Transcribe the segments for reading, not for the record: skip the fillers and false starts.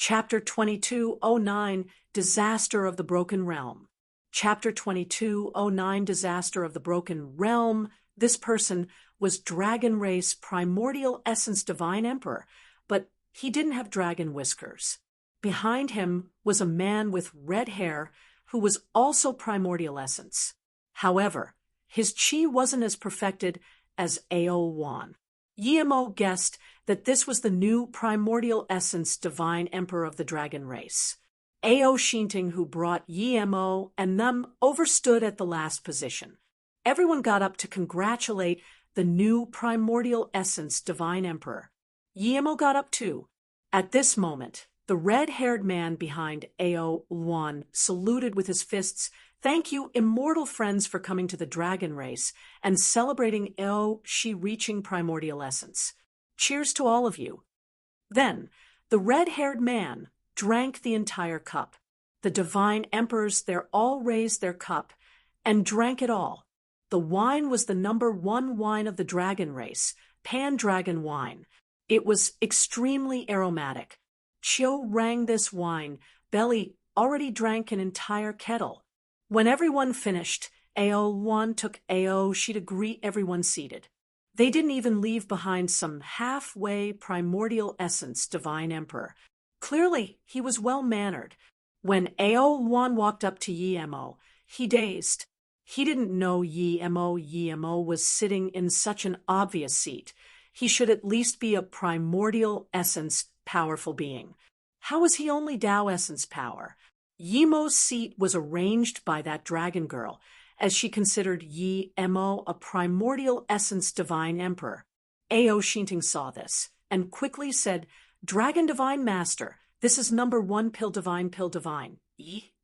Chapter 2209, Disaster of the Broken Realm. Chapter 2209, Disaster of the Broken Realm. This person was Dragon Race Primordial Essence Divine Emperor, but he didn't have dragon whiskers. Behind him was a man with red hair who was also Primordial Essence. However, his chi wasn't as perfected as Ao1. Yimo guessed that this was the new Primordial Essence Divine Emperor of the Dragon Race. Ao Shinting, who brought Yimo and them, overstood at the last position. Everyone got up to congratulate the new Primordial Essence Divine Emperor. Yimo got up too. At this moment, the red-haired man behind Ao1 saluted with his fists. "Thank you, immortal friends, for coming to the Dragon Race and celebrating Ao Shi reaching Primordial Essence. Cheers to all of you." Then, the red-haired man drank the entire cup. The Divine Emperors there all raised their cup and drank it all. The wine was the #1 wine of the Dragon Race, Pan-Dragon wine. It was extremely aromatic. Chiu rang this wine. Belly already drank an entire kettle. When everyone finished, Ao1 took Ao Shi to greet everyone seated. They didn't even leave behind some halfway Primordial Essence Divine Emperor. Clearly, he was well-mannered. When Ao1 walked up to Yimo, he dazed. He didn't know Yimo was sitting in such an obvious seat. He should at least be a Primordial Essence powerful being. How was he only Tao Essence power? Yimo's seat was arranged by that dragon girl, as she considered Yimo a Primordial Essence Divine Emperor. Ao Shinting saw this, and quickly said, "Dragon Divine Master, this is #1 Pill Divine.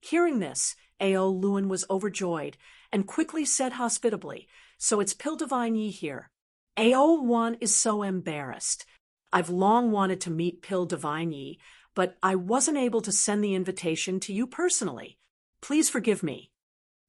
Hearing this, Ao Luan was overjoyed, and quickly said hospitably, "So it's Pill Divine Yi here." Ao1 is so embarrassed. "I've long wanted to meet Pill Divine Yi, but I wasn't able to send the invitation to you personally. Please forgive me."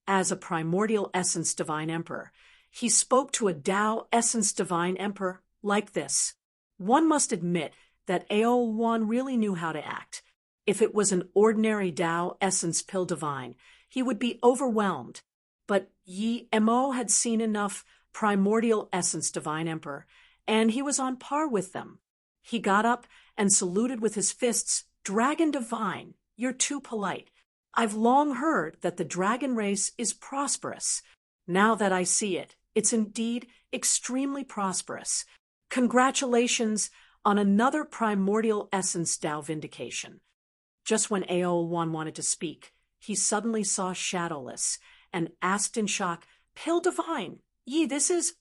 As a Primordial Essence Divine Emperor, he spoke to a Tao Essence Divine Emperor like this. One must admit that Ao1 really knew how to act. If it was an ordinary Tao Essence Pill Divine, he would be overwhelmed. But Yimo had seen enough Primordial Essence Divine Emperor, and he was on par with them. He got up and saluted with his fists. "Dragon Divine, you're too polite. I've long heard that the Dragon Race is prosperous. Now that I see it, it's indeed extremely prosperous. Congratulations on another Primordial Essence Tao vindication." Just when Ao1 wanted to speak, he suddenly saw Shadowless and asked in shock, "Pill Divine, this is—"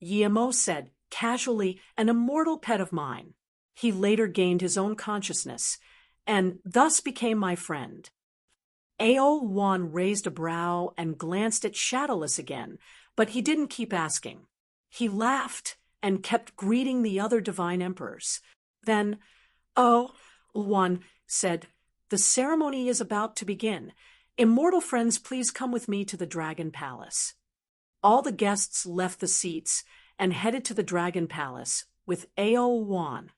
Yimo said, casually, "An immortal pet of mine. He later gained his own consciousness, and thus became my friend." Ao1 raised a brow and glanced at Shadowless again, but he didn't keep asking. He laughed and kept greeting the other Divine Emperors. Then, Ao1 said, "The ceremony is about to begin. Immortal friends, please come with me to the Dragon Palace." All the guests left the seats and headed to the Dragon Palace with Ao1.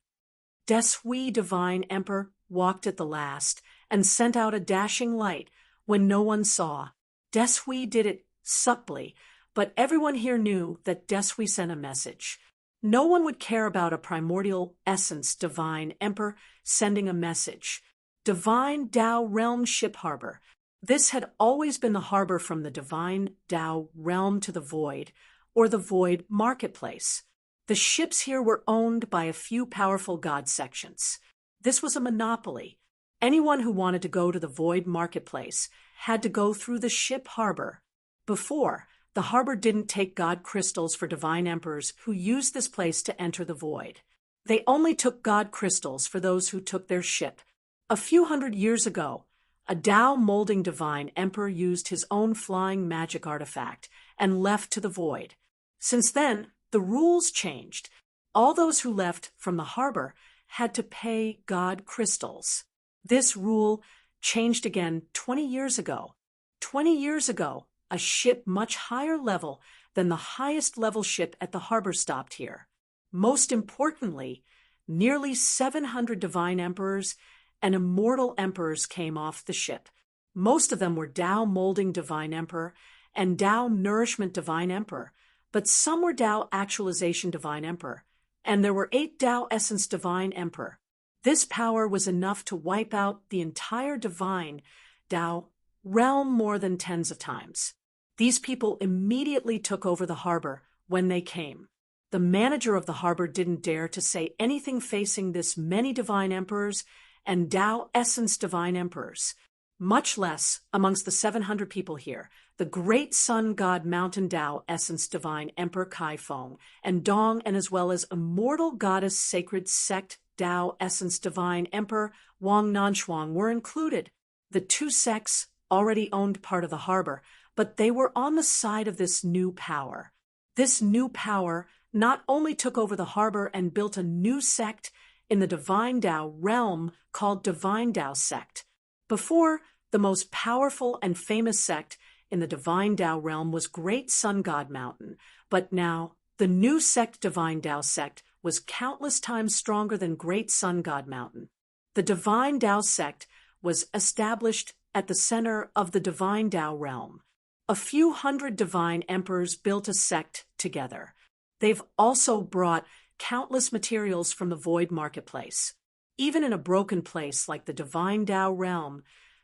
Desui Divine Emperor walked at the last and sent out a dashing light when no one saw. Desui did it subtly, but everyone here knew that Desui sent a message. No one would care about a Primordial Essence Divine Emperor sending a message. Divine Tao Realm Ship Harbor. This had always been the harbor from the Divine Tao Realm to the Void, or the Void Marketplace. The ships here were owned by a few powerful god sections. This was a monopoly. Anyone who wanted to go to the Void Marketplace had to go through the ship harbor. Before, the harbor didn't take god crystals for divine emperors who used this place to enter the void. They only took god crystals for those who took their ship. A few hundred years ago, a Tao molding divine emperor used his own flying magic artifact and left to the void. Since then, the rules changed. All those who left from the harbor had to pay god crystals. This rule changed again 20 years ago. 20 years ago, a ship much higher level than the highest level ship at the harbor stopped here. Most importantly, nearly 700 divine emperors and immortal emperors came off the ship. Most of them were Tao Molding Divine Emperor and Tao Nourishment Divine Emperor, but some were Tao Actualization Divine Emperor, and there were 8 Tao Essence Divine Emperor. This power was enough to wipe out the entire divine Tao realm more than tens of times. These people immediately took over the harbor when they came. The manager of the harbor didn't dare to say anything facing this many divine emperors and Tao Essence Divine Emperors, much less amongst the 700 people here. The great sun god Mountain Tao Essence Divine Emperor Kai Feng and Dong, and as well as immortal goddess sacred sect Tao Essence Divine Emperor Wang Nanshuang were included. The 2 sects already owned part of the harbor, but they were on the side of this new power. This new power not only took over the harbor and built a new sect in the Divine Tao realm called Divine Tao Sect. Before, the most powerful and famous sect in the Divine Tao realm was Great Sun God Mountain, but now the new sect Divine Tao Sect was countless times stronger than Great Sun God Mountain. The Divine Tao Sect was established at the center of the Divine Tao realm. A few hundred divine emperors built a sect together. They've also brought countless materials from the void marketplace. Even in a broken place like the Divine Tao realm,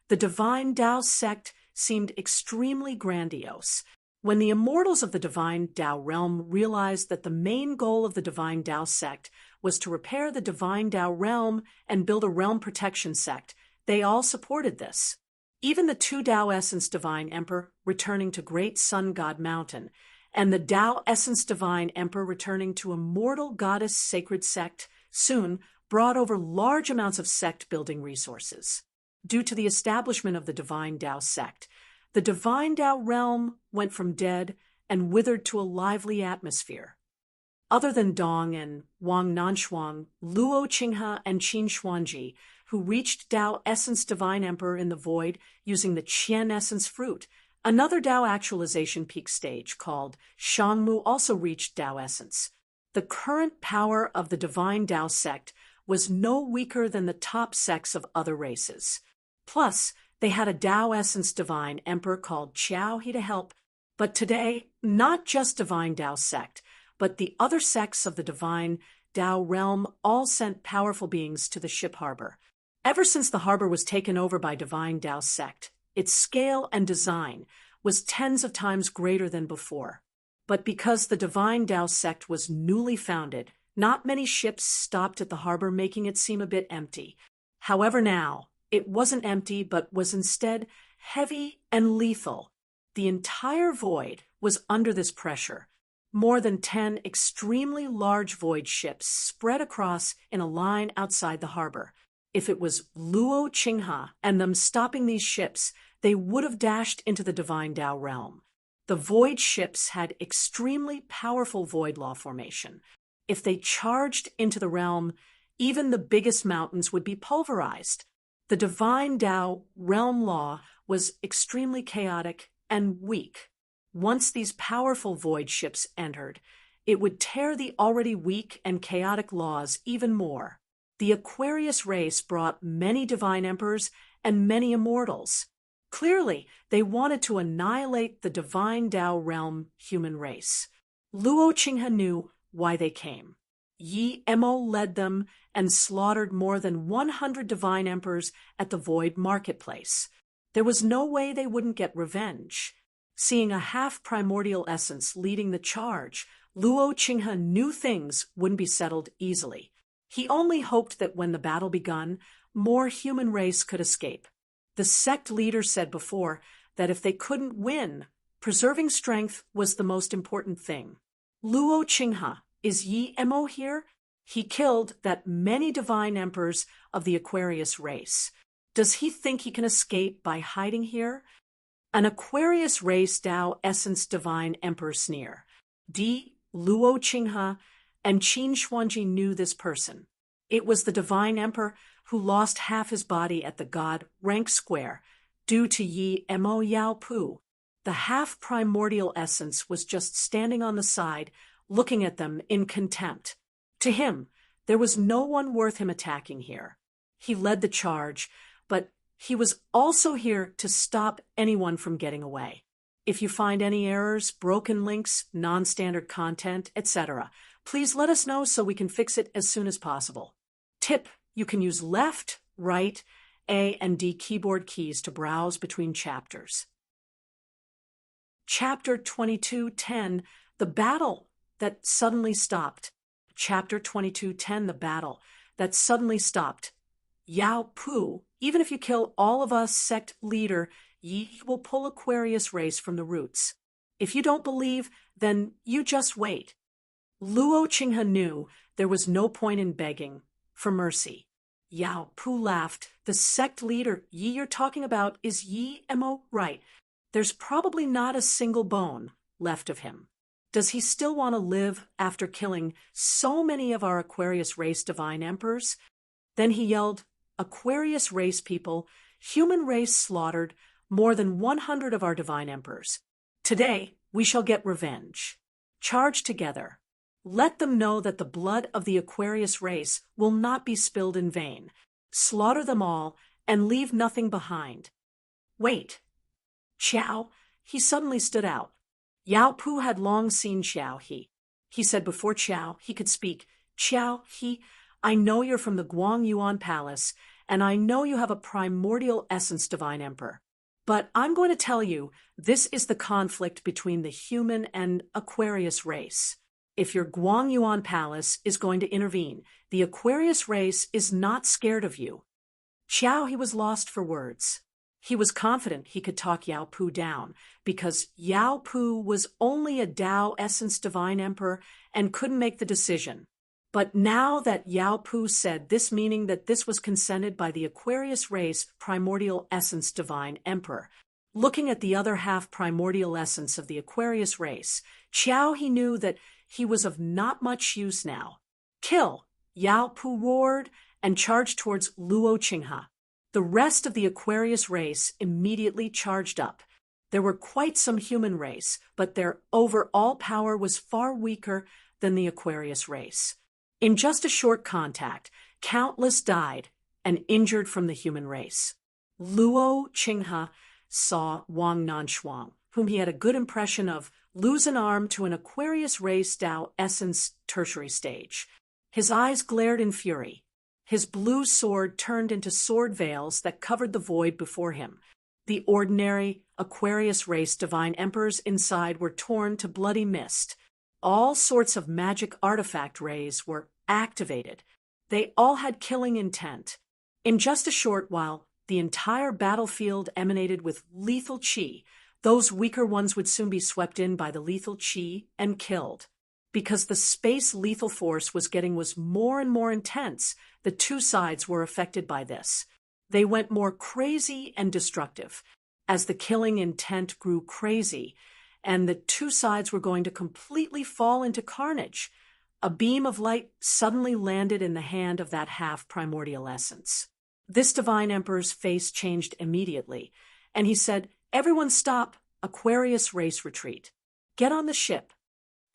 the Divine Tao Sect seemed extremely grandiose. When the immortals of the Divine Tao realm realized that the main goal of the Divine Tao Sect was to repair the Divine Tao realm and build a realm protection sect, they all supported this. Even the 2 Tao Essence Divine Emperor returning to Great Sun God Mountain, and the Tao Essence Divine Emperor returning to Immortal Goddess Sacred Sect soon brought over large amounts of sect-building resources. Due to the establishment of the Divine Tao Sect, the Divine Tao realm went from dead and withered to a lively atmosphere. Other than Dong and Wang Nanshuang, Luo Qinghe and Qin Xuanji, who reached Tao Essence Divine Emperor in the void using the Qian Essence Fruit, another Tao Actualization Peak stage called Shangmu also reached Tao Essence. The current power of the Divine Tao Sect was no weaker than the top sects of other races. Plus, they had a Tao Essence Divine Emperor called Qiao He to help. But today, not just Divine Tao Sect, but the other sects of the Divine Tao realm all sent powerful beings to the ship harbor. Ever since the harbor was taken over by Divine Tao Sect, its scale and design was tens of times greater than before. But because the Divine Tao Sect was newly founded, not many ships stopped at the harbor, making it seem a bit empty. However, now, it wasn't empty, but was instead heavy and lethal. The entire void was under this pressure. More than 10 extremely large void ships spread across in a line outside the harbor. If it was Luo Qinghe and them stopping these ships, they would have dashed into the Divine Tao realm. The void ships had extremely powerful void law formation. If they charged into the realm, even the biggest mountains would be pulverized. The Divine Tao realm law was extremely chaotic and weak. Once these powerful void ships entered, it would tear the already weak and chaotic laws even more. The Aquarius race brought many divine emperors and many immortals. Clearly, they wanted to annihilate the Divine Tao realm human race. Luo Qinghe knew why they came. Yi Mo led them and slaughtered more than 100 divine emperors at the void marketplace. There was no way they wouldn't get revenge. Seeing a half-primordial essence leading the charge, Luo Qinghe knew things wouldn't be settled easily. He only hoped that when the battle begun, more human race could escape. The sect leader said before that if they couldn't win, preserving strength was the most important thing. Luo Qinghe, is Yi Mo here? He killed that many divine emperors of the Aquarius race. Does he think he can escape by hiding here? An Aquarius race Tao Essence Divine Emperor sneer. Luo Qinghe and Qin Xuanji knew this person. It was the Divine Emperor who lost half his body at the God rank square due to Yi Mo Yao Pu. The half-primordial essence was just standing on the side, looking at them in contempt. To him, there was no one worth him attacking here. He led the charge, but he was also here to stop anyone from getting away. If you find any errors, broken links, non-standard content, etc., please let us know so we can fix it as soon as possible. Tip: you can use left, right, A and D keyboard keys to browse between chapters. Chapter 22:10, The Battle That Suddenly Stopped. Chapter 22:10, The Battle That Suddenly Stopped. Yao Pu, even if you kill all of us, sect leader, ye will pull Aquarius race from the roots. If you don't believe, then you just wait. Luo Qinghe knew there was no point in begging for mercy. Yao Pu laughed. The sect leader Yi you're talking about is Yi Mo, right? There's probably not a single bone left of him. Does he still want to live after killing so many of our Aquarius race divine emperors? Then he yelled, Aquarius race people, human race slaughtered more than 100 of our divine emperors. Today, we shall get revenge. Charge together. Let them know that the blood of the Aquarius race will not be spilled in vain. Slaughter them all and leave nothing behind. Wait. Xiao, he suddenly stood out. Yao Pu had long seen Xiao He. He said before Xiao he could speak, Xiao He, I know you're from the Guang Yuan Palace, and I know you have a primordial essence, Divine Emperor. But I'm going to tell you, this is the conflict between the human and Aquarius race. If your Guang Yuan Palace is going to intervene, the Aquarius race is not scared of you. Xiao He was lost for words. He was confident he could talk Yao Pu down, because Yao Pu was only a Tao Essence Divine Emperor and couldn't make the decision. But now that Yao Pu said this, meaning that this was consented by the Aquarius race Primordial Essence Divine Emperor. Looking at the other half primordial essence of the Aquarius race, Xiao He knew that he was of not much use now. Kill! Yao Pu roared and charged towards Luo Qinghe. The rest of the Aquarius race immediately charged up. There were quite some human race, but their overall power was far weaker than the Aquarius race. In just a short contact, countless died and injured from the human race. Luo Qinghe saw Wang Nanshuang, whom he had a good impression of, lose an arm to an Aquarius race Tao Essence tertiary stage. His eyes glared in fury. His blue sword turned into sword veils that covered the void before him. The ordinary Aquarius race divine emperors inside were torn to bloody mist. All sorts of magic artifact rays were activated. They all had killing intent. In just a short while, the entire battlefield emanated with lethal qi. Those weaker ones would soon be swept in by the lethal qi and killed. Because the space lethal force was more and more intense, the two sides were affected by this. They went more crazy and destructive. As the killing intent grew crazy, and the two sides were going to completely fall into carnage, a beam of light suddenly landed in the hand of that half primordial essence. This divine emperor's face changed immediately, and he said, Everyone stop, Aquarius race retreat. Get on the ship.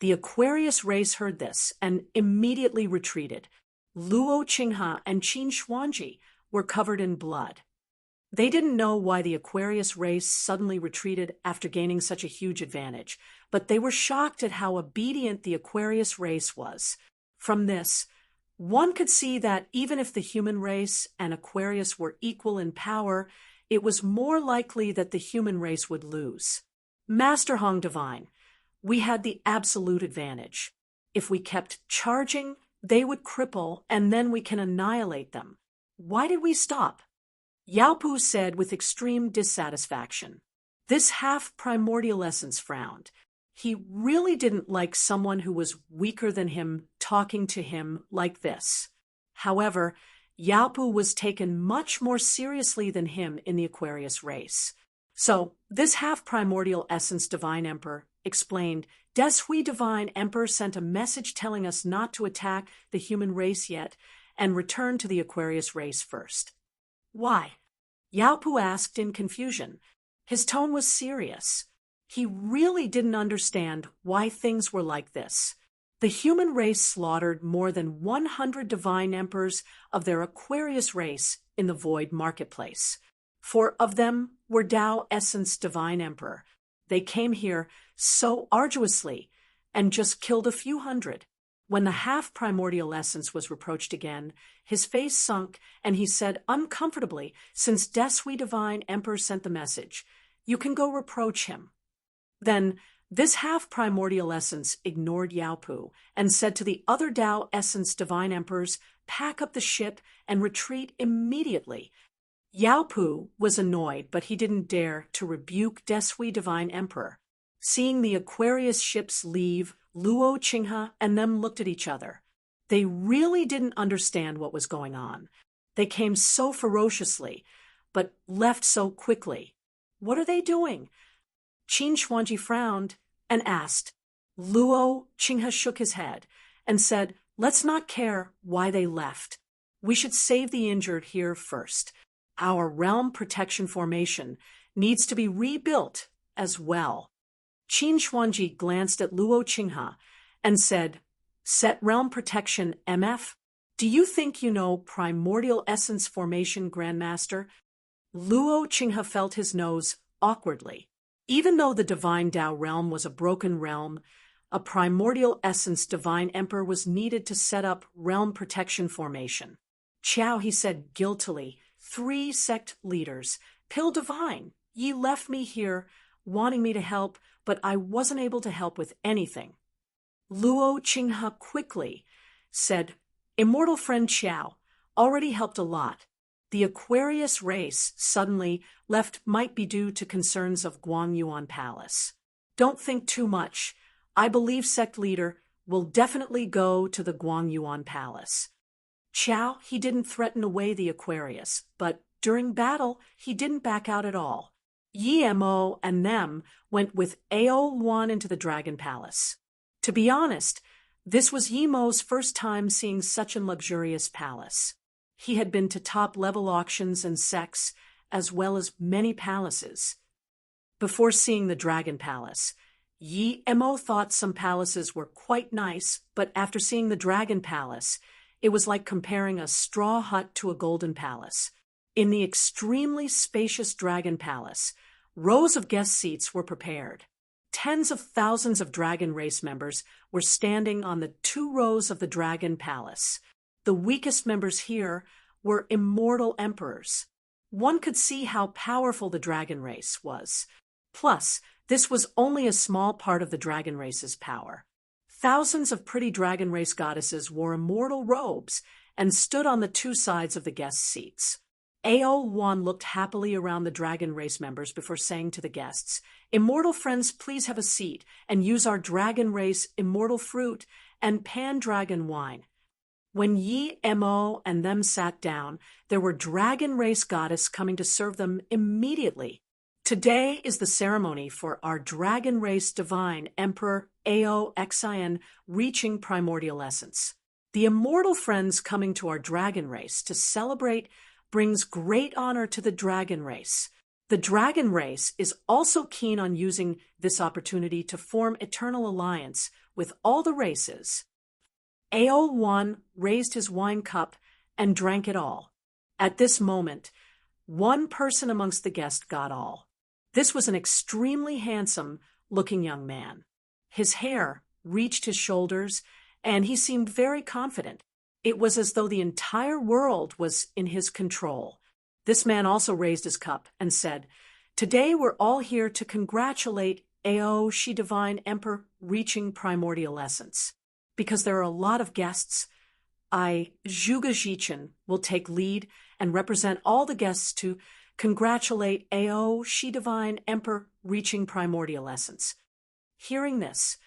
The Aquarius race heard this and immediately retreated. Luo Qinghe and Qin Xuanji were covered in blood. They didn't know why the Aquarius race suddenly retreated after gaining such a huge advantage, but they were shocked at how obedient the Aquarius race was. From this, one could see that even if the human race and Aquarius were equal in power, it was more likely that the human race would lose. Master Hong Divine, we had the absolute advantage. If we kept charging, they would cripple, and then we can annihilate them. Why did we stop? Yao Pu said with extreme dissatisfaction. This half-primordial essence frowned. He really didn't like someone who was weaker than him talking to him like this. However, Yao Pu was taken much more seriously than him in the Aquarius race. So, this half-primordial essence divine emperor explained, Des Hui Divine Emperor sent a message telling us not to attack the human race yet and return to the Aquarius race first. Why? Yao Pu asked in confusion. His tone was serious. He really didn't understand why things were like this. The human race slaughtered more than 100 divine emperors of their Aquarius race in the void marketplace. 4 of them were Tao Essence Divine Emperor. They came here so arduously and just killed a few hundred. When the half-primordial essence was reproached again, his face sunk, and he said uncomfortably, "Since Desui Divine Emperor sent the message, you can go reproach him." Then this half-primordial essence ignored Yaopu and said to the other Tao Essence Divine Emperors, "Pack up the ship and retreat immediately." Yaopu was annoyed, but he didn't dare to rebuke Desui Divine Emperor. Seeing the Aquarius ships leave, Luo Qinghe and them looked at each other. They really didn't understand what was going on. They came so ferociously, but left so quickly. What are they doing? Qin Xuanji frowned and asked. Luo Qinghe shook his head and said, "Let's not care why they left. We should save the injured here first. Our realm protection formation needs to be rebuilt as well." Qin Xuanji glanced at Luo Qinghe and said, "Set realm protection, MF? Do you think you know primordial essence formation, Grandmaster?" Luo Qinghe felt his nose awkwardly. Even though the divine Tao realm was a broken realm, a primordial essence divine emperor was needed to set up realm protection formation. "Chow," he said guiltily, "3 sect leaders, Pill Divine, ye left me here wanting me to help, but I wasn't able to help with anything." Luo Qinghe quickly said, "Immortal friend Qiao already helped a lot. The Aquarius race suddenly left might be due to concerns of Guangyuan Palace. Don't think too much. I believe sect leader will definitely go to the Guangyuan Palace." Qiao, he didn't threaten away the Aquarius, but during battle, he didn't back out at all. Yi Mo and them went with Ao Luan into the Dragon Palace. To be honest, this was Yi Mo's first time seeing such a luxurious palace. He had been to top-level auctions and sects, as well as many palaces. Before seeing the Dragon Palace, Yi Mo thought some palaces were quite nice, but after seeing the Dragon Palace, it was like comparing a straw hut to a golden palace. In the extremely spacious Dragon Palace, rows of guest seats were prepared. Tens of thousands of Dragon Race members were standing on the 2 rows of the Dragon Palace. The weakest members here were immortal emperors. One could see how powerful the Dragon Race was. Plus, this was only a small part of the Dragon Race's power. Thousands of pretty Dragon Race goddesses wore immortal robes and stood on the 2 sides of the guest seats. Ao Luan looked happily around the Dragon Race members before saying to the guests, "Immortal friends, please have a seat and use our Dragon Race immortal fruit and Pan-Dragon wine." When Yi Mo and them sat down, there were Dragon Race goddess coming to serve them immediately. Today is the ceremony for our Dragon Race Divine Emperor Ao Xin reaching primordial essence. The immortal friends coming to our Dragon Race to celebrate brings great honor to the Dragon Race. The Dragon Race is also keen on using this opportunity to form eternal alliance with all the races. Ao Luan raised his wine cup and drank it all. At this moment, one person amongst the guests got all. This was an extremely handsome-looking young man. His hair reached his shoulders, and he seemed very confident. It was as though the entire world was in his control. This man also raised his cup and said, "Today we're all here to congratulate Ao Shi Divine Emperor reaching primordial essence. Because there are a lot of guests, I, Zhuge Jichen, will take lead and represent all the guests to congratulate Ao Shi Divine Emperor reaching primordial essence." Hearing this,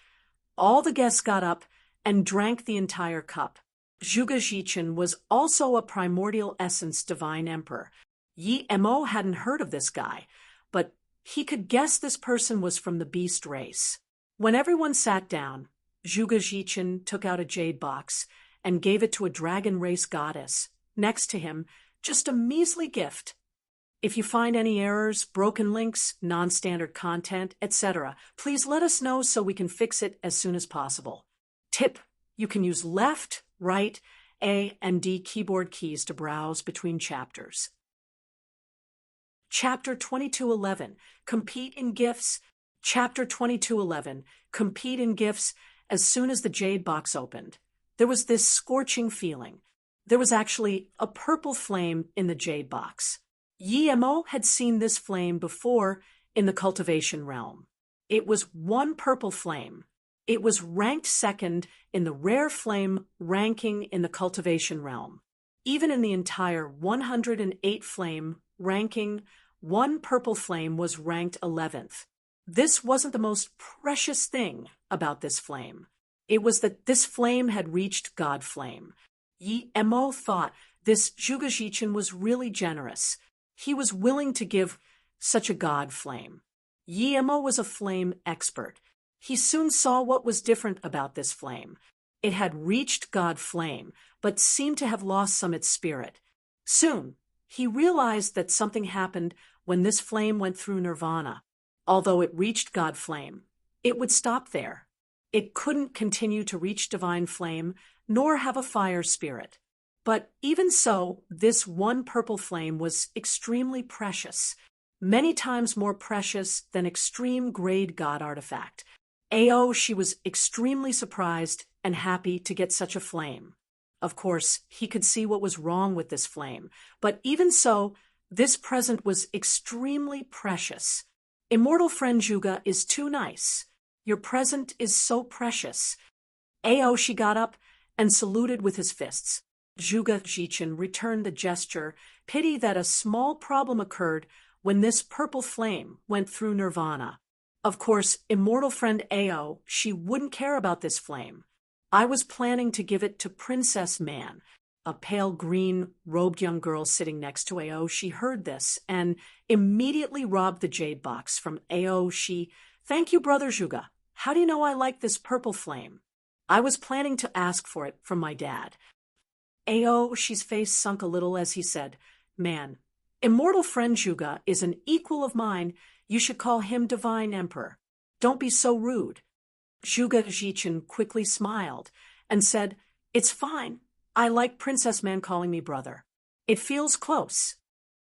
all the guests got up and drank the entire cup. Zhuge Jichen was also a primordial essence divine emperor. Yi Mo hadn't heard of this guy, but he could guess this person was from the beast race. When everyone sat down, Zhuge Jichen took out a jade box and gave it to a Dragon Race goddess. Next to him, just a measly gift. If you find any errors, broken links, non-standard content, etc., please let us know so we can fix it as soon as possible. Tip: you can use left, right, A, and D keyboard keys to browse between chapters. Chapter 2211, Compete in Gifts. Chapter 2211, Compete in Gifts. As soon as the jade box opened, there was this scorching feeling. There was actually a purple flame in the jade box. Yi-Mo had seen this flame before in the cultivation realm. It was one purple flame. It was ranked second in the rare flame ranking in the cultivation realm. Even in the entire 108 flame ranking, one purple flame was ranked 11th. This wasn't the most precious thing about this flame. It was that this flame had reached God Flame. Yi-Mo thought this Zhuge Jichin was really generous. He was willing to give such a God Flame. Yi-Mo was a flame expert. He soon saw what was different about this flame. It had reached God Flame, but seemed to have lost some its spirit. Soon, he realized that something happened when this flame went through nirvana. Although it reached God Flame, it would stop there. It couldn't continue to reach divine flame, nor have a fire spirit. But even so, this one purple flame was extremely precious, many times more precious than extreme grade God artifact. She was extremely surprised and happy to get such a flame. Of course, he could see what was wrong with this flame, but even so, this present was extremely precious. Immortal friend Zhuge is too nice. Your present is so precious. She got up and saluted with his fists. Zhuge Jichin returned the gesture. Pity that a small problem occurred when this purple flame went through nirvana. Of course, immortal friend she wouldn't care about this flame. I was planning to give it to Princess Man. A pale green robed young girl sitting next to she heard this and immediately robbed the jade box from She, "Thank you, brother Zhuge. How do you know I like this purple flame? I was planning to ask for it from my dad." She's face sunk a little as he said, "Man, immortal friend Zhuge is an equal of mine. You should call him Divine Emperor. Don't be so rude." Zhuge Jichin quickly smiled and said, "It's fine. I like Princess Man calling me brother. It feels close."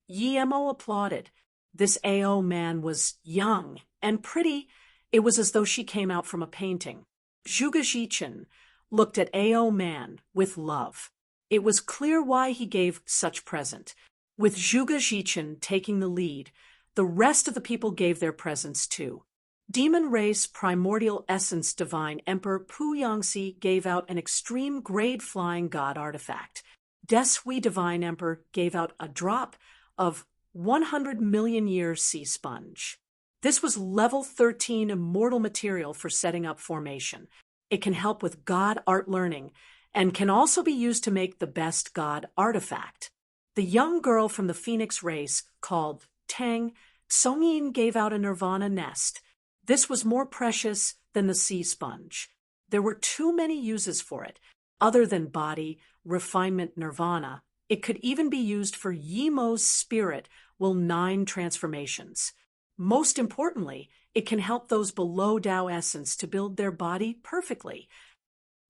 Yi-Mo applauded. This man was young and pretty. It was as though she came out from a painting. Zhuge Jichin looked at man with love. It was clear why he gave such present. With Zhuge Jichin taking the lead, the rest of the people gave their presents too. Demon Race Primordial Essence Divine Emperor Pu Yangxi gave out an extreme grade flying god artifact. Desui Divine Emperor gave out a drop of 100 million years sea sponge. This was level 13 immortal material for setting up formation. It can help with god art learning and can also be used to make the best god artifact. The young girl from the Phoenix race called Tang Songyin gave out a Nirvana nest. This was more precious than the sea sponge. There were too many uses for it. Other than body, refinement, nirvana, it could even be used for Yi-Mo's spirit will 9 transformations. Most importantly, it can help those below Tao essence to build their body perfectly.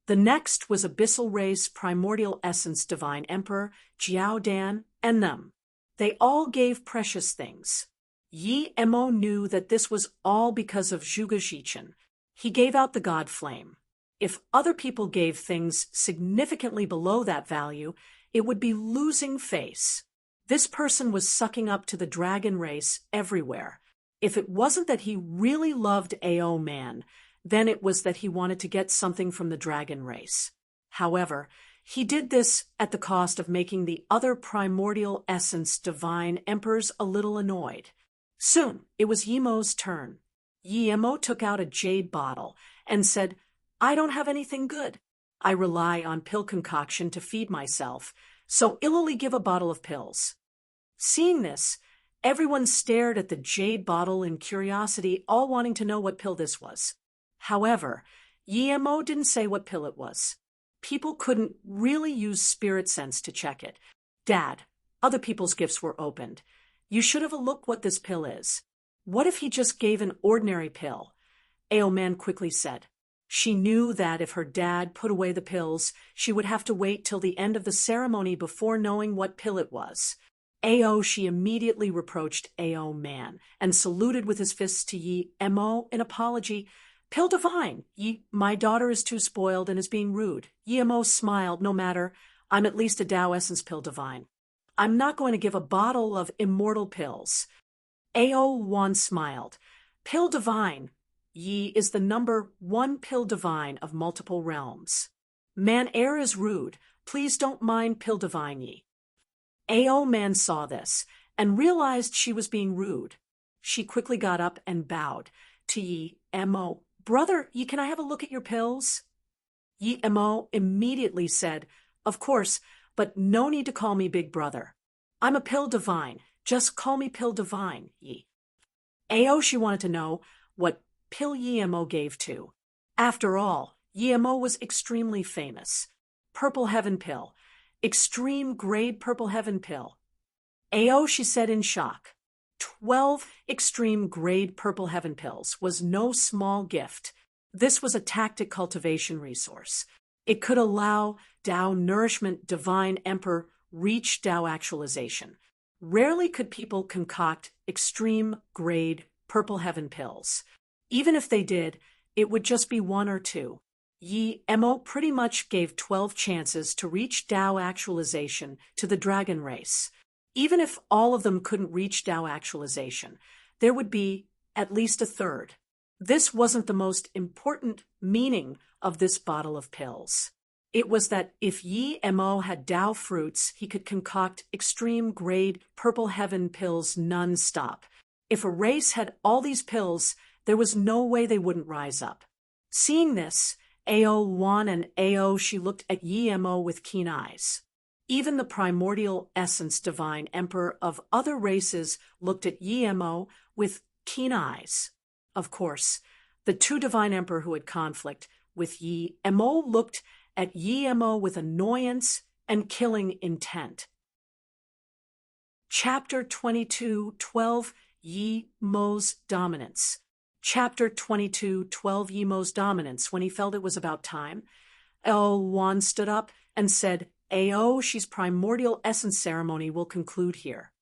The next was Abyssal Race Primordial Essence Divine Emperor, Jiao Dan, and them. They all gave precious things. Yi-Mo knew that this was all because of Zhuge Jichin. He gave out the God Flame. If other people gave things significantly below that value, it would be losing face. This person was sucking up to the dragon race everywhere. If it wasn't that he really loved Man, then it was that he wanted to get something from the dragon race. However, he did this at the cost of making the other primordial essence divine emperors a little annoyed. Soon, it was Yi-Mo's turn. Yi-Mo took out a jade bottle and said, "I don't have anything good. I rely on pill concoction to feed myself, so illily give a bottle of pills." Seeing this, everyone stared at the jade bottle in curiosity, all wanting to know what pill this was. However, Yi-Mo didn't say what pill it was. People couldn't really use spirit sense to check it. "Dad, other people's gifts were opened. You should have a look what this pill is. What if he just gave an ordinary pill?" Man quickly said. She knew that if her dad put away the pills, she would have to wait till the end of the ceremony before knowing what pill it was. She immediately reproached Man and saluted with his fists to Yi Mo in apology. Pill divine, my daughter is too spoiled and is being rude. Yi Mo smiled. No matter, I'm at least a Tao essence pill divine. I'm not going to give a bottle of immortal pills. Wan smiled. Pill divine. Yi is the number one pill divine of multiple realms. Man is rude. Please don't mind pill divine Yi. Man saw this and realized she was being rude. She quickly got up and bowed to Yi Mo. Brother, can I have a look at your pills? Yi Mo immediately said, of course, but no need to call me big brother. I'm a pill divine. Just call me pill divine, Yi. She wanted to know what pill Yi Mo gave to. After all, Yi Mo was extremely famous. Purple Heaven pill. Extreme grade Purple Heaven pill. She said in shock. 12 extreme grade Purple Heaven pills was no small gift. This was a tactic cultivation resource. It could allow Tao nourishment divine emperor reach Tao actualization. Rarely could people concoct extreme grade Purple Heaven pills. Even if they did, it would just be one or two. Yi Mo pretty much gave 12 chances to reach Tao actualization to the dragon race. Even if all of them couldn't reach Tao actualization, there would be at least a third. This wasn't the most important meaning of this bottle of pills. It was that if Yi Mo had Tao fruits, he could concoct extreme grade Purple Heaven pills non-stop. If a race had all these pills, there was no way they wouldn't rise up. Seeing this, Wan and she looked at Yi Mo with keen eyes. Even the primordial essence divine emperor of other races looked at Yi Mo with keen eyes. Of course, the two divine emperor who had conflict with Yi Mo looked at Yi Mo with annoyance and killing intent. Chapter 22, 12 Yi Mo's Dominance. Chapter 22, 12 Yi Mo's Dominance. When he felt it was about time, Wan stood up and said, she's primordial essence ceremony will conclude here.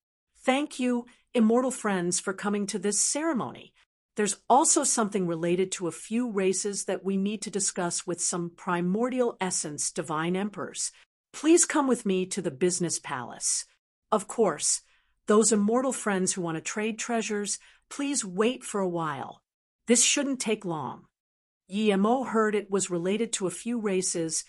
Thank you, immortal friends, for coming to this ceremony. There's also something related to a few races that we need to discuss with some primordial essence divine emperors. Please come with me to the business palace. Of course, those immortal friends who want to trade treasures, please wait for a while. This shouldn't take long. Yi Mo heard it was related to a few races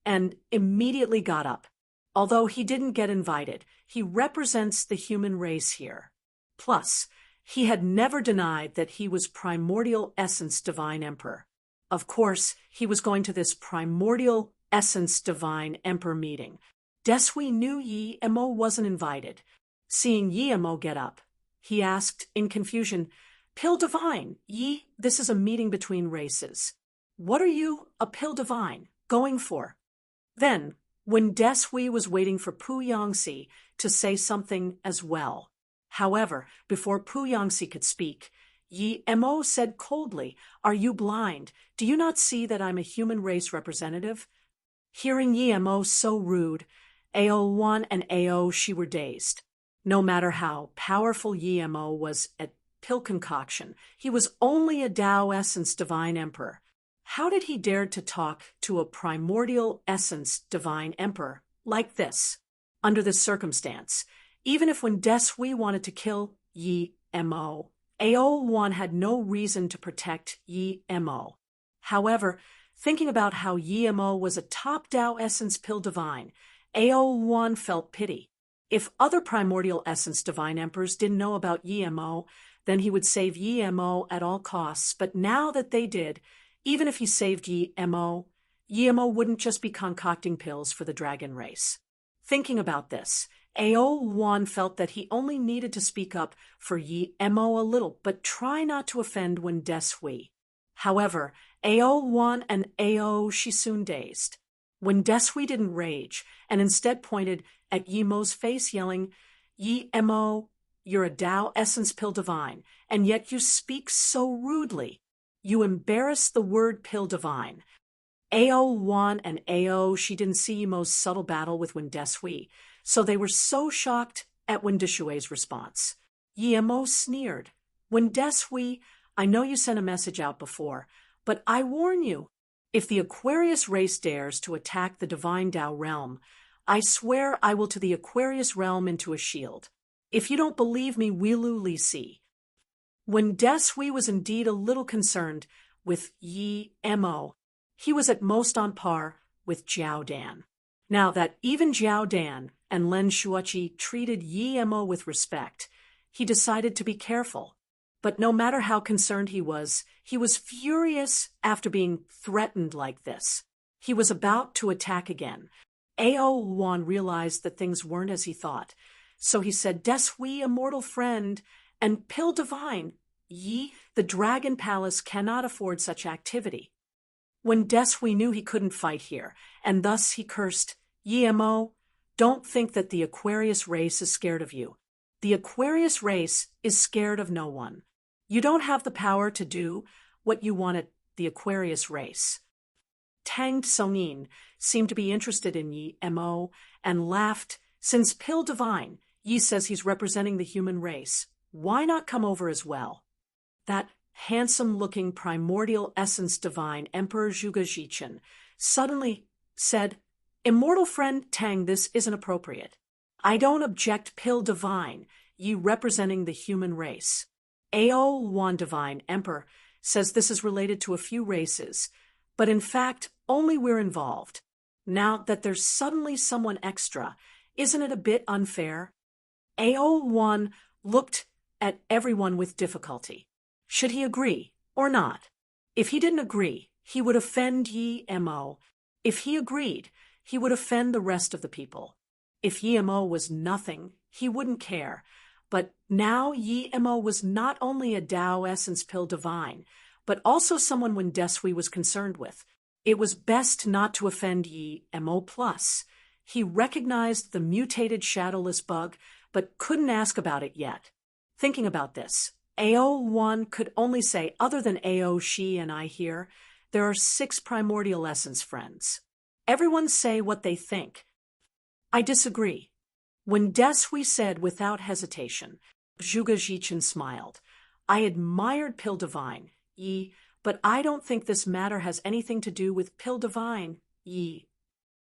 and immediately got up. Although he didn't get invited, he represents the human race here. Plus, he had never denied that he was primordial essence divine emperor. Of course, he was going to this primordial essence divine emperor meeting. Desui knew Yi Mo wasn't invited. Seeing Yi Mo get up, he asked in confusion, Pill divine, Yi, this is a meeting between races. What are you, a pill divine, going for? Then, when Desui was waiting for Pu Yangxi to say something as well. However, before Pu Yangxi could speak, Yi Mo said coldly, Are you blind? Do you not see that I'm a human race representative? Hearing Yi Mo so rude, Wan and she were dazed. No matter how powerful Yi Mo was at pill concoction, he was only a Tao essence divine emperor. How did he dare to talk to a primordial essence divine emperor like this, under this circumstance? Even if when Desui wanted to kill Yi Mo, Wan had no reason to protect Yi Mo. However, thinking about how Yi Mo was a top Tao essence pill divine, Wan felt pity. If other primordial essence divine emperors didn't know about Yi Mo, then he would save Yi Mo at all costs. But now that they did, even if he saved Yi Mo wouldn't just be concocting pills for the dragon race. Thinking about this, Wan felt that he only needed to speak up for Yi Mo a little, but try not to offend when Desui. However, Wan and she soon dazed. When Desui didn't rage, and instead pointed at Yi Mo's face, yelling, Yi Mo, you're a Tao essence pill divine, and yet you speak so rudely. You embarrass the word pill divine. Ao won and Ao she didn't see Yimo's subtle battle with Windesui, so they were so shocked at Windeshui's response. Yimo sneered. Windesui, I know you sent a message out before, but I warn you, if the Aquarius race dares to attack the divine Tao realm, I swear I will to the Aquarius realm into a shield. If you don't believe me, Wilu Li Si. Windesui was indeed a little concerned with Yi Mo. He was at most on par with Jiao Dan. Now that even Jiao Dan and Len Shuoqi treated Yi Mo with respect, he decided to be careful. But no matter how concerned he was furious after being threatened like this. He was about to attack again. Ao Wan realized that things weren't as he thought, so he said, Desui, immortal friend, and Pill Divine, Yi, the Dragon Palace cannot afford such activity. When Desui knew he couldn't fight here, and thus he cursed, Yi Mo, don't think that the Aquarius race is scared of you. The Aquarius race is scared of no one. You don't have the power to do what you want at the Aquarius race. Tang Songin seemed to be interested in Yi Mo and laughed. Since Pill Divine, Yi says he's representing the human race. Why not come over as well? That handsome-looking primordial essence divine, Emperor Zhuge Jichen, suddenly said, Immortal friend Tang, this isn't appropriate. I don't object, Pill Divine, Yi representing the human race. Ao Wan Divine, Emperor, says this is related to a few races, but in fact, only we're involved. Now that there's suddenly someone extra, isn't it a bit unfair? Ao Wan looked at everyone with difficulty. Should he agree or not? If he didn't agree, he would offend Yi Mo. If he agreed, he would offend the rest of the people. If Yi Mo was nothing, he wouldn't care. But now Yi Mo was not only a Tao Essence Pill Divine, but also someone Windesui was concerned with. It was best not to offend Yi Mo+. He recognized the mutated shadowless bug, but couldn't ask about it yet. Thinking about this, Ao Wan could only say, other than Ao, she, and I here, there are 6 primordial essence friends. Everyone say what they think. I disagree. When Desui said without hesitation, Zhuge Jichen smiled. I admired Pill Divine, Yi, but I don't think this matter has anything to do with Pill Divine, Yi.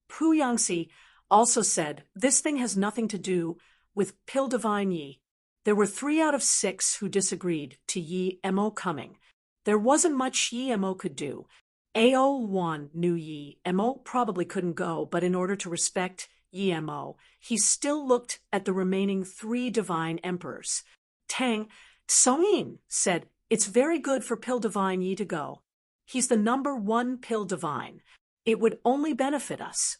Pu Yangxi also said, this thing has nothing to do with Pill Divine Yi. There were 3 out of 6 who disagreed to Yi Mo coming. There wasn't much Yi Mo could do. Ao Wan knew Yi Mo probably couldn't go, but in order to respect Yi Mo, he still looked at the remaining 3 divine emperors. Tang Songin said, it's very good for Pill Divine Yi to go. He's the number 1 Pill Divine. It would only benefit us.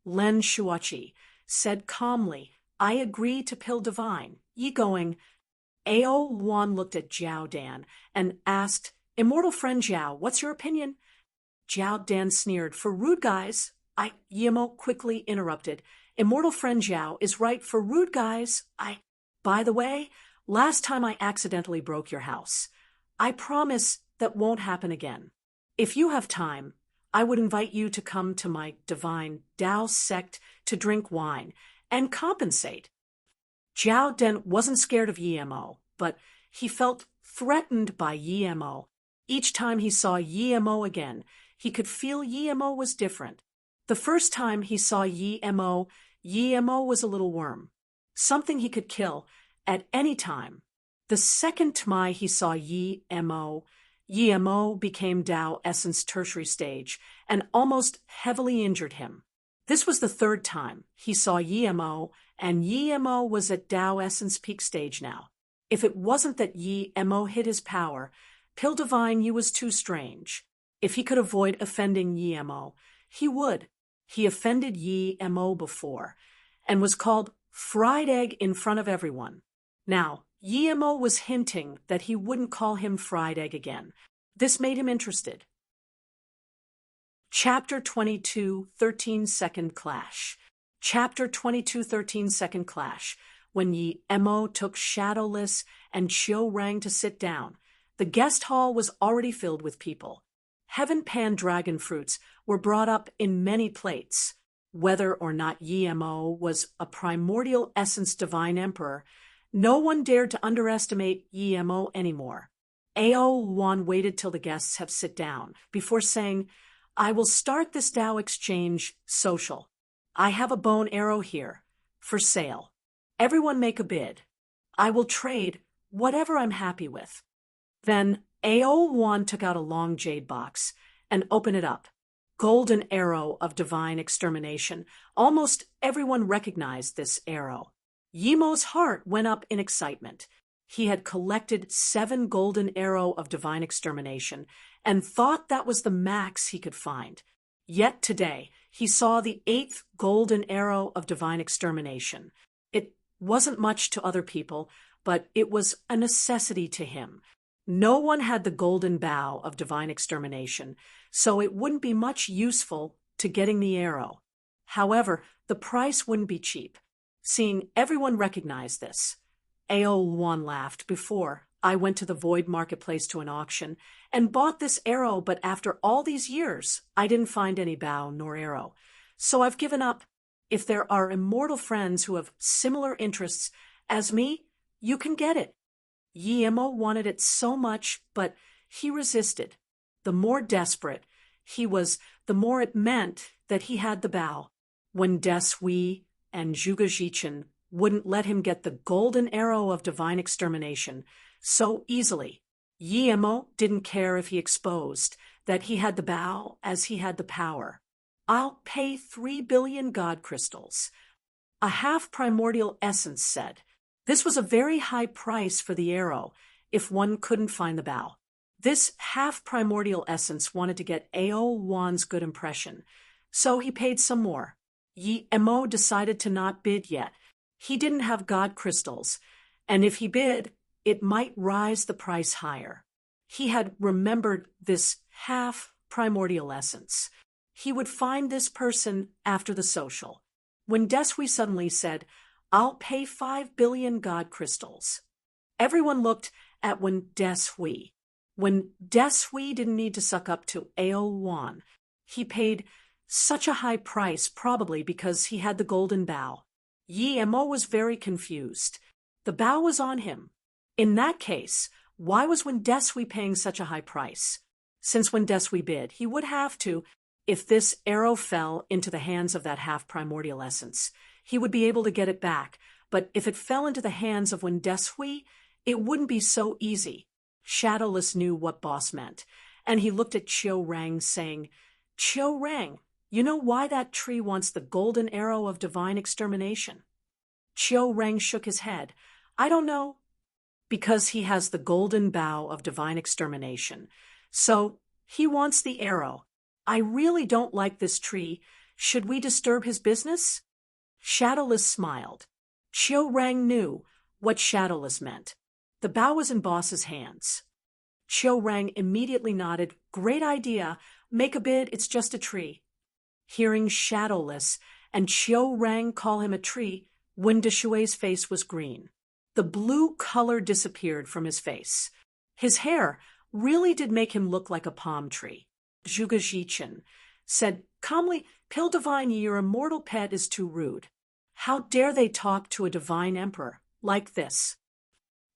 Len Shuoqi said calmly, I agree to Pill Divine. Yi going. Ao Wan looked at Jiao Dan and asked, Immortal friend Jiao, what's your opinion? Jiao Dan sneered, for rude guys. Yi Mo quickly interrupted. Immortal friend Jiao is right, for rude guys. By the way, last time I accidentally broke your house. I promise that won't happen again. If you have time, I would invite you to come to my divine Tao sect to drink wine and compensate. Jiao Dan wasn't scared of Yi Mo, but he felt threatened by Yi Mo. Each time he saw Yi Mo again, he could feel Yi Mo was different. The first time he saw Yi Mo was a little worm, something he could kill at any time. The second time he saw Yi Mo became Tao Essence Tertiary Stage and almost heavily injured him. This was the 3rd time he saw Yi Mo, and Yi Mo was at Tao Essence Peak Stage now. If it wasn't that Yi Mo hid his power, Pill Divine Yi was too strange. If he could avoid offending Yi Mo, he would. He offended Yi Mo before, and was called fried egg in front of everyone. Now, Yi Mo was hinting that he wouldn't call him fried egg again. This made him interested. Chapter 22, 13-second clash. Chapter 22, 13-second clash. When Yi Mo took Shadowless and Qiu Rang to sit down, The guest hall was already filled with people. Heaven-pan dragon fruits were brought up in many plates. Whether or not Yi-Mo was a primordial essence divine emperor, no one dared to underestimate Yi-Mo anymore. Ao-Wan waited till the guests have sit down before saying, "I will start this Tao exchange social. I have a bone arrow here, for sale. Everyone make a bid. I will trade whatever I'm happy with." Then Ao-Wan took out a long jade box and opened it up. Golden arrow of divine extermination. Almost everyone recognized this arrow. Yi-Mo's heart went up in excitement. He had collected 7 golden arrow of divine extermination and thought that was the max he could find. Yet today, he saw the 8th golden arrow of divine extermination. It wasn't much to other people, but it was a necessity to him. No one had the golden bow of divine extermination, so it wouldn't be much useful to getting the arrow. However, the price wouldn't be cheap. Seeing everyone recognize this, Ao-Wan laughed. "Before, I went to the void marketplace to an auction and bought this arrow, but after all these years, I didn't find any bow nor arrow. So I've given up. If there are immortal friends who have similar interests as me, you can get it." Yi-Mo wanted it so much, but he resisted. The more desperate he was, the more it meant that he had the bow. When Des Hui and Zhuge Jichin wouldn't let him get the golden arrow of divine extermination so easily, Yi-Mo didn't care if he exposed that he had the bow as he had the power. "I'll pay 3 billion god crystals." A half primordial essence said. This was a very high price for the arrow if one couldn't find the bow. This half primordial essence wanted to get Ao-Wan's good impression, so he paid some more. Yi-Mo decided to not bid yet. He didn't have god crystals, and if he bid, it might rise the price higher. He had remembered this half primordial essence. He would find this person after the social. When Des Hui suddenly said, "I'll pay 5 billion god crystals," everyone looked at when Des Hui. When Des Hui didn't need to suck up to Ao-Wan, he paid such a high price, probably because he had the golden bow. Yi-Mo was very confused. The bow was on him. In that case, why was when Des Hui paying such a high price? Since when Des Hui bid, he would have to, if this arrow fell into the hands of that half primordial essence. He would be able to get it back, but if it fell into the hands of when Des Hui, it wouldn't be so easy. Shadowless knew what boss meant, and he looked at Chiu Rang, saying, "Chiu Rang, you know why that tree wants the golden arrow of divine extermination?" Chiu Rang shook his head. "I don't know." "Because he has the golden bow of divine extermination. So he wants the arrow. I really don't like this tree. Should we disturb his business?" Shadowless smiled. Chiu Rang knew what Shadowless meant. The bow was in boss's hands. Chiu Rang immediately nodded. "Great idea. Make a bid, it's just a tree." Hearing Shadowless and Chiu Rang call him a tree, Wen Dishui's face was green. The blue color disappeared from his face. His hair really did make him look like a palm tree. Zhuge Jichin said calmly, "Pill Divine, your immortal pet is too rude. How dare they talk to a divine emperor like this?"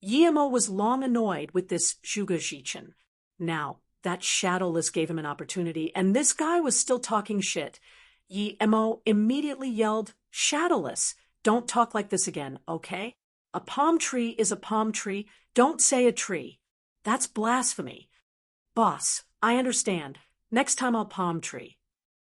Yi-Mo was long annoyed with this Zhuge Jichin. Now, that Shadowless gave him an opportunity, and this guy was still talking shit. Yi-Mo immediately yelled, "Shadowless, don't talk like this again, okay? A palm tree is a palm tree. Don't say a tree. That's blasphemy." "Boss, I understand. Next time I'll palm tree."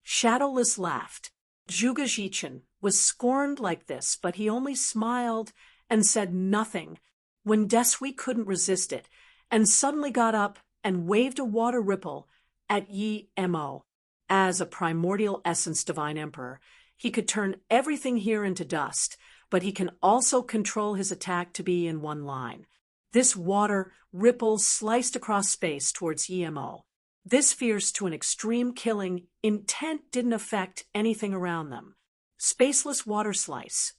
Shadowless laughed. Zhuge Jichin was scorned like this, but he only smiled and said nothing when Des Hui couldn't resist it and suddenly got up and waved a water ripple at Yi-Mo. As a primordial essence divine emperor, he could turn everything here into dust, but he can also control his attack to be in one line. This water ripple sliced across space towards Yi-Mo. This fierce to an extreme killing intent didn't affect anything around them. Spaceless water slice.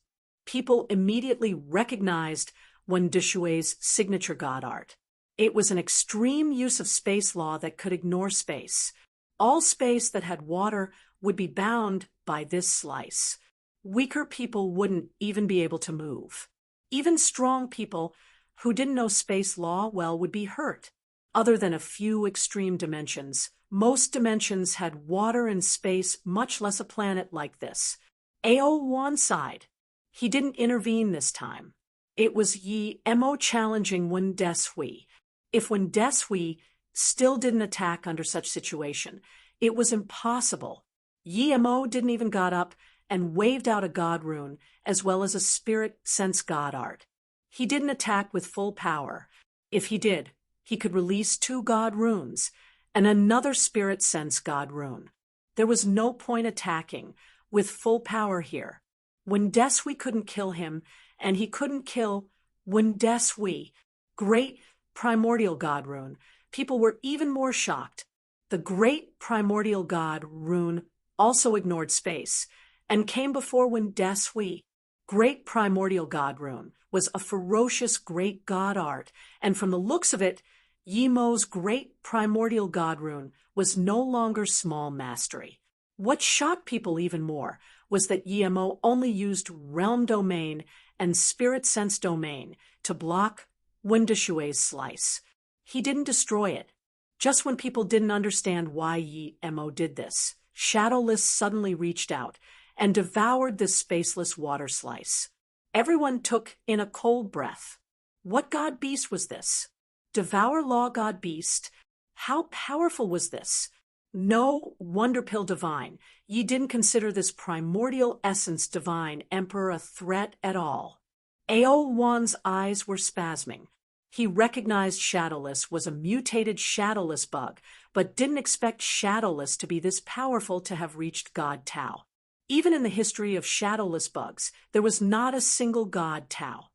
People immediately recognized Wen Dishui's signature god art. It was an extreme use of space law that could ignore space. All space that had water would be bound by this slice. Weaker people wouldn't even be able to move. Even strong people who didn't know space law well would be hurt. Other than a few extreme dimensions, most dimensions had water and space, much less a planet like this. Ao1 sighed. He didn't intervene this time. It was Yi Mo challenging Wen Deshui. If Wen Deshui still didn't attack under such situation, it was impossible. Yi Mo didn't even got up and waved out a god rune as well as a spirit sense god art. He didn't attack with full power. If he did, he could release 2 god runes and another spirit sense god rune. There was no point attacking with full power here. Wen Deshui couldn't kill him, and he couldn't kill Wen Deshui, great primordial god rune. People were even more shocked. The great primordial god rune also ignored space and came before Wen Deshui. Great primordial god rune was a ferocious great god art, and from the looks of it, Yi Mo's great primordial god rune was no longer small mastery. What shocked people even more was that Yi Mo only used realm domain and spirit sense domain to block Wen Deshui's slice. He didn't destroy it. Just when people didn't understand why Yi Mo did this, Shadowless suddenly reached out and devoured this spaceless water slice. Everyone took in a cold breath. What god beast was this? Devour Law God Beast? How powerful was this? No wonder pill divine. Ye didn't consider this primordial essence divine emperor a threat at all. Ao1's eyes were spasming. He recognized Shadowless was a mutated Shadowless bug, but didn't expect Shadowless to be this powerful to have reached God Tao. Even in the history of Shadowless bugs, there was not a single God Tao.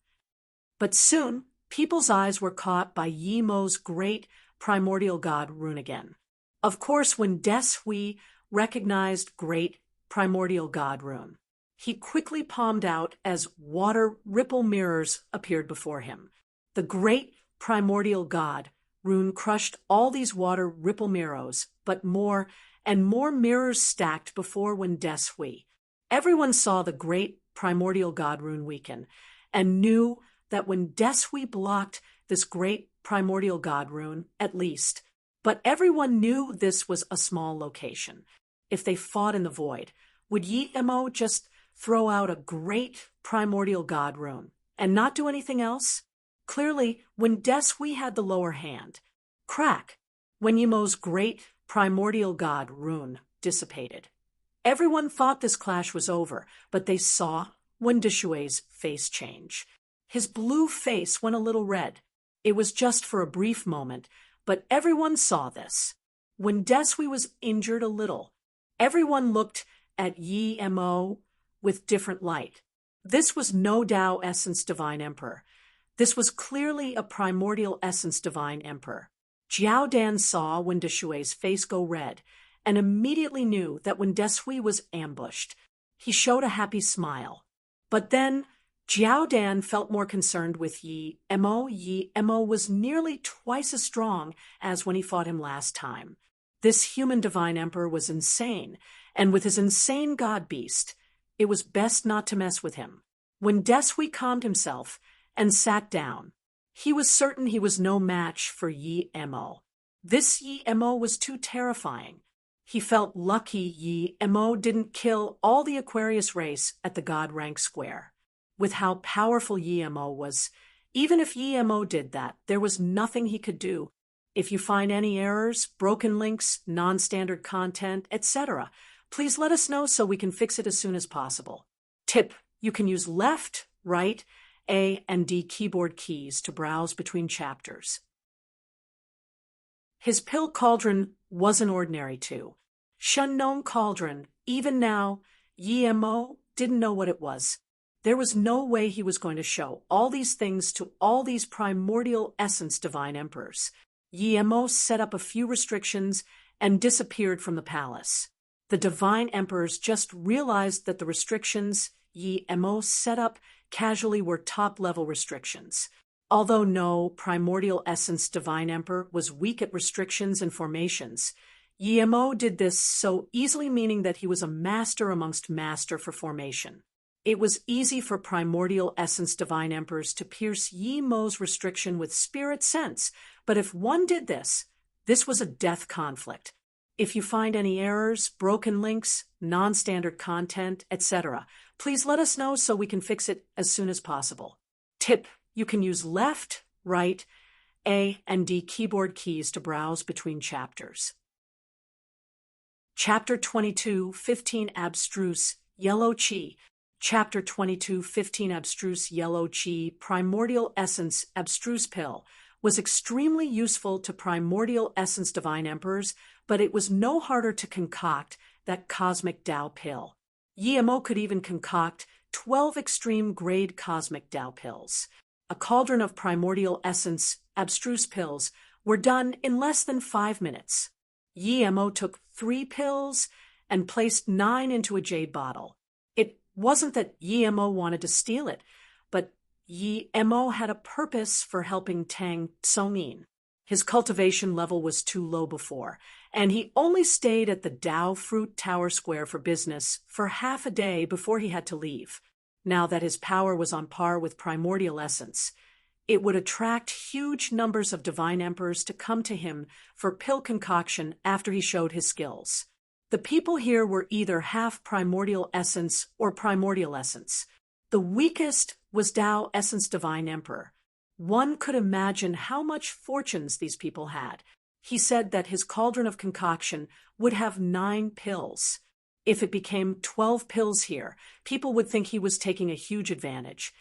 But soon, people's eyes were caught by Yi Mo's great primordial god rune again. Of course, when Deshui recognized great primordial god rune, he quickly palmed out as water ripple mirrors appeared before him. The great primordial god rune crushed all these water ripple mirrors, but more and more mirrors stacked before Wen Deshui. Everyone saw the great primordial god rune weaken and knew that when Deshui blocked this great primordial god rune, at least, but everyone knew this was a small location. If they fought in the void, would Yi Mo just throw out a great primordial god rune and not do anything else? Clearly, when Deshui had the lower hand, crack, when Yi Mo's great primordial god rune dissipated. Everyone thought this clash was over, but they saw Wen Deshui's face change. His blue face went a little red. It was just for a brief moment, but everyone saw this. When Deshui was injured a little, everyone looked at Yi Mo with different light. This was no Tao Essence Divine Emperor. This was clearly a primordial essence Divine Emperor. Jiao Dan saw Wen Deshui's face go red and immediately knew that Wen Deshui was ambushed. He showed a happy smile. But then Jiao Dan felt more concerned with Yi Mo. Yi Mo was nearly twice as strong as when he fought him last time. This human divine emperor was insane, and with his insane god beast, it was best not to mess with him. When Deshui calmed himself and sat down, he was certain he was no match for Yi Mo. This Yi Mo was too terrifying. He felt lucky Yi Mo didn't kill all the Aquarius race at the God rank square. With how powerful Yi Mo was, even if Yi Mo did that, there was nothing he could do. If you find any errors, broken links, non-standard content, etc., please let us know so we can fix it as soon as possible. Tip: you can use left, right, A, and D keyboard keys to browse between chapters. His pill cauldron wasn't ordinary too. Shunknown cauldron. Even now, Yi Mo didn't know what it was. There was no way he was going to show all these things to all these primordial essence divine emperors. Yi Mo set up a few restrictions and disappeared from the palace. The divine emperors just realized that the restrictions Yi Mo set up casually were top-level restrictions. Although no primordial essence divine emperor was weak at restrictions and formations, Yemo did this so easily, meaning that he was a master amongst master for formation. It was easy for primordial essence divine emperors to pierce Yemo's restriction with spirit sense, but if one did this, this was a death conflict. If you find any errors, broken links, non-standard content, etc., please let us know so we can fix it as soon as possible. Tip: you can use left, right, A, and D keyboard keys to browse between chapters. Chapter 22, 15 Abstruse, Yellow Chi. Chapter 22, 15 Abstruse Yellow Chi, Primordial Essence Abstruse Pill, was extremely useful to primordial essence divine emperors, but it was no harder to concoct that cosmic Tao pill. Yemo could even concoct 12 extreme grade cosmic Tao pills. A cauldron of primordial essence abstruse pills were done in less than 5 minutes. Yemo took 3 pills and placed 9 into a jade bottle. It wasn't that Yemo wanted to steal it, but Yemo had a purpose for helping Tang Tsongyin. His cultivation level was too low before, and he only stayed at the Tao Fruit Tower Square for business for half a day before he had to leave. Now that his power was on par with primordial essence, it would attract huge numbers of divine emperors to come to him for pill concoction after he showed his skills. The people here were either half primordial essence or primordial essence. The weakest was Tao Essence Divine Emperor. One could imagine how much fortunes these people had. He said that his cauldron of concoction would have 9 pills. If it became 12 pills here, people would think he was taking a huge advantage,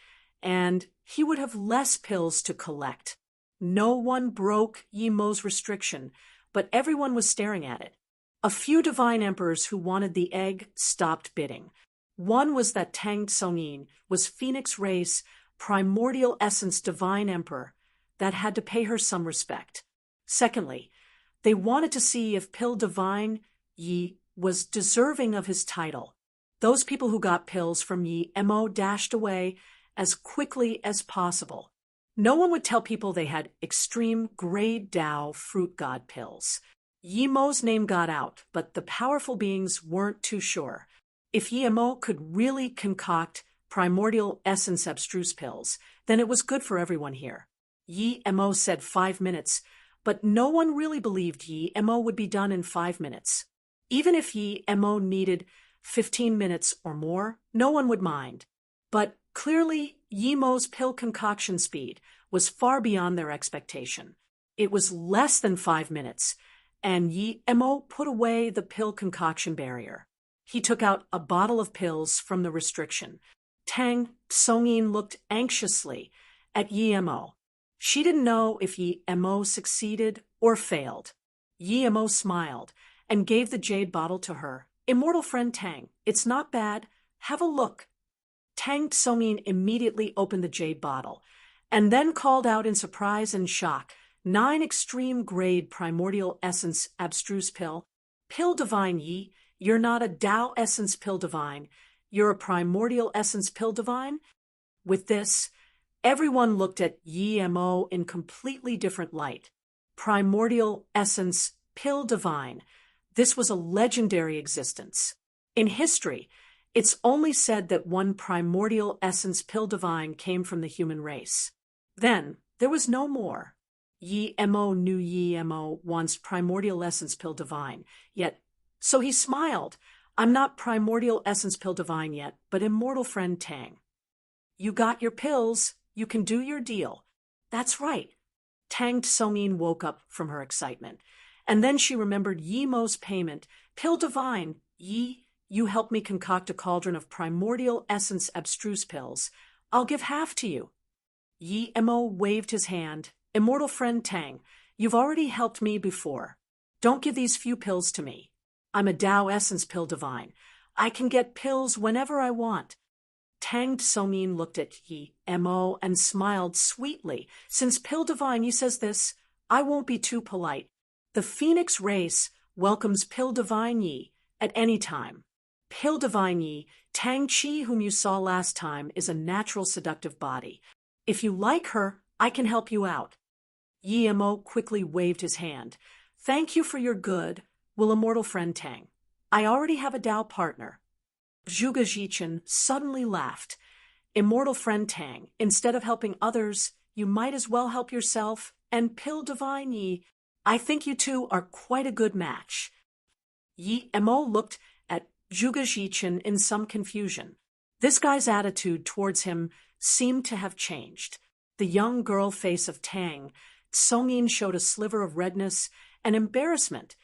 and he would have less pills to collect. No one broke Yemo's restriction, but everyone was staring at it. A few divine emperors who wanted the egg stopped bidding. One was that Tang Tsongyin was Phoenix race, primordial essence divine emperor, that had to pay her some respect. Secondly, they wanted to see if Pill Divine Yi was deserving of his title. Those people who got pills from Yemo dashed away as quickly as possible. No one would tell people they had extreme grade Tao fruit god pills. Yemo's name got out, but the powerful beings weren't too sure. If Yemo could really concoct primordial essence abstruse pills, then it was good for everyone here. Yemo said 5 minutes, but no one really believed Yemo would be done in 5 minutes. Even if Yemo needed 15 minutes or more, no one would mind. But clearly, Yemo's pill concoction speed was far beyond their expectation. It was less than 5 minutes, and Yemo put away the pill concoction barrier. He took out a bottle of pills from the restriction. Tang Tsongyin looked anxiously at Yemo. She didn't know if Yemo succeeded or failed. Yemo smiled and gave the jade bottle to her. "Immortal friend Tang, it's not bad. Have a look." Tang Tsongyin immediately opened the jade bottle and then called out in surprise and shock, 9 extreme grade primordial essence abstruse pill. "Pill Divine Yi, you're not a Tao essence pill divine. You're a primordial essence pill divine?" With this, everyone looked at Yemo in completely different light. Primordial essence pill divine. This was a legendary existence. In history, it's only said that one primordial essence pill divine came from the human race. Then, there was no more. Yemo knew Yemo once primordial essence pill divine, yet, so he smiled. "I'm not primordial essence pill divine yet, but immortal friend Tang. You got your pills, you can do your deal." "That's right." Tang Tsongyin woke up from her excitement. And then she remembered Yemo's payment. "Pill Divine, you helped me concoct a cauldron of primordial essence abstruse pills. I'll give half to you." Yemo waved his hand. "Immortal friend Tang, you've already helped me before. Don't give these few pills to me. I'm a Tao essence pill divine. I can get pills whenever I want." Tang Tsongyin looked at Yemo and smiled sweetly. "Since Pill Divine Yi says this, I won't be too polite. The Phoenix race welcomes Pill Divine Yi at any time. Pill Divine Yi, Tang Chi, whom you saw last time, is a natural seductive body. If you like her, I can help you out. Yemo quickly waved his hand. Thank you for your good, will immortal friend Tang. I already have a Dao partner. Zhuge Jichin suddenly laughed. Immortal friend Tang, instead of helping others, you might as well help yourself, and Pill Divine Yi, I think you two are quite a good match. Yi Mo looked at Zhuge Jichin in some confusion. This guy's attitude towards him seemed to have changed. The young girl face of Tang, Songyin showed a sliver of redness and embarrassment.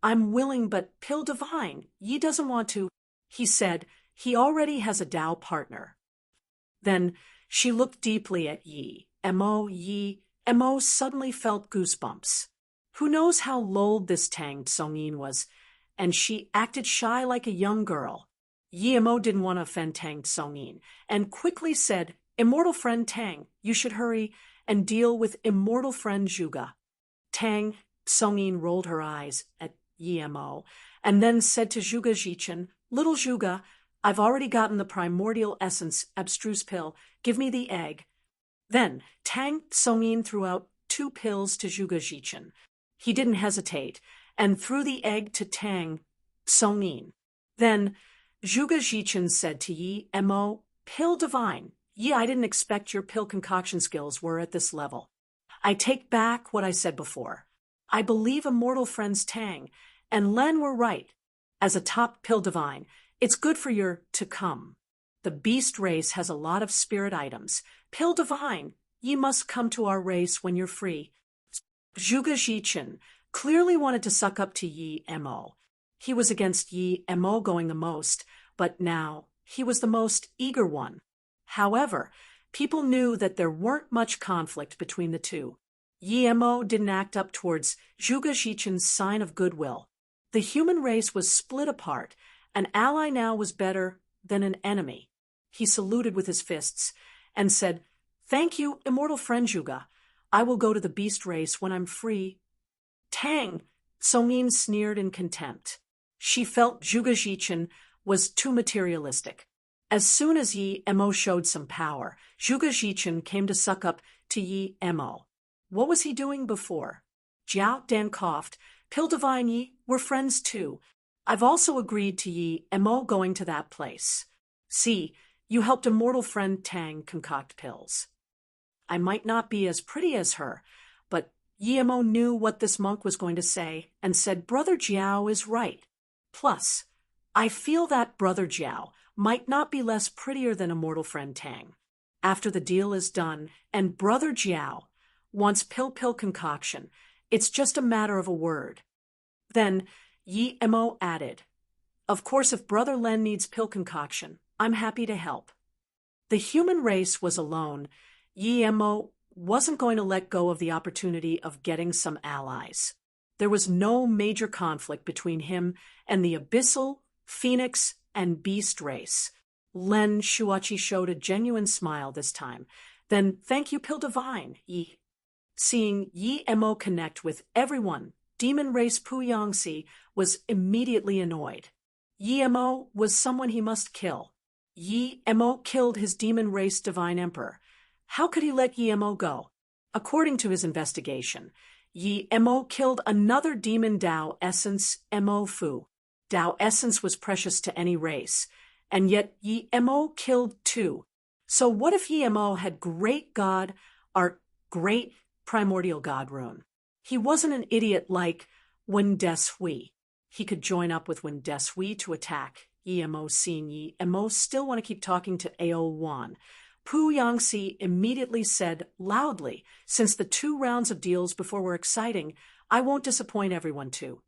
I'm willing, but Pill Divine, Yi doesn't want to. He said he already has a Dao partner. Then she looked deeply at Yi. Mo suddenly felt goosebumps. Who knows how lulled this Tang Songyin was, and she acted shy like a young girl. Mo didn't want to offend Tang Songyin, and quickly said, Immortal friend Tang, you should hurry and deal with immortal friend Zhuge. Tang Songyin rolled her eyes at Mo, and then said to Zhuge Jichin, Little Zhuge, I've already gotten the primordial essence abstruse pill. Give me the egg. Then Tang Songyin threw out 2 pills to Zhuge Jichin. He didn't hesitate, and threw the egg to Tang Songyin. Then Zhuge Jichin said to Mo, Pill Divine, I didn't expect your pill concoction skills were at this level. I take back what I said before. I believe immortal friends Tang and Len were right. As a top Pill Divine, it's good for your to come. The beast race has a lot of spirit items. Pill Divine, ye must come to our race when you're free. Zhuge Jichin clearly wanted to suck up to Mo. He was against Mo going the most, but now he was the most eager one. However, people knew that there weren't much conflict between the two. Mo didn't act up towards Zhuge Jichin's sign of goodwill. The human race was split apart. An ally now was better than an enemy. He saluted with his fists and said, Thank you, immortal friend Zhuge. I will go to the beast race when I'm free. Tang, Songyin sneered in contempt. She felt Zhuge Jichin was too materialistic. As soon as Mo showed some power, Zhuge Jichin came to suck up to Mo. What was he doing before? Jiao Dan coughed. Pill Divine Yi, we're friends too. I've also agreed to Mo going to that place. See, you helped immortal friend Tang concoct pills. I might not be as pretty as her, but Mo knew what this monk was going to say and said Brother Jiao is right. Plus, I feel that Brother Jiao might not be less prettier than immortal friend Tang. After the deal is done and Brother Jiao wants pill concoction, it's just a matter of a word. Then Mo added, Of course, if Brother Len needs pill concoction, I'm happy to help. The human race was alone. Mo wasn't going to let go of the opportunity of getting some allies. There was no major conflict between him and the Abyssal, Phoenix, and Beast race. Len Shuachi showed a genuine smile this time. Then, thank you, Pill Divine, Yi. Seeing Mo connect with everyone, Demon Race Pu Yangxi was immediately annoyed. Mo was someone he must kill. Mo killed his Demon Race Divine Emperor. How could he let Mo go? According to his investigation, Mo killed another Demon Dao Essence, Mo Fu. Dao Essence was precious to any race, and yet Mo killed 2. So what if Mo had Great God, or Great Primordial God rune? He wasn't an idiot like Wen Des Hui. He could join up with Wen Des Hui to attack Mo, seeing Mo still want to keep talking to Ao Wan. Pu Yangxi immediately said loudly, since the 2 rounds of deals before were exciting, I won't disappoint everyone too.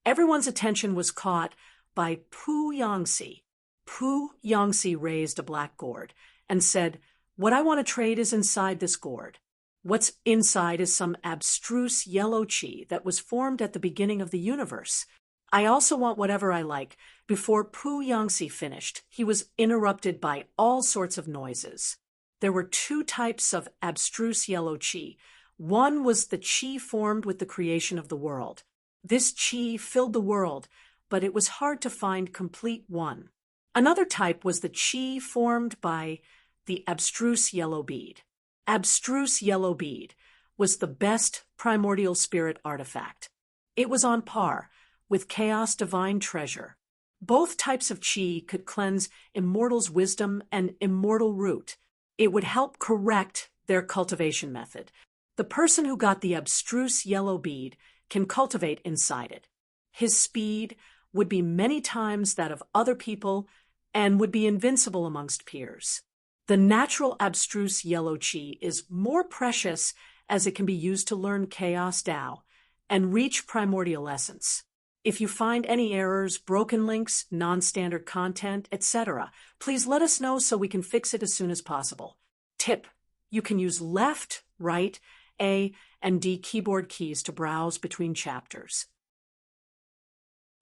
Everyone's attention was caught by Pu Yangxi. Pu Yangxi raised a black gourd and said, What I want to trade is inside this gourd. What's inside is some abstruse yellow chi that was formed at the beginning of the universe. I also want whatever I like. Before Pu Yangxi finished, he was interrupted by all sorts of noises. There were 2 types of abstruse yellow chi. One was the chi formed with the creation of the world. This chi filled the world, but it was hard to find complete one. Another type was the chi formed by the abstruse yellow bead. abstruse yellow bead was the best primordial spirit artifact. It was on par with Chaos Divine Treasure. Both types of chi could cleanse Immortal's wisdom and Immortal Root. It would help correct their cultivation method. The person who got the abstruse yellow bead can cultivate inside it. His speed would be many times that of other people and would be invincible amongst peers. The natural abstruse yellow chi is more precious as it can be used to learn Chaos Tao and reach primordial essence. If you find any errors, broken links, non-standard content, etc., please let us know so we can fix it as soon as possible. Tip: you can use left, right, A, and D keyboard keys to browse between chapters.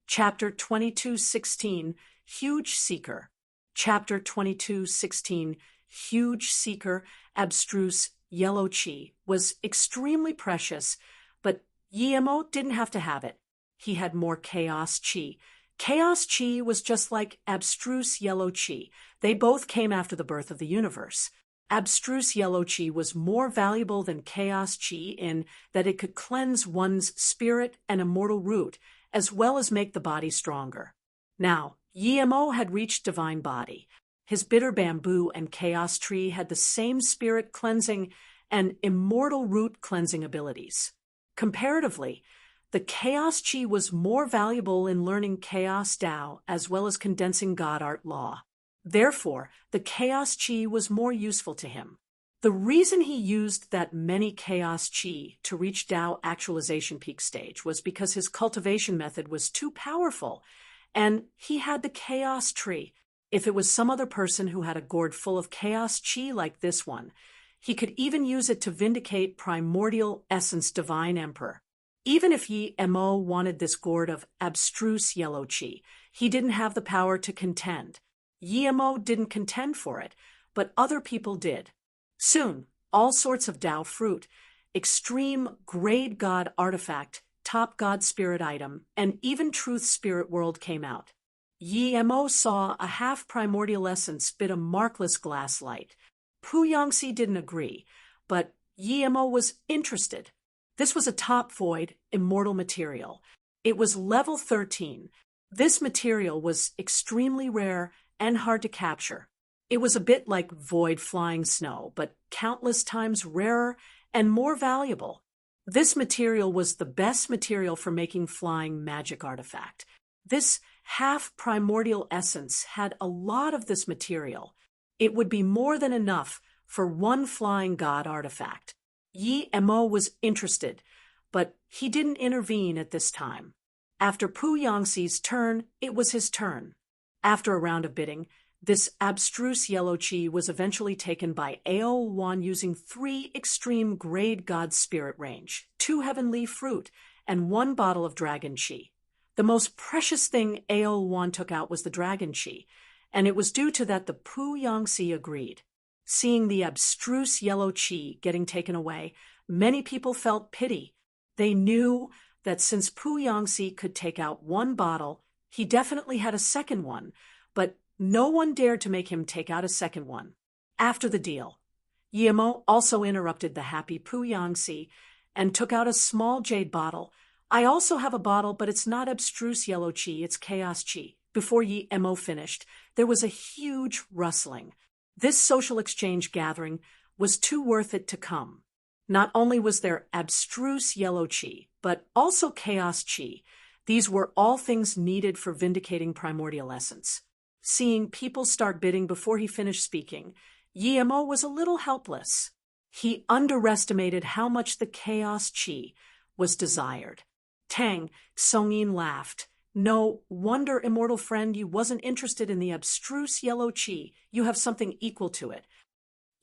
Chapter 22:16, Huge Seeker. Chapter 22:16, Huge Seeker, Abstruse Yellow Chi, was extremely precious, but Yemo didn't have to have it. He had more Chaos Chi. Chaos Chi was just like Abstruse Yellow Chi. They both came after the birth of the universe. Abstruse Yellow Chi was more valuable than Chaos Chi in that it could cleanse one's spirit and immortal root, as well as make the body stronger. Now, Yemo had reached divine body. His bitter bamboo and chaos tree had the same spirit cleansing and immortal root cleansing abilities. Comparatively, the Chaos Chi was more valuable in learning Chaos Tao as well as condensing God Art Law. Therefore, the Chaos Chi was more useful to him. The reason he used that many Chaos Chi to reach Tao actualization peak stage was because his cultivation method was too powerful, and he had the Chaos Tree. If it was some other person who had a gourd full of Chaos Chi like this one, he could even use it to vindicate primordial essence divine emperor. Even if Yemo wanted this gourd of abstruse yellow chi, he didn't have the power to contend. Yemo didn't contend for it, but other people did. Soon, all sorts of Tao fruit, extreme grade god artifact, top god spirit item, and even truth spirit world came out. Yemo saw a half primordial essence spit a markless glass light. Pu Yangxi didn't agree, but Yemo was interested. This was a top void, immortal material. It was level 13. This material was extremely rare and hard to capture. It was a bit like void flying snow, but countless times rarer and more valuable. This material was the best material for making flying magic artifact. This half primordial essence had a lot of this material. It would be more than enough for one flying god artifact. Yemo was interested, but he didn't intervene at this time. After Pu Yangxi's turn, it was his turn. After a round of bidding, this abstruse yellow chi was eventually taken by Ao Wan using 3 extreme grade god spirit range, 2 heavenly fruit, and 1 bottle of dragon chi. The most precious thing Ao Wan took out was the dragon chi, and it was due to that the Pu Yangxi agreed. Seeing the abstruse yellow chi getting taken away, many people felt pity. They knew that since Pu Yangxi could take out 1 bottle, he definitely had a second one, but no one dared to make him take out a second one. After the deal, Yemo also interrupted the happy Pu Yangxi and took out a small jade bottle. I also have a bottle, but it's not abstruse yellow chi, it's chaos chi. Before Yemo finished, there was a huge rustling. This social exchange gathering was too worth it to come. Not only was there abstruse yellow chi, but also chaos chi. These were all things needed for vindicating primordial essence. Seeing people start bidding before he finished speaking, Yemo was a little helpless. He underestimated how much the chaos chi was desired. Tang Songyin laughed. No wonder, immortal friend, you wasn't interested in the abstruse yellow chi. You have something equal to it.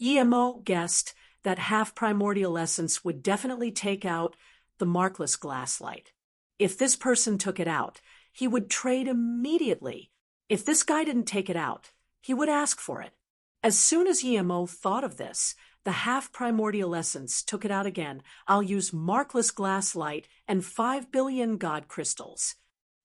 Yemo guessed that half primordial essence would definitely take out the markless glass light. If this person took it out, he would trade immediately. If this guy didn't take it out, he would ask for it. As soon as Yemo thought of this, the half primordial essence took it out again. I'll use markless glass light and 5 billion god crystals.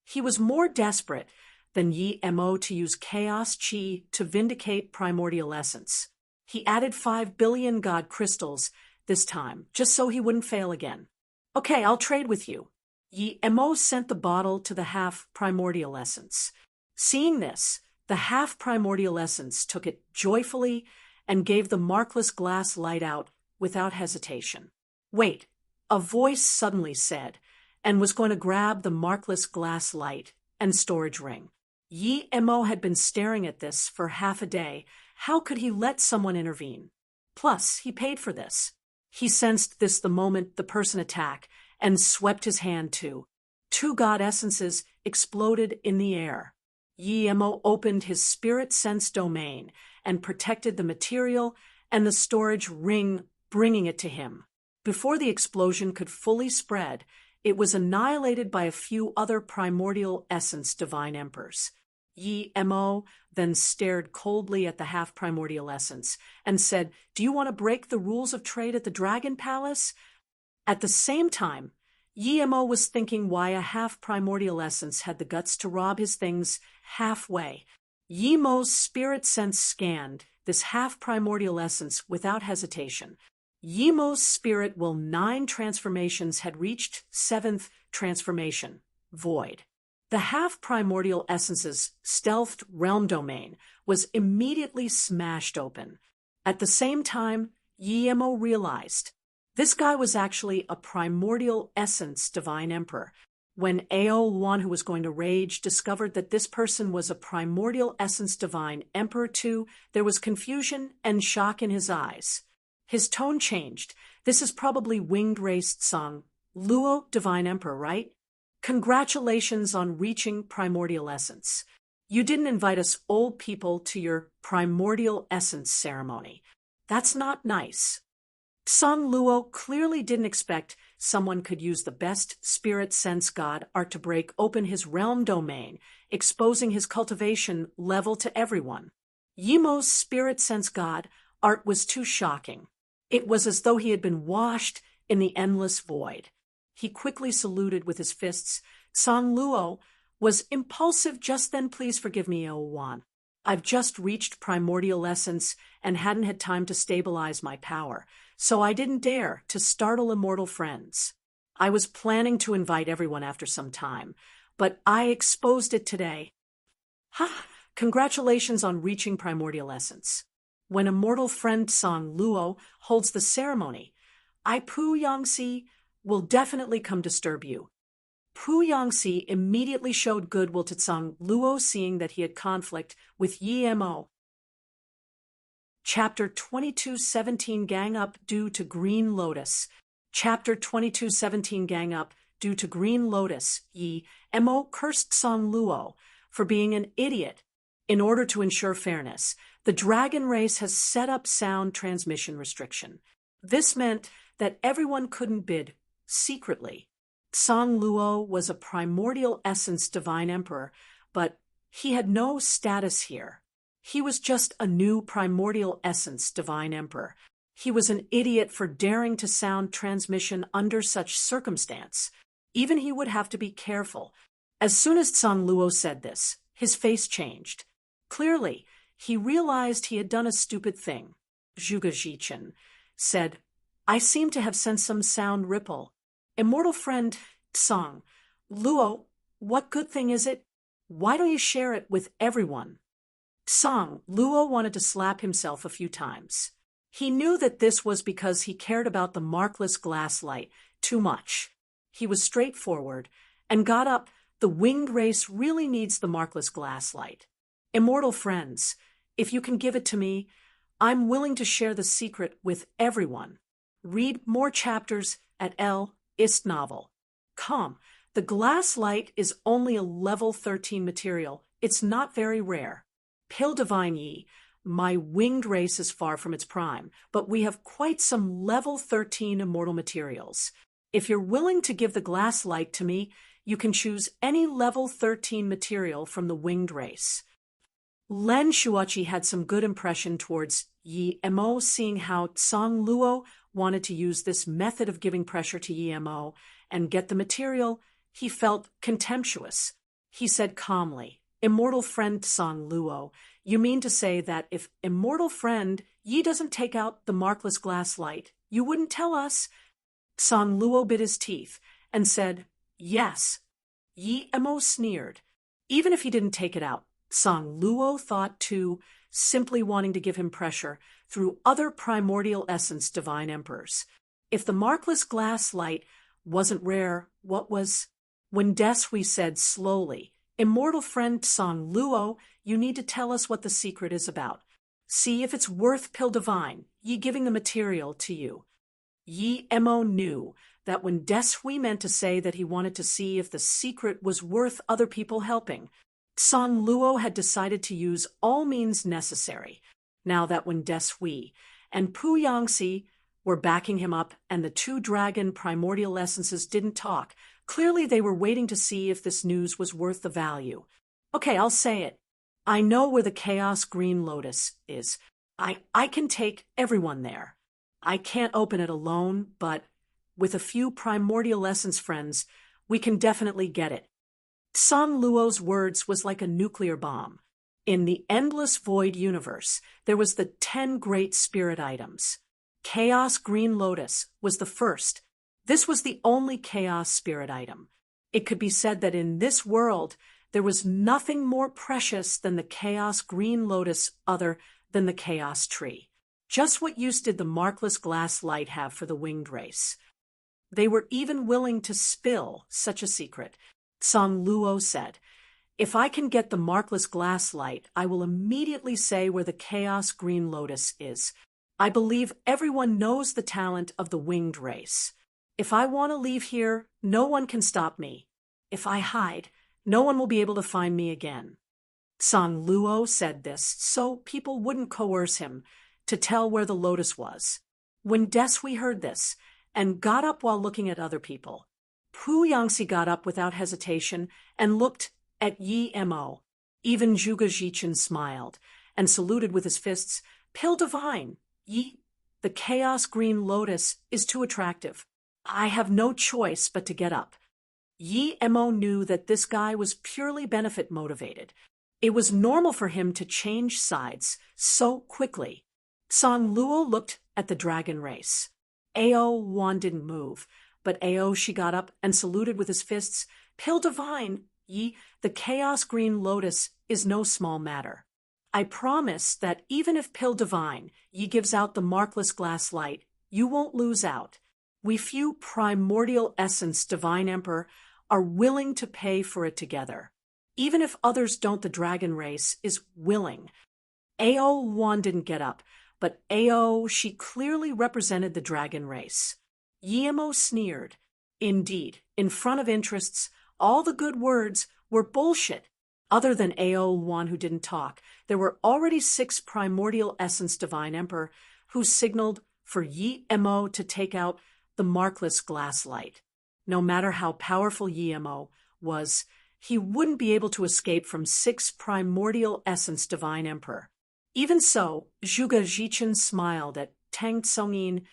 He was more desperate than Yemo to use chaos chi to vindicate primordial essence. He added 5 billion god crystals this time, just so he wouldn't fail again. Okay, I'll trade with you. Yi Mo sent the bottle to the half-primordial essence. Seeing this, the half-primordial essence took it joyfully and gave the markless glass light out without hesitation. Wait, a voice suddenly said, and was going to grab the markless glass light and storage ring. Yi Mo had been staring at this for half a day. How could he let someone intervene? Plus, he paid for this. He sensed this the moment the person attacked and swept his hand too. 2 god essences exploded in the air. Yi Mo opened his spirit sense domain and protected the material and the storage ring, bringing it to him. Before the explosion could fully spread, it was annihilated by a few other primordial essence divine emperors. Yi Mo then stared coldly at the half-primordial essence and said, "Do you want to break the rules of trade at the Dragon Palace?" At the same time, Yi Mo was thinking why a half-primordial essence had the guts to rob his things halfway. Yi Mo's spirit sense scanned this half-primordial essence without hesitation. Yi Mo's spirit will 9 transformations had reached 7th transformation, void. The half-primordial essence's stealthed realm domain was immediately smashed open. At the same time, Yi Mo realized this guy was actually a primordial essence divine emperor. When Ao1, who was going to rage, discovered that this person was a primordial essence divine emperor too, there was confusion and shock in his eyes. His tone changed. This is probably winged race Song Luo, divine emperor, right? Congratulations on reaching primordial essence. You didn't invite us old people to your primordial essence ceremony. That's not nice. Song Luo clearly didn't expect someone could use the best spirit sense god art to break open his realm domain, exposing his cultivation level to everyone. Yi Mo's spirit sense god art was too shocking. It was as though he had been washed in the endless void. He quickly saluted with his fists. Song Luo was impulsive just then. Please forgive me, Ao1. I've just reached primordial essence and hadn't had time to stabilize my power, so I didn't dare to startle immortal friends. I was planning to invite everyone after some time, but I exposed it today. Ha! Congratulations on reaching primordial essence. When immortal friend Song Luo holds the ceremony, I Pu Yangxi will definitely come disturb you. Pu Yangxi immediately showed goodwill to Song Luo, seeing that he had conflict with Yi Mo. Chapter 22:17 Gang Up Due to Green Lotus. Chapter 22:17 Gang Up Due to Green Lotus. Yi Mo cursed Song Luo for being an idiot. In order to ensure fairness, the dragon race has set up sound transmission restriction. This meant that everyone couldn't bid secretly. Song Luo was a primordial essence divine emperor, but he had no status here. He was just a new primordial essence divine emperor. He was an idiot for daring to sound transmission under such circumstance. Even he would have to be careful. As soon as Song Luo said this, his face changed. Clearly, he realized he had done a stupid thing. Zhuge Jichen said, I seem to have sent some sound ripple. Immortal friend Song Luo, what good thing is it? Why don't you share it with everyone? Song Luo wanted to slap himself a few times. He knew that this was because he cared about the markless glass light too much. He was straightforward and got up. The winged race really needs the markless glass light. Immortal friends, if you can give it to me, I'm willing to share the secret with everyone. Read more chapters at Ist novel. The glass light is only a level 13 material. It's not very rare. Pill Divine Yi, my winged race is far from its prime, but we have quite some level 13 immortal materials. If you're willing to give the glass light to me, you can choose any level 13 material from the winged race. Len Shuachi had some good impression towards Yi Mo, seeing how Song Luo wanted to use this method of giving pressure to Yi Mo and get the material. He felt contemptuous. He said calmly, Immortal friend Song Luo, you mean to say that if immortal friend Yi doesn't take out the markless glass light. You wouldn't tell us. Song Luo bit his teeth and said, yes. Yi Mo sneered. Even if he didn't take it out, Song Luo thought too, simply wanting to give him pressure through other primordial essence divine emperors. If the markless glass light wasn't rare, what was? When Deshui said slowly, immortal friend Song Luo, you need to tell us what the secret is about. See if it's worth Pill Divine, Yi giving the material to you. Yi Mo knew that when Deshui meant to say that he wanted to see if the secret was worth other people helping, Song Luo had decided to use all means necessary. Now that when Deshui and Pu Yangxi were backing him up and the two dragon primordial essences didn't talk, clearly they were waiting to see if this news was worth the value. Okay, I'll say it. I know where the Chaos Green Lotus is. I can take everyone there. I can't open it alone, but with a few primordial essence friends, we can definitely get it. Song Luo's words was like a nuclear bomb. In the endless void universe, there was the 10 great spirit items. Chaos Green Lotus was the first. This was the only chaos spirit item. It could be said that in this world, there was nothing more precious than the Chaos Green Lotus other than the Chaos Tree. Just what use did the markless glass light have for the winged race? They were even willing to spill such a secret. Song Luo said, if I can get the markless glass light, I will immediately say where the Chaos Green Lotus is. I believe everyone knows the talent of the winged race. If I want to leave here, no one can stop me. If I hide, no one will be able to find me again. Song Luo said this so people wouldn't coerce him to tell where the lotus was. When Deshui heard this and got up while looking at other people, Pu Yangxi got up without hesitation and looked at Yi Mo. Even Zhuge Jichen smiled and saluted with his fists. Pill Divine, Yi, the Chaos Green Lotus is too attractive. I have no choice but to get up. Yi Mo knew that this guy was purely benefit motivated. It was normal for him to change sides so quickly. Song Luo looked at the dragon race. Ao Wan didn't move, but Ao she got up and saluted with his fists. Pill Divine, Yi, the Chaos Green Lotus is no small matter. I promise that even if Pill Divine, Yi gives out the markless glass light, you won't lose out. We few primordial essence divine emperor are willing to pay for it together. Even if others don't, the dragon race is willing. Ao Wan didn't get up, but Ao she clearly represented the dragon race. Yi Mo sneered. Indeed, in front of interests, all the good words were bullshit. Other than Ao Wan who didn't talk, there were already 6 primordial essence divine emperor who signaled for Yi Mo to take out the markless glass light. No matter how powerful Yi Mo was, he wouldn't be able to escape from 6 primordial essence divine emperor. Even so, Zhuge Jichen smiled at Tang Tsongyin,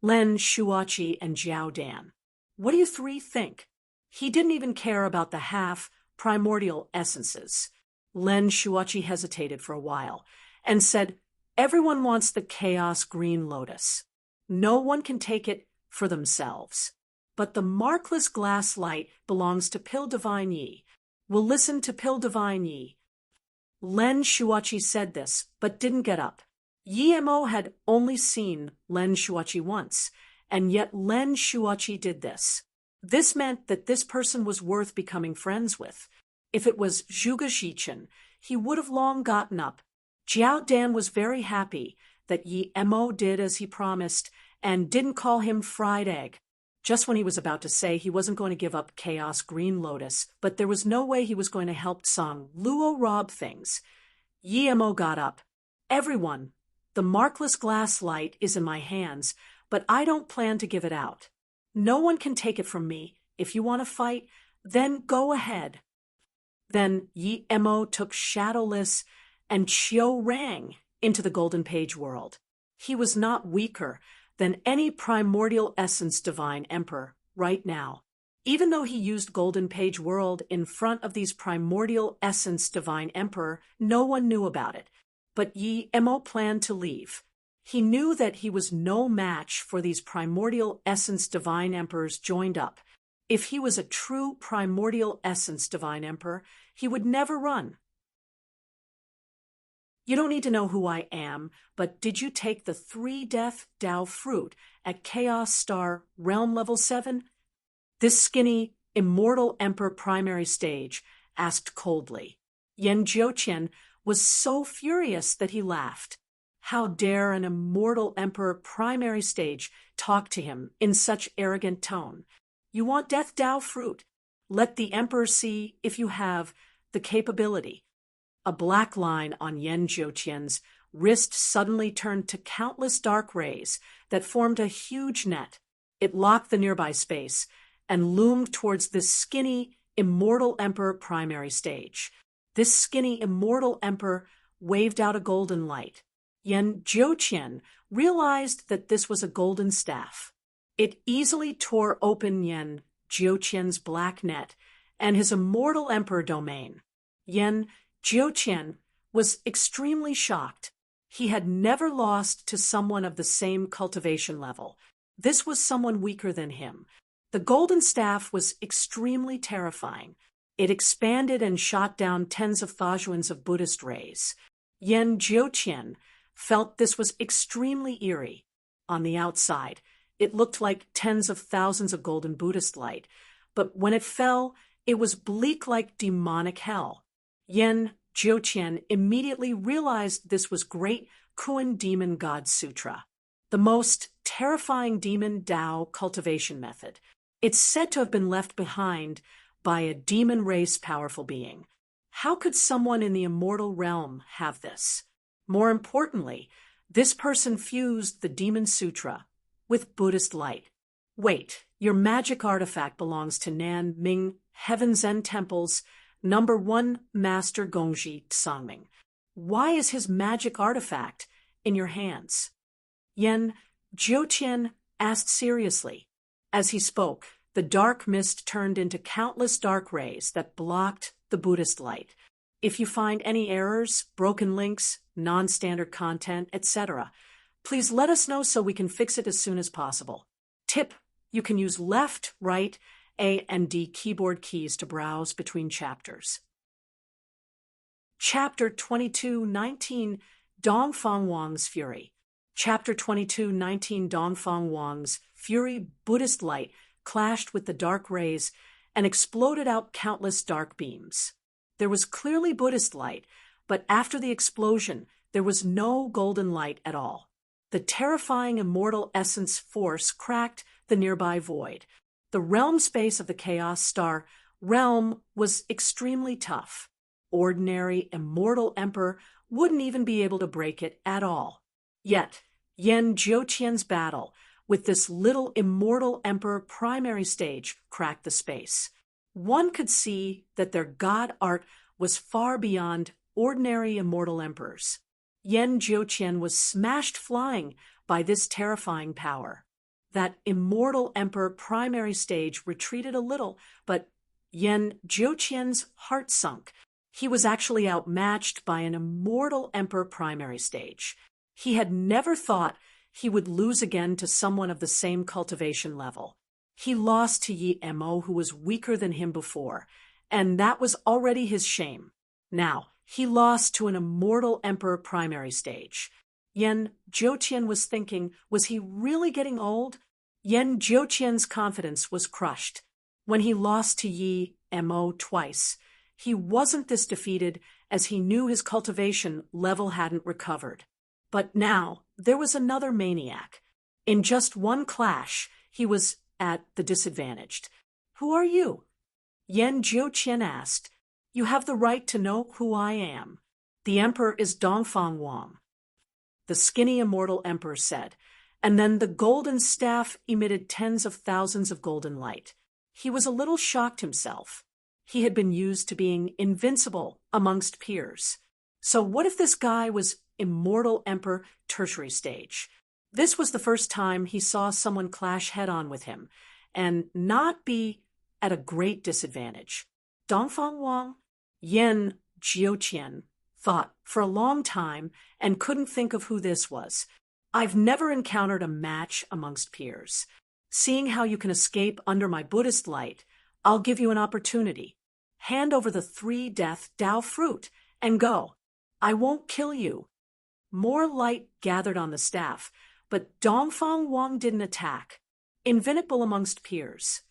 Len Shuachi, and Jiao Dan. What do you 3 think? He didn't even care about the half primordial essences. Len Shuachi hesitated for a while and said, everyone wants the Chaos Green Lotus. No one can take it for themselves. But the markless glass light belongs to Pill Divine Yi. We'll listen to Pill Divine Yi. Len Shuachi said this, but didn't get up. Yi Mo had only seen Len Shuachi once, and yet Len Shuachi did this. This meant that this person was worth becoming friends with. If it was Zhuge Jichen, he would have long gotten up. Jiao Dan was very happy that Yi Mo did as he promised and didn't call him fried egg. Just when he was about to say he wasn't going to give up Chaos Green Lotus, but there was no way he was going to help Song Luo rob things, Yi Mo got up. Everyone, the markless glass light is in my hands, but I don't plan to give it out. No one can take it from me. If you want to fight, then go ahead. Then Yi Mo took Shadowless and Qiu Rang into the Golden Page world. He was not weaker than any primordial essence divine emperor right now. Even though he used Golden Page world in front of these primordial essence divine emperor, no one knew about it. But Yi Mo planned to leave. He knew that he was no match for these primordial essence divine emperors joined up. If he was a true primordial essence divine emperor, he would never run. You don't need to know who I am, but did you take the 3-death Tao fruit at Chaos Star Realm Level 7? This skinny, immortal emperor primary stage asked coldly. Yan Jiuqian was so furious that he laughed. How dare an immortal emperor primary stage talk to him in such arrogant tone? You want death Tao fruit? Let the emperor see if you have the capability. A black line on Yan Jiuqian's wrist suddenly turned to countless dark rays that formed a huge net. It locked the nearby space and loomed towards this skinny, immortal emperor primary stage. This skinny, immortal emperor waved out a golden light. Yan Jiuqian realized that this was a golden staff. It easily tore open Yan Jiuqian's black net and his immortal emperor domain. Yan Jiuqian was extremely shocked. He had never lost to someone of the same cultivation level. This was someone weaker than him. The golden staff was extremely terrifying. It expanded and shot down tens of thousands of Buddhist rays. Yan Jiuqian felt this was extremely eerie. On the outside, it looked like tens of thousands of golden Buddhist light, but when it fell, it was bleak like demonic hell. Yan Jiuqian immediately realized this was Great Kuan Demon God Sutra, the most terrifying demon Tao cultivation method. It's said to have been left behind by a demon race powerful being. How could someone in the immortal realm have this? More importantly, this person fused the Demon Sutra with Buddhist light. Wait, your magic artifact belongs to Nan Ming Heaven Zen Temple's number 1 Master Gongji Sangming. Why is his magic artifact in your hands? Yan Jiuqian asked seriously. As he spoke, the dark mist turned into countless dark rays that blocked the Buddhist light. If you find any errors, broken links, non-standard content, etc., please let us know so we can fix it as soon as possible. Tip: you can use left, right, A and D keyboard keys to browse between chapters. Chapter 22:19 Dongfang Wang's Fury. Chapter 22:19 Dongfang Wang's Fury Buddhist light clashed with the dark rays and exploded out countless dark beams. There was clearly Buddhist light, but after the explosion, there was no golden light at all. The terrifying immortal essence force cracked the nearby void. The realm space of the Chaos Star realm was extremely tough. Ordinary immortal emperor wouldn't even be able to break it at all. Yet, Yan Jiuqian's battle with this little immortal emperor primary stage cracked the space. One could see that their god art was far beyond ordinary immortal emperors. Yan Jiuqian was smashed flying by this terrifying power. That immortal emperor primary stage retreated a little, but Yan Jiuqian's heart sunk. He was actually outmatched by an immortal emperor primary stage. He had never thought he would lose again to someone of the same cultivation level. He lost to Yi Mo, who was weaker than him before, and that was already his shame. Now, he lost to an immortal emperor primary stage. Yan Jiuqian was thinking, was he really getting old? Yan Jiuqian's confidence was crushed. When he lost to Yi Mo twice, he wasn't this defeated, as he knew his cultivation level hadn't recovered. But now, there was another maniac. In just one clash, he was at the disadvantaged. Who are you? Yan Jiuqian asked. You have the right to know who I am. The emperor is Dongfang Wang. The skinny immortal emperor said, and then the golden staff emitted tens of thousands of golden light. He was a little shocked himself. He had been used to being invincible amongst peers. So what if this guy was immortal emperor tertiary stage? This was the first time he saw someone clash head-on with him, and not be at a great disadvantage. Dongfang Wang? Yan Jiuqian thought for a long time and couldn't think of who this was. I've never encountered a match amongst peers. Seeing how you can escape under my Buddhist light, I'll give you an opportunity. Hand over the 3-death Tao fruit and go. I won't kill you. More light gathered on the staff, but Dongfang Wang didn't attack. Invincible amongst peers.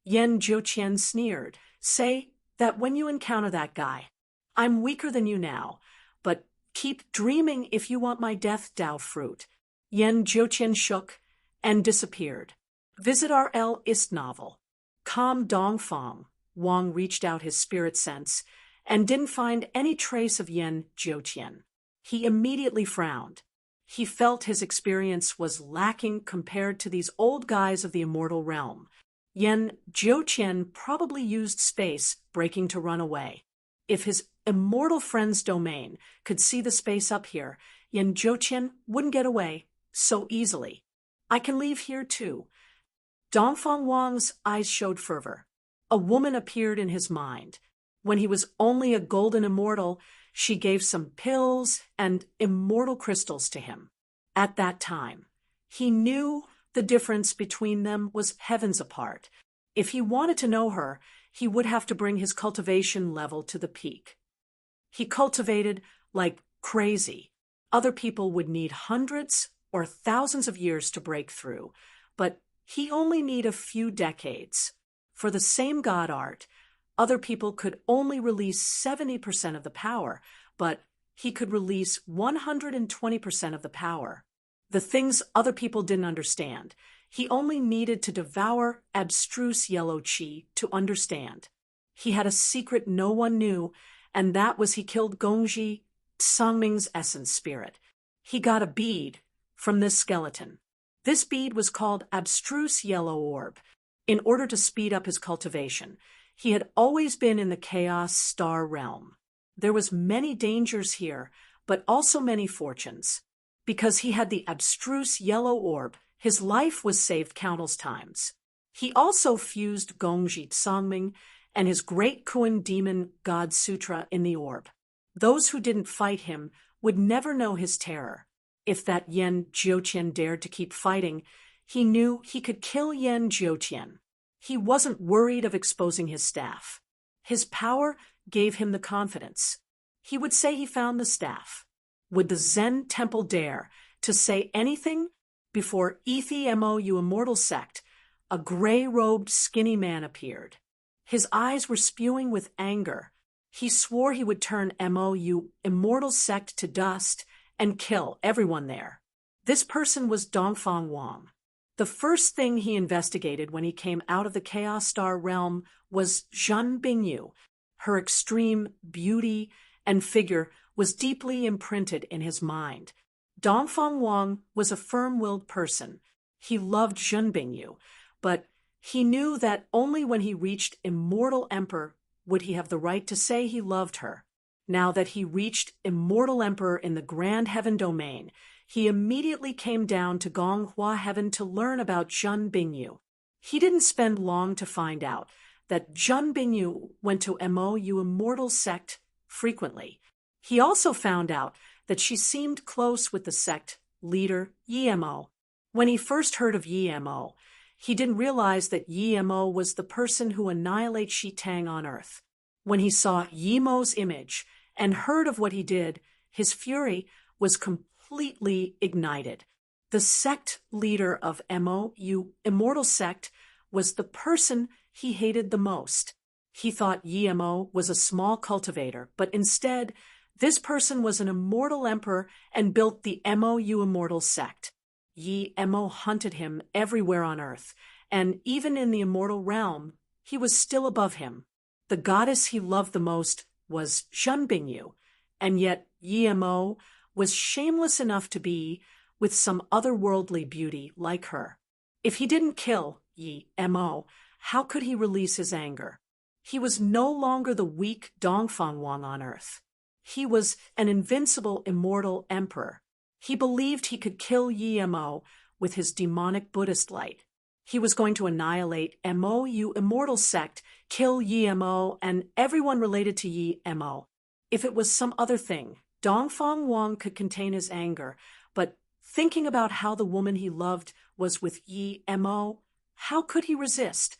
Yan Jiuqian sneered. Say that when you encounter that guy. I'm weaker than you now, but keep dreaming if you want my death Tao fruit. Yan Jiuqian shook and disappeared. Visit our L. Ist novel. Calm Dongfang. Wang reached out his spirit sense and didn't find any trace of Yan Jiuqian. He immediately frowned. He felt his experience was lacking compared to these old guys of the immortal realm. Yan Jiuqian probably used space breaking to run away. If his immortal friend's domain could see the space up here, Yan Jiuqian wouldn't get away so easily. I can leave here too. Dongfang Wang's eyes showed fervor. A woman appeared in his mind. When he was only a golden immortal, she gave some pills and immortal crystals to him. At that time, he knew the difference between them was heavens apart. If he wanted to know her, he would have to bring his cultivation level to the peak. He cultivated like crazy. Other people would need hundreds or thousands of years to break through, but he only needed a few decades. For the same god art, other people could only release 70% of the power, but he could release 120% of the power. The things other people didn't understand, he only needed to devour abstruse yellow qi to understand. He had a secret no one knew, and that was he killed Gongji, Sangming's essence spirit. He got a bead from this skeleton. This bead was called abstruse yellow orb. In order to speed up his cultivation, he had always been in the chaos star realm. There was many dangers here, but also many fortunes. Because he had the abstruse yellow orb, his life was saved countless times. He also fused Gongji Sangming and his great Kuan demon God Sutra in the orb. Those who didn't fight him would never know his terror. If that Yan Jiuqian dared to keep fighting, he knew he could kill Yan Jiuqian. He wasn't worried of exposing his staff. His power gave him the confidence. He would say he found the staff. Would the Zen temple dare to say anything? Before Mou immortal sect, a gray-robed skinny man appeared. His eyes were spewing with anger. He swore he would turn Mou immortal sect to dust and kill everyone there. This person was Dongfang Wang. The first thing he investigated when he came out of the Chaos Star realm was Zhen Bingyu. Her extreme beauty and figure was deeply imprinted in his mind. Dongfang Wang was a firm-willed person. He loved Zhen Bingyu, but he knew that only when he reached Immortal Emperor would he have the right to say he loved her. Now that he reached Immortal Emperor in the Grand Heaven domain, he immediately came down to Gonghua Heaven to learn about Zhen Bingyu. He didn't spend long to find out that Zhen Bingyu went to Mou immortal sect frequently. He also found out that she seemed close with the sect leader Mo. When he first heard of Mo, he didn't realize that Mo was the person who annihilates Shi Tang on Earth. When he saw Mo's image and heard of what he did, his fury was completely ignited. The sect leader of Mou immortal sect was the person he hated the most. He thought Mo was a small cultivator, but instead, this person was an immortal emperor and built the Mou immortal sect. Mo hunted him everywhere on Earth, and even in the immortal realm, he was still above him. The goddess he loved the most was Zhen Bingyu, and yet Mo was shameless enough to be with some otherworldly beauty like her. If he didn't kill Mo, how could he release his anger? He was no longer the weak Dongfang Wang on Earth. He was an invincible immortal emperor. He believed he could kill Mo with his demonic Buddhist light. He was going to annihilate Mou immortal sect, kill Mo, and everyone related to Mo. If it was some other thing, Dongfang Wang could contain his anger, but Thinking about how the woman he loved was with Yi Mo, how could he resist?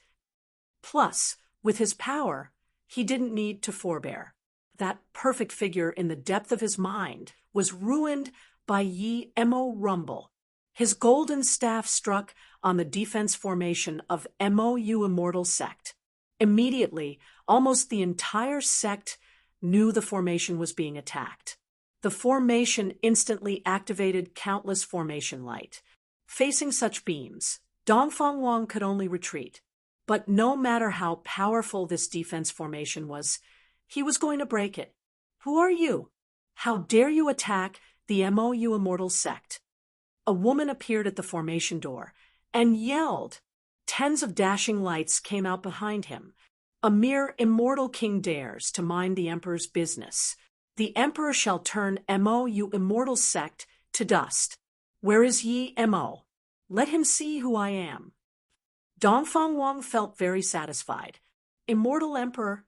Plus, with his power, he didn't need to forbear. That perfect figure in the depth of his mind was ruined by Yi Mo rumble. His golden staff struck on the defense formation of MOU Immortal Sect. Immediately, almost the entire sect knew the formation was being attacked. The formation instantly activated countless formation light. Facing such beams, Dongfang Wang could only retreat. But no matter how powerful this defense formation was, he was going to break it. Who are you? How dare you attack the MOU Immortal Sect? A woman appeared at the formation door and yelled. Tens of dashing lights came out behind him. A mere immortal king dares to mind the emperor's business. The emperor shall turn MOU Immortal Sect to dust. Where is Yi Mo? Let him see who I am. Dongfang Wang felt very satisfied. Immortal Emperor?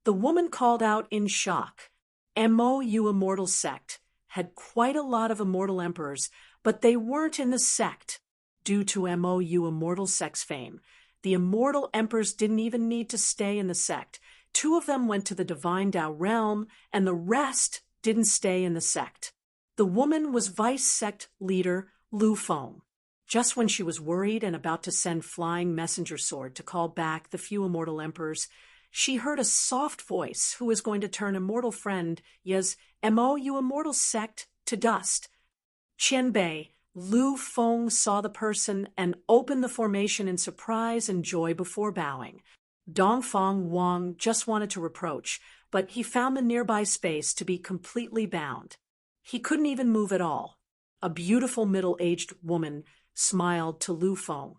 The woman called out in shock. MOU Immortal Sect had quite a lot of immortal emperors, but they weren't in the sect. Due to MOU Immortal Sect's fame, the immortal emperors didn't even need to stay in the sect. 2 of them went to the Divine Tao realm, and the rest didn't stay in the sect. The woman was vice sect leader Lu Feng. Just when she was worried and about to send flying messenger sword to call back the few immortal emperors, she heard a soft voice who was going to turn immortal friend Ye's MOU Immortal Sect to dust. Qianbei, Lu Feng saw the person and opened the formation in surprise and joy before bowing. Dongfang Wang just wanted to reproach, but he found the nearby space to be completely bound. He couldn't even move at all. A beautiful middle-aged woman smiled to Lu Feng.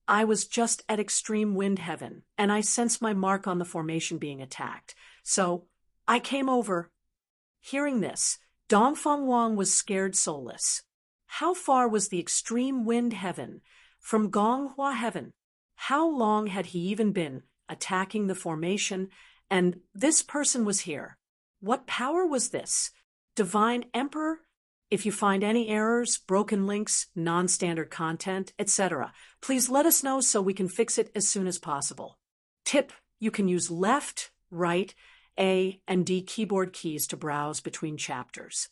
I was just at extreme wind heaven, and I sensed my mark on the formation being attacked, so I came over. Hearing this, Dongfang Wang was scared soulless. How far was the extreme wind heaven from Gonghua heaven? How long had he even been attacking the formation, and this person was here? What power was this? Divine Emperor? If you find any errors, broken links, non-standard content, etc., please let us know so we can fix it as soon as possible. Tip: you can use left, right, A, and D keyboard keys to browse between chapters.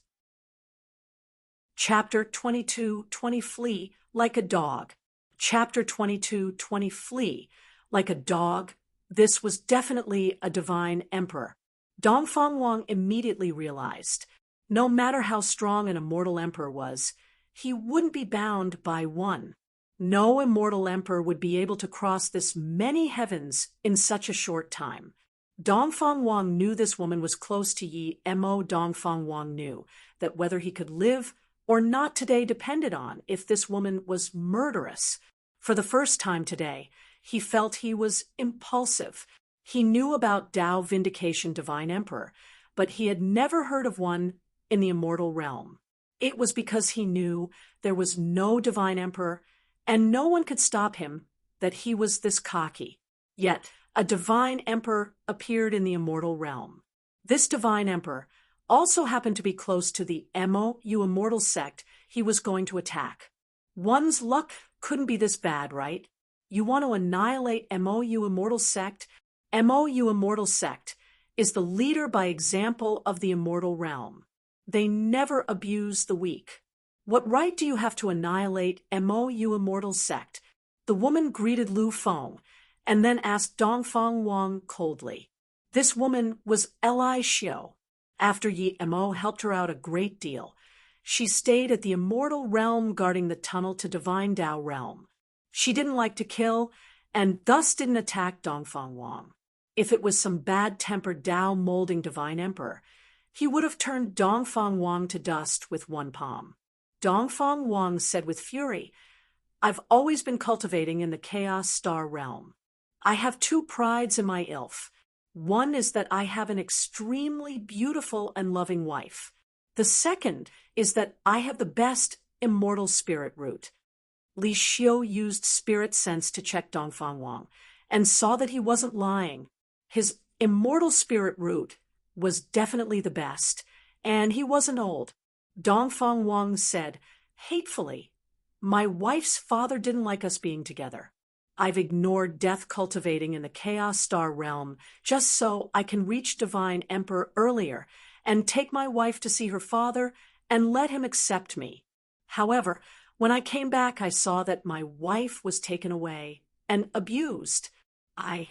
Chapter 22:20 Flee like a dog. Chapter 22:20 Flee like a dog. This was definitely a divine emperor. Dongfang Wang immediately realized, no matter how strong an immortal emperor was, he wouldn't be bound by one. No immortal emperor would be able to cross this many heavens in such a short time. Dongfang Wang knew this woman was close to Yi Mo. Dongfang Wang knew that whether he could live or not today depended on if this woman was murderous. For the first time today, he felt he was impulsive. He knew about Tao Vindication Divine Emperor, but he had never heard of one in the immortal realm. It was because he knew there was no divine emperor, and no one could stop him, that he was this cocky. Yet, a divine emperor appeared in the immortal realm. This divine emperor also happened to be close to the MOU Immortal Sect he was going to attack. One's luck couldn't be this bad, right? You want to annihilate MOU Immortal Sect? MOU Immortal Sect is the leader by example of the immortal realm. They never abuse the weak. What right do you have to annihilate MOU Immortal Sect? The woman greeted Lu Feng and then asked Dongfang Wang coldly. This woman was Li Xiu. After Yi Mo helped her out a great deal, she stayed at the immortal realm guarding the tunnel to Divine Tao realm. She didn't like to kill and thus didn't attack Dongfang Wang. If it was some bad-tempered Tao molding divine emperor, he would have turned Dongfang Wang to dust with one palm. Dongfang Wang said with fury, I've always been cultivating in the Chaos Star realm. I have 2 prides in my ilf. One is that I have an extremely beautiful and loving wife. The second is that I have the best immortal spirit root. Li Xiu used spirit sense to check Dongfang Wang and saw that he wasn't lying. His immortal spirit root was definitely the best, and he wasn't old. Dongfang Wang said, hatefully. My wife's father didn't like us being together. I've ignored death cultivating in the Chaos Star realm just so I can reach Divine Emperor earlier and take my wife to see her father and let him accept me. However, when I came back, I saw that my wife was taken away and abused. I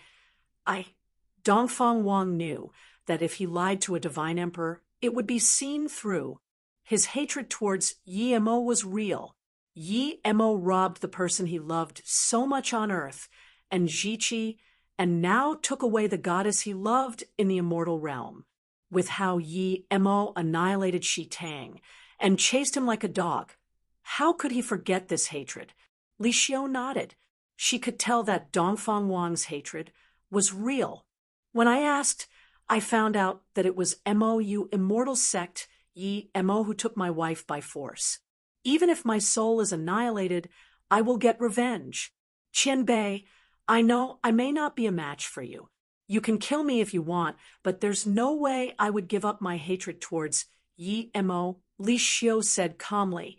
Dongfang Wang knew that if he lied to a divine emperor, it would be seen through. His hatred towards Yi Mo was real. Yi Mo robbed the person he loved so much on earth, and Jiqi, and now took away the goddess he loved in the immortal realm. With how Yi Mo annihilated Shi Tang and chased him like a dog, how could he forget this hatred? Li Xiu nodded. She could tell that Dongfang Wang's hatred was real. When I asked, I found out that it was Mou immortal sect Yi Mo who took my wife by force. Even if my soul is annihilated, I will get revenge. Qianbei, I know I may not be a match for you. You can kill me if you want, but there's no way I would give up my hatred towards Yi Mo, Li Xiu said calmly.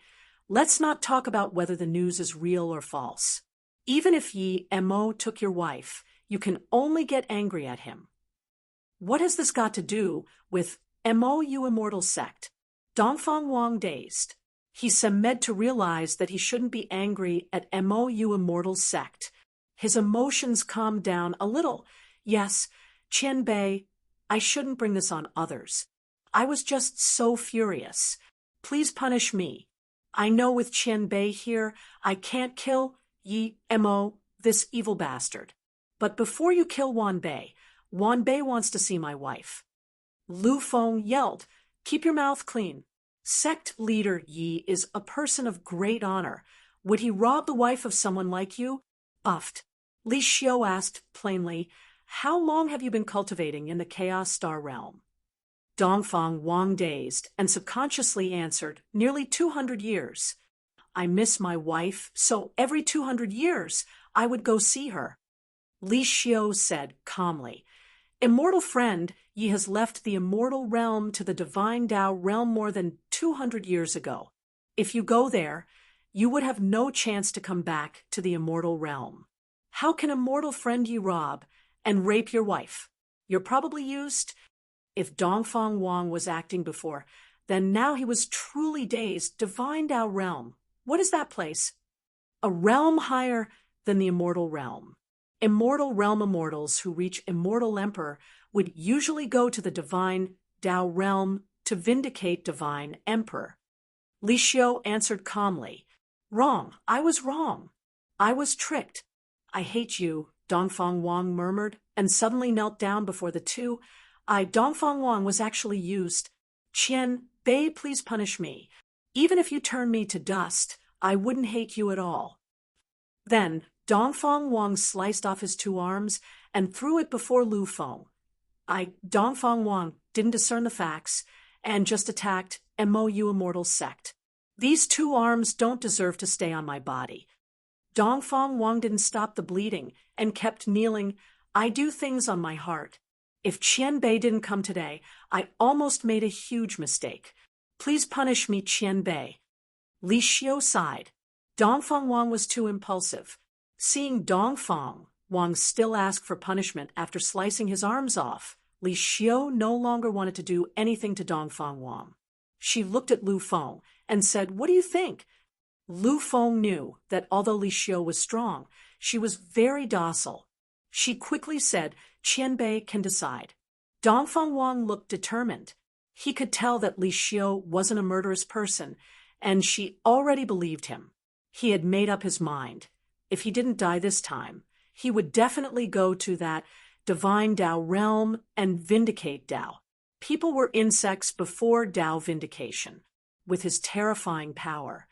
Let's not talk about whether the news is real or false. Even if Yi Mo took your wife, you can only get angry at him. What has this got to do with Mou immortal sect? Dongfang Wang dazed. He seemed to realize that he shouldn't be angry at Mou immortal sect. His emotions calmed down a little. Yes, Qianbei, I shouldn't bring this on others. I was just so furious. Please punish me. I know with Qianbei here, I can't kill Yi Mo, this evil bastard. But before you kill Wan Bei wants to see my wife. Lu Feng yelled, keep your mouth clean. Sect leader Yi is a person of great honor. Would he rob the wife of someone like you? Uffed. Li Xiu asked plainly, how long have you been cultivating in the Chaos Star realm? Dongfang Wang dazed and subconsciously answered, nearly 200 years. I miss my wife, so every 200 years I would go see her. Li Xiu said calmly, immortal friend, Yi has left the immortal realm to the divine Tao realm more than 200 years ago. If you go there, you would have no chance to come back to the immortal realm. How can a mortal friend Yi rob and rape your wife? You're probably used. If Dongfang Wang was acting before, then now he was truly dazed. Divine Tao realm. What is that place? A realm higher than the immortal realm. Immortal realm immortals who reach immortal emperor would usually go to the divine Tao realm to vindicate divine emperor. Li Xiu answered calmly, wrong, I was wrong. I was tricked. I hate you, Dongfang Wang murmured, and suddenly knelt down before the two. Dongfang Wang was actually used. Qian Bei, please punish me. Even if you turn me to dust, I wouldn't hate you at all. Then Dongfang Wang sliced off his two arms and threw it before Lu Feng. Dongfang Wang didn't discern the facts and just attacked Mou immortal sect. These two arms don't deserve to stay on my body. Dongfang Wang didn't stop the bleeding and kept kneeling. I do things on my heart. If Qianbei didn't come today, I almost made a huge mistake. Please punish me, Qianbei. Li Xiu sighed. Dongfang Wang was too impulsive. Seeing Dongfang Wang still ask for punishment after slicing his arms off, Li Xiu no longer wanted to do anything to Dongfang Wang. She looked at Lu Feng and said, what do you think? Lu Feng knew that although Li Xiu was strong, she was very docile. She quickly said, Qianbei can decide. Dongfang Wang looked determined. He could tell that Li Xiu wasn't a murderous person, and she already believed him. He had made up his mind. If he didn't die this time, he would definitely go to that divine Tao realm and vindicate Tao. People were insects before Tao vindication. With his terrifying power,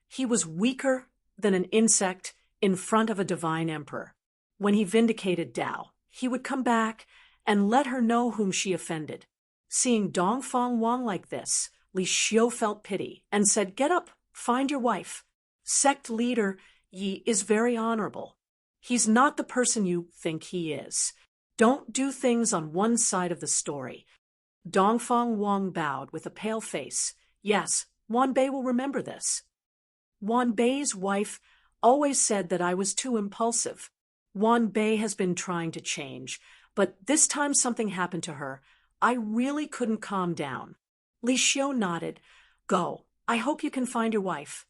he was weaker than an insect in front of a divine emperor. When he vindicated Tao, he would come back and let her know whom she offended. Seeing Dongfang Wang like this, Li Xiu felt pity and said, get up, find your wife. Sect leader Yi is very honorable. He's not the person you think he is. Don't do things on one side of the story. Dongfang Wang bowed with a pale face. Yes, Wan Bei will remember this. Wan Bei's wife always said that I was too impulsive. Wan Bei has been trying to change, but this time something happened to her. I really couldn't calm down. Li Xiu nodded. Go. I hope you can find your wife.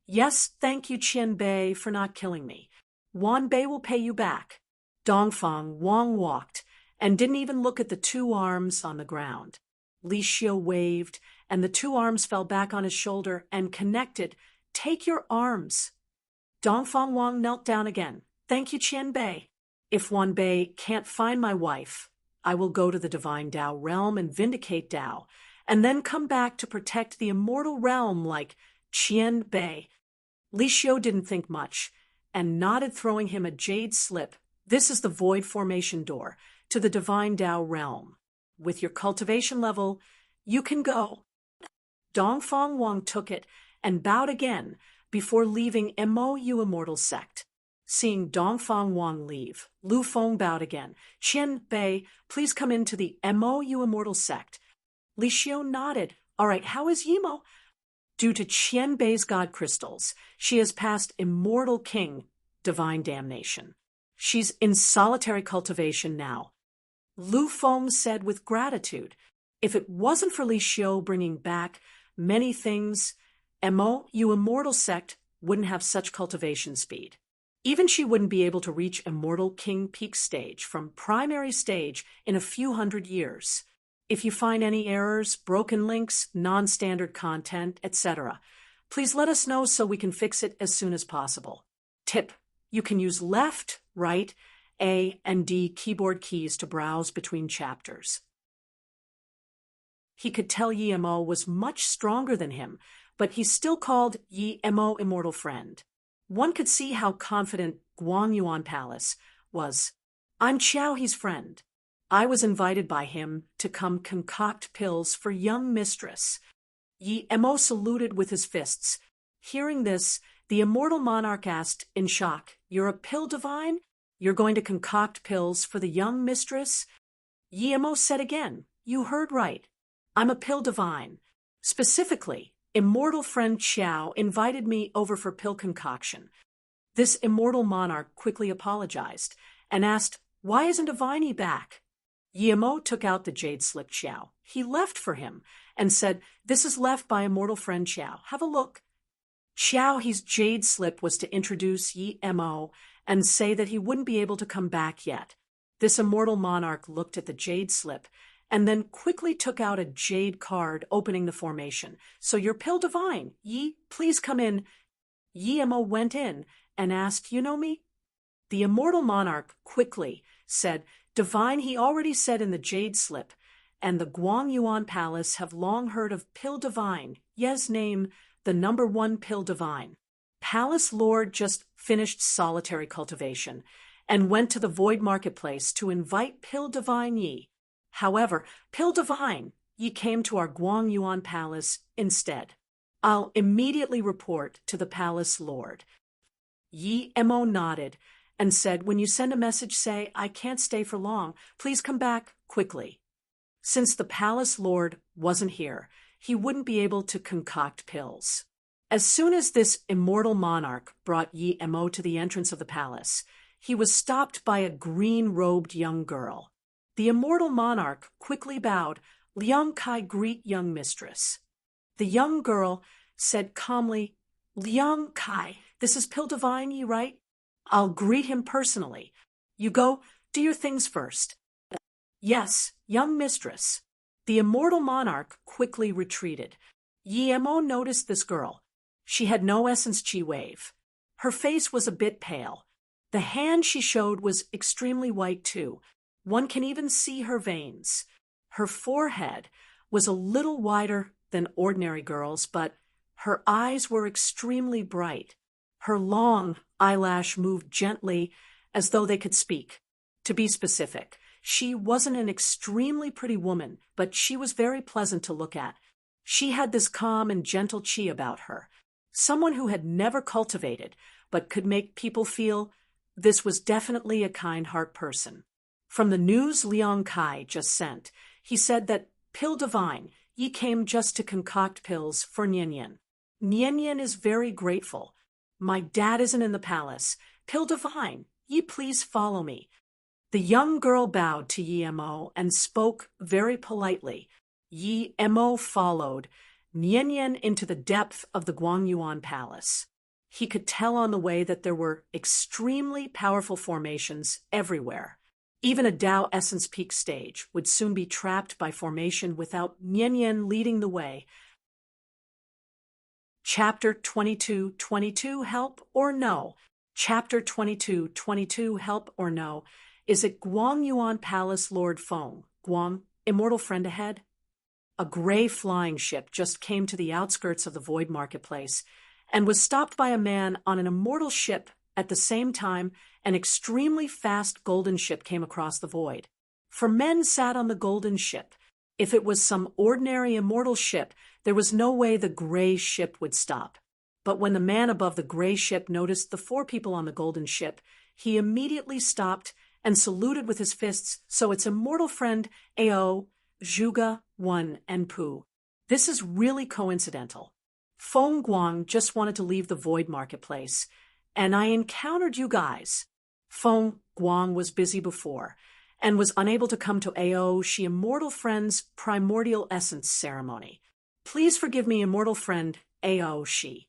Yes, thank you, Qian Bei, for not killing me. Wan Bei will pay you back. Dongfang Wang walked and didn't even look at the two arms on the ground. Li Xiu waved, and the two arms fell back on his shoulder and connected. Take your arms. Dongfang Wang knelt down again. Thank you, Qian Bei. If Wan Bei can't find my wife, I will go to the divine Tao realm and vindicate Tao, and then come back to protect the immortal realm like Qian Bei. Li Xiu didn't think much, and nodded, throwing him a jade slip. This is the void formation door to the divine Tao realm. With your cultivation level, you can go. Dongfang Wang took it and bowed again before leaving Mou Immortal Sect. Seeing Dongfang Wang leave, Lu Feng bowed again. Qian Bei, please come into the Mou Immortal Sect. Li Xiu nodded. All right, how is Yimo? Due to Qian Bei's god crystals, she has passed Immortal King, divine damnation. She's in solitary cultivation now. Lu Feng said with gratitude. If it wasn't for Li Xiu bringing back many things, Mou Immortal Sect wouldn't have such cultivation speed. Even she wouldn't be able to reach Immortal King peak stage from primary stage in a few hundred years. If you find any errors, broken links, non-standard content, etc., please let us know so we can fix it as soon as possible. Tip: you can use left, right, A, and D keyboard keys to browse between chapters. He could tell Yi Mo was much stronger than him, but he still called Yi Mo immortal friend. One could see how confident Guangyuan Palace was. I'm Xiao He's friend. I was invited by him to come concoct pills for young mistress. Yi Mo saluted with his fists. Hearing this, the immortal monarch asked in shock, You're a pill divine? You're going to concoct pills for the young mistress? Yi Mo said again, You heard right. I'm a pill divine. Specifically, immortal friend Xiao invited me over for pill concoction. This immortal monarch quickly apologized and asked, Why isn't Divine back? Yi Mo took out the jade slip Xiao. He left for him and said, This is left by immortal friend Xiao. Have a look. Xiao He's jade slip was to introduce Yi Mo and say that he wouldn't be able to come back yet. This immortal monarch looked at the jade slip and then quickly took out a jade card opening the formation. So your pill divine, Yi, please come in. Yi Mo went in and asked, You know me? The immortal monarch quickly said, Divine he already said in the jade slip, and the Guangyuan Palace have long heard of pill divine, Ye's name, the #1 pill divine. Palace Lord just finished solitary cultivation and went to the void marketplace to invite pill divine Yi. However, pill divine Yi came to our Guangyuan Palace instead. I'll immediately report to the Palace Lord. Yi Mo nodded and said, When you send a message, say, I can't stay for long. Please come back quickly. Since the Palace Lord wasn't here, he wouldn't be able to concoct pills. As soon as this immortal monarch brought Yi Mo to the entrance of the palace, he was stopped by a green-robed young girl. The immortal monarch quickly bowed. Liang Kai, greet young mistress. The young girl said calmly, Liang Kai, this is pill divine Yi, right? I'll greet him personally. You go, do your things first. Yes, young mistress. The immortal monarch quickly retreated. Yi Mo noticed this girl. She had no essence chi wave. Her face was a bit pale. The hand she showed was extremely white too. One can even see her veins. Her forehead was a little wider than ordinary girls', but her eyes were extremely bright. Her long eyelash moved gently as though they could speak. To be specific, she wasn't an extremely pretty woman, but she was very pleasant to look at. She had this calm and gentle chi about her. Someone who had never cultivated, but could make people feel this was definitely a kind heart person. From the news Liang Kai just sent, he said that pill divine, Yi came just to concoct pills for Nian Yin. Nian Yin is very grateful. My dad isn't in the palace. Pill Divine, ye please follow me. The young girl bowed to Yi Mo and spoke very politely. Yi Mo followed Nian Yin into the depth of the Guangyuan Palace. He could tell on the way that there were extremely powerful formations everywhere. Even a Tao Essence Peak stage would soon be trapped by formation without Nian Yin leading the way. Chapter 22:22 Help or No? Chapter 22:22 Help or No? Is it Guangyuan Palace Lord Feng, Guang, immortal friend ahead? A gray flying ship just came to the outskirts of the Void Marketplace and was stopped by a man on an immortal ship. At the same time, an extremely fast golden ship came across the void. 4 men sat on the golden ship. If it was some ordinary immortal ship, there was no way the gray ship would stop. But when the man above the gray ship noticed the 4 people on the golden ship, he immediately stopped and saluted with his fists, so its immortal friend Ao, Zhuge, Wen, and Pu. This is really coincidental. Feng Guang just wanted to leave the Void Marketplace, and I encountered you guys. Feng Guang was busy before, and was unable to come to Ao Shi Immortal Friend's Primordial Essence ceremony. Please forgive me, immortal friend Ao Shi.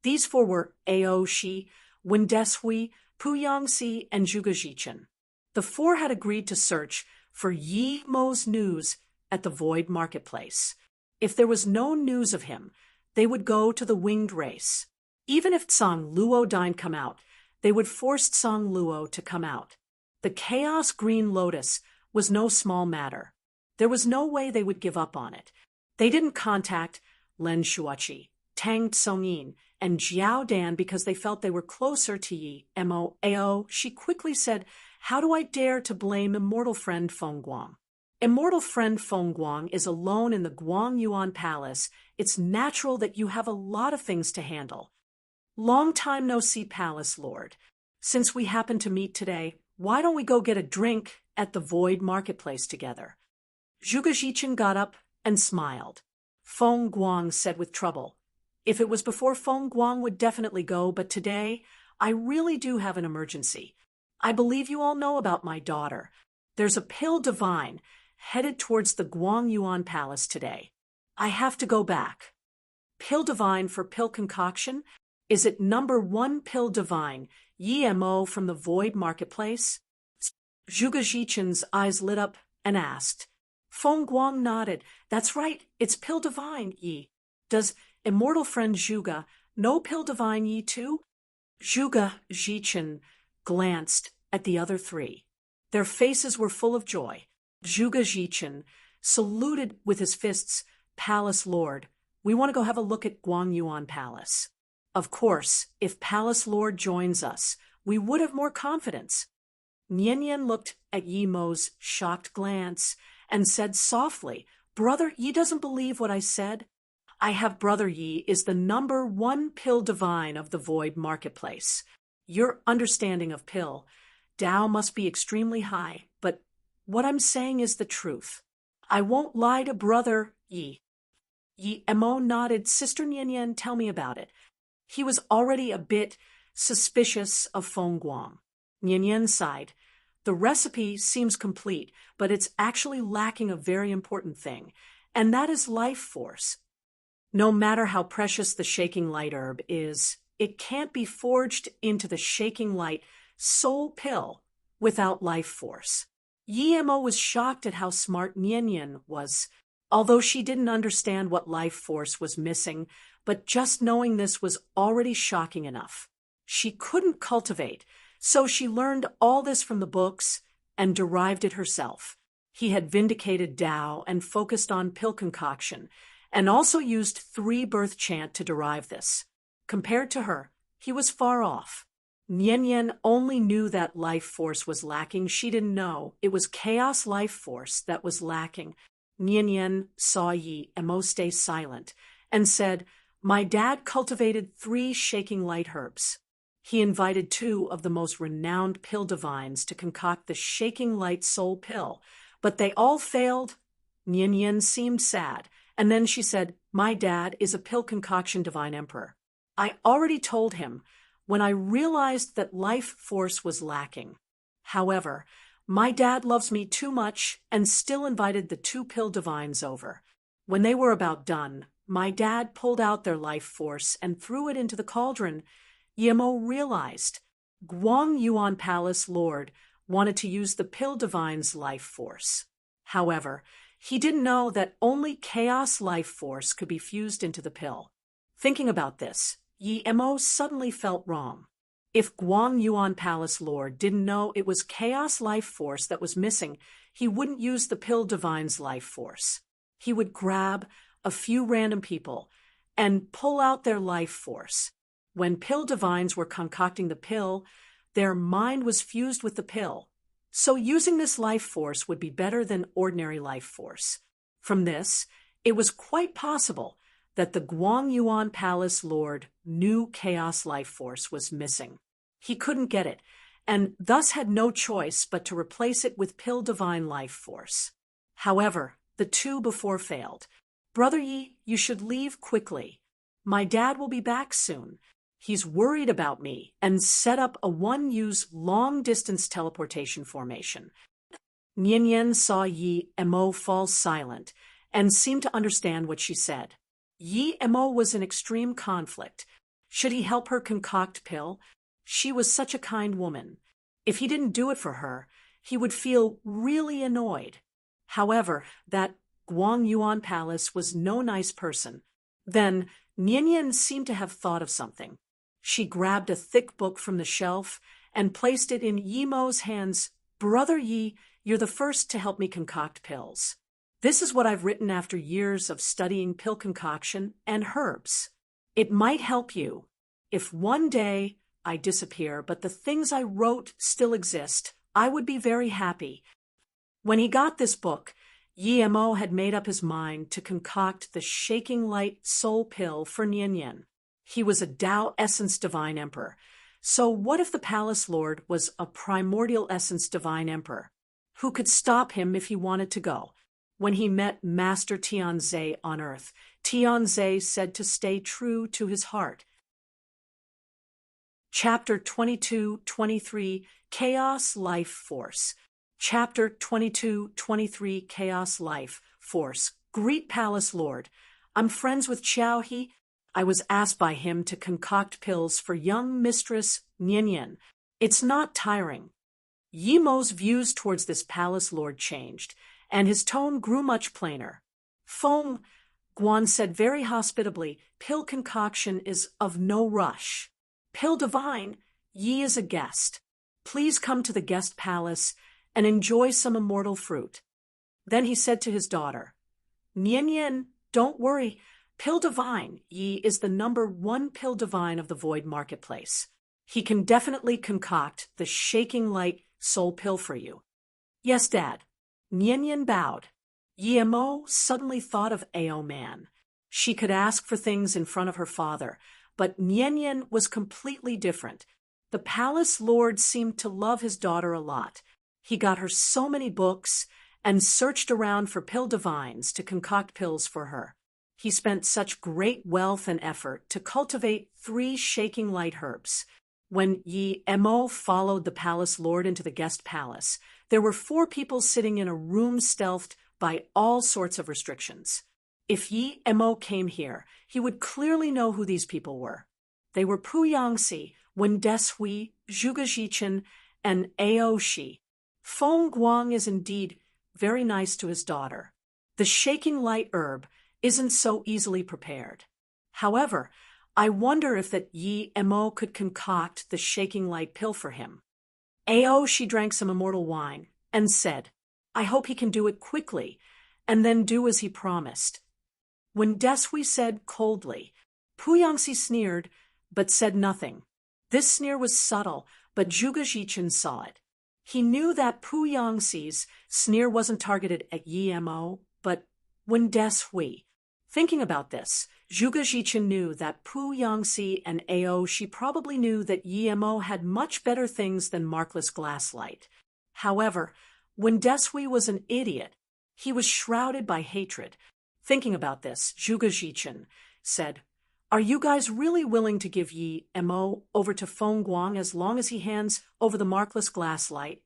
These 4 were Ao Shi, Wen Deshui, Pu Yangxi, and Zhuge Jichen. The 4 had agreed to search for Yi Mo's news at the Void Marketplace. If there was no news of him, they would go to the winged race. Even if Tsang Luo didn't come out, they would force Tsang Luo to come out. The Chaos Green Lotus was no small matter. There was no way they would give up on it. They didn't contact Lin Shuachi, Tang Tsongyin, and Jiao Dan because they felt they were closer to Yi Mo. Ao. She quickly said, "How do I dare to blame immortal friend Feng Guang? Immortal friend Feng Guang is alone in the Guangyuan Palace. It's natural that you have a lot of things to handle. Long time no see, Palace Lord. Since we happen to meet today, why don't we go get a drink at the Void Marketplace together?" Zhuge Jichen got up and smiled. Feng Guang said with trouble, "If it was before, Feng Guang would definitely go, but today, I really do have an emergency. I believe you all know about my daughter. There's a Pill Divine headed towards the Guangyuan Palace today. I have to go back." Pill Divine for pill concoction? Is it number 1 Pill Divine, Yi Mo from the Void Marketplace? Zhuge Jichen's eyes lit up and asked. Feng Guang nodded. "That's right, it's Pill Divine, Yi. Does immortal friend Zhuge know Pill Divine, Yi too?" Zhuge Jichen glanced at the other 3. Their faces were full of joy. Zhuge Jichen saluted with his fists. "Palace Lord, we want to go have a look at Guangyuan Palace." Of course, if Palace Lord joins us, we would have more confidence. Nian Yin looked at Yi Mo's shocked glance and said softly, "Brother Yi doesn't believe what I said. I have Brother Yi is the number 1 Pill Divine of the Void Marketplace. Your understanding of pill, Tao must be extremely high, but what I'm saying is the truth. I won't lie to Brother Yi." Yi Mo nodded. "Sister Nian Yin, tell me about it." He was already a bit suspicious of Feng Guang. Nian Yin sighed. "The recipe seems complete, but it's actually lacking a very important thing, and that is life force. No matter how precious the shaking light herb is, it can't be forged into the shaking light soul pill without life force." Yi Mo was shocked at how smart Nian Yin was, although she didn't understand what life force was missing, but just knowing this was already shocking enough. She couldn't cultivate, so she learned all this from the books and derived it herself. He had vindicated Tao and focused on pill concoction, and also used 3 birth chant to derive this. Compared to her, he was far off. Nian Yin only knew that life force was lacking. She didn't know it was chaos life force that was lacking. Nian Yin saw Yi Mo stay silent and said, "My dad cultivated 3 shaking light herbs. He invited 2 of the most renowned pill divines to concoct the shaking light soul pill, but they all failed." Nian Yin seemed sad And then she said, "My dad is a pill concoction divine emperor. I already told him when I realized that life force was lacking. However, my dad loves me too much and still invited the two pill divines over. When they were about done, my dad pulled out their life force and threw it into the cauldron. Yemo realized Guang Yuan Palace Lord wanted to use the pill divine's life force. However, he didn't know that only chaos life force could be fused into the pill. Thinking about this, Yemo suddenly felt wrong. If Guang Yuan Palace Lord didn't know it was chaos life force that was missing, he wouldn't use the pill divine's life force. He would grab a few random people and pull out their life force. When pill divines were concocting the pill, their mind was fused with the pill. So using this life force would be better than ordinary life force. From this, it was quite possible that the Guang Yuan Palace Lord knew chaos life force was missing. He couldn't get it, and thus had no choice but to replace it with pill divine life force. However, the two before failed. "Brother Yi, you should leave quickly. My dad will be back soon. He's worried about me," and set up a one-use long-distance teleportation formation. Nian saw Yi Mo fall silent and seemed to understand what she said. Yi Mo was in extreme conflict. Should he help her concoct pill? She was such a kind woman. If he didn't do it for her, he would feel really annoyed. However, that Guang Yuan Palace was no nice person. Then Nian seemed to have thought of something. She grabbed a thick book from the shelf and placed it in Yemo's hands. "Brother Yi, you're the first to help me concoct pills. This is what I've written after years of studying pill concoction and herbs. It might help you. If one day I disappear, but the things I wrote still exist, I would be very happy." When he got this book, Mo had made up his mind to concoct the Shaking Light Soul Pill for Nian. He was a Tao Essence Divine Emperor. So what if the Palace Lord was a Primordial Essence Divine Emperor? Who could stop him if he wanted to go? When he met Master Tianze on Earth, Tianze said to stay true to his heart. Chapter 22-23, Chaos Life Force. Chapter 22-23, Chaos Life Force. Greet Palace Lord. I'm friends with Xiao He. I was asked by him to concoct pills for young Mistress Nian. It's not tiring. Yemo's views towards this Palace Lord changed, and his tone grew much plainer. "Feng," Guan said very hospitably, "pill concoction is of no rush. Pill divine, Yi is a guest. Please come to the guest palace and enjoy some immortal fruit." Then he said to his daughter, "Nian, don't worry. Pill divine, Yi is the #1 pill divine of the Void Marketplace. He can definitely concoct the Shaking Light Soul Pill for you." "Yes, Dad." Nian bowed. Mo suddenly thought of Ao Man. She could ask for things in front of her father, but Nian was completely different. The Palace Lord seemed to love his daughter a lot. He got her so many books and searched around for pill divines to concoct pills for her. He spent such great wealth and effort to cultivate 3 shaking light herbs. When Mo followed the Palace Lord into the guest palace, there were 4 people sitting in a room stealthed by all sorts of restrictions. If Mo came here, he would clearly know who these people were. They were Pu Yangxi, Wen Deshui, Zhuge Jichen, and Ao Shi. Feng Guang is indeed very nice to his daughter. The Shaking Light herb isn't so easily prepared. However, I wonder if that Mo could concoct the Shaking Light pill for him. Ao Shi drank some immortal wine and said, "I hope he can do it quickly, and then do as he promised." When Deshui said coldly, Pu Yangxi sneered, but said nothing. This sneer was subtle, but Zhuge Jichen saw it. He knew that Pu Yangxi's sneer wasn't targeted at Mo, but Wen Deshui. Thinking about this, Zhuge Jichen knew that Pu Yangxi and Ao Shi probably knew that Mo had much better things than markless glasslight. However, when Deshui was an idiot, he was shrouded by hatred. Thinking about this, Zhuge Zhichen said, "Are you guys really willing to give Yi Mo over to Feng Guang as long as he hands over the markless glass light?"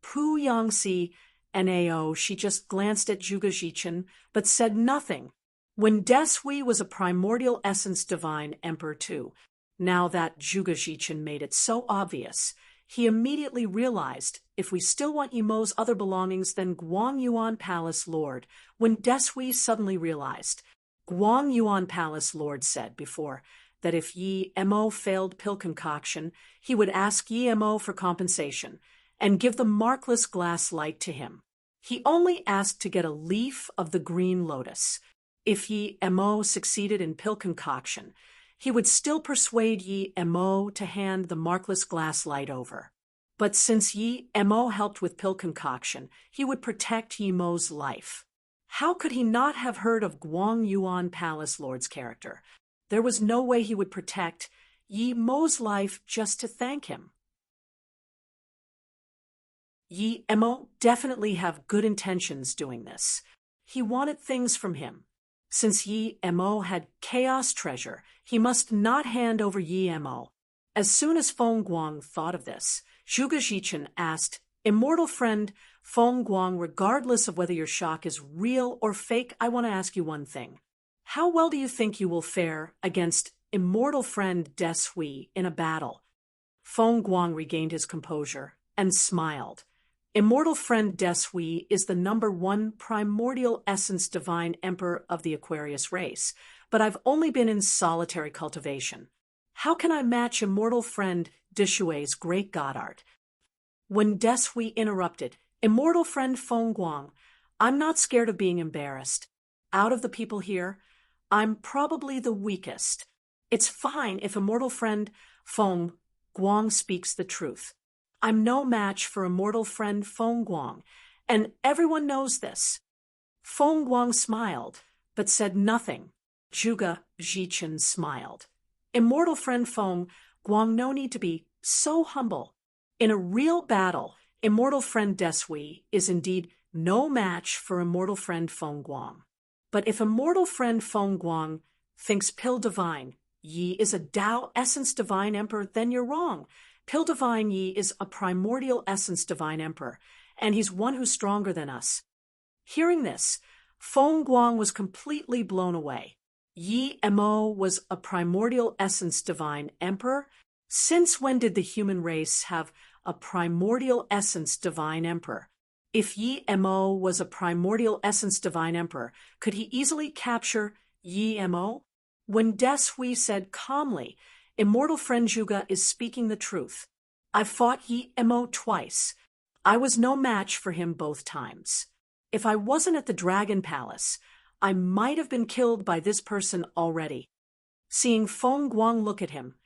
Pu Yangxi and Ao, she just glanced at Zhuge Zhichen, but said nothing. When Desui was a primordial essence divine emperor too, now that Zhuge Zhichen made it so obvious, he immediately realized, if we still want Yimo's other belongings, then Guang Yuan Palace Lord. When Desui suddenly realized, Guang Yuan Palace Lord said before that if Yi Mo failed pill concoction, he would ask Yi Mo for compensation and give the markless glass light to him. He only asked to get a leaf of the green lotus. If Yi Mo succeeded in pill concoction, he would still persuade Yi Mo to hand the markless glass light over. But since Yi Mo helped with pill concoction, he would protect Yi Mo's life. How could he not have heard of Guang Yuan Palace Lord's character? There was no way he would protect Yi Mo's life just to thank him. Yi Mo definitely have good intentions doing this. He wanted things from him. Since Yi Mo had chaos treasure, he must not hand over Yi Mo. As soon as Feng Guang thought of this, Zhuge Zhichen asked, "Immortal friend Feng Guang, regardless of whether your shock is real or fake, I want to ask you one thing. How well do you think you will fare against immortal friend Desui in a battle?" Feng Guang regained his composure and smiled. Immortal friend Desui is the #1 primordial essence divine emperor of the Aquarius race, but I've only been in solitary cultivation. How can I match immortal friend Deshui's great god art? When Desui interrupted, "Immortal friend Feng Guang, I'm not scared of being embarrassed. Out of the people here, I'm probably the weakest. It's fine if immortal friend Feng Guang speaks the truth. I'm no match for immortal friend Feng Guang, and everyone knows this." Feng Guang smiled, but said nothing. Zhuge Zhichen smiled. "Immortal friend Feng Guang, no need to be so humble. In a real battle, immortal friend Desui is indeed no match for immortal friend Feng Guang. But if immortal friend Feng Guang thinks Pill Divine Yi is a Tao Essence Divine Emperor, then you're wrong. Pill Divine Yi is a primordial essence divine emperor, and he's one who's stronger than us." Hearing this, Feng Guang was completely blown away. Yi Mo was a primordial essence divine emperor? Since when did the human race have a primordial essence divine emperor? If Yi Mo was a primordial essence divine emperor, could he easily capture Yi Mo? When Desui said calmly, "Immortal friend Zhuge is speaking the truth. I fought Yi Mo twice. I was no match for him both times. If I wasn't at the Dragon Palace, I might have been killed by this person already." Seeing Feng Guang look at him,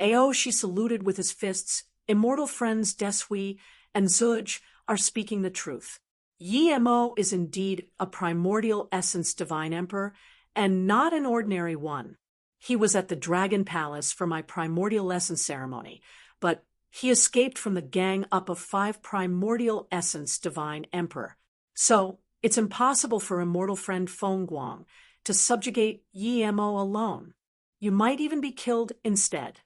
Ao, she saluted with his fists. "Immortal friends Desui and Zhuge are speaking the truth. Yi Mo is indeed a primordial essence divine emperor, and not an ordinary one. He was at the Dragon Palace for my primordial essence ceremony, but he escaped from the gang up of 5 primordial essence divine emperor. So it's impossible for immortal friend Feng Guang to subjugate Yi Mo alone. You might even be killed instead."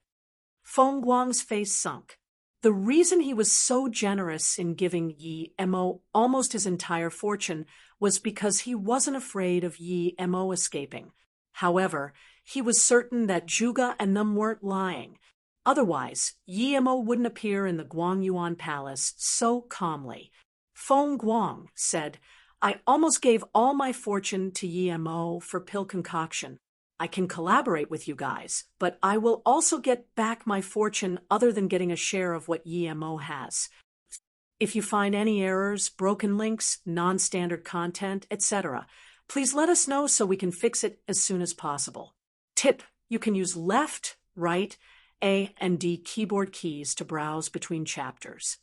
Feng Guang's face sunk. The reason he was so generous in giving Yi Mo almost his entire fortune was because he wasn't afraid of Yi Mo escaping. However, he was certain that Zhuge and them weren't lying. Otherwise, Yi Mo wouldn't appear in the Guang Yuan Palace so calmly. Feng Guang said, "I almost gave all my fortune to Yi Mo for pill concoction. I can collaborate with you guys, but I will also get back my fortune other than getting a share of what Yi Mo has. If you find any errors, broken links, non-standard content, etc., please let us know so we can fix it as soon as possible. Tip, you can use left, right, A, and D keyboard keys to browse between chapters."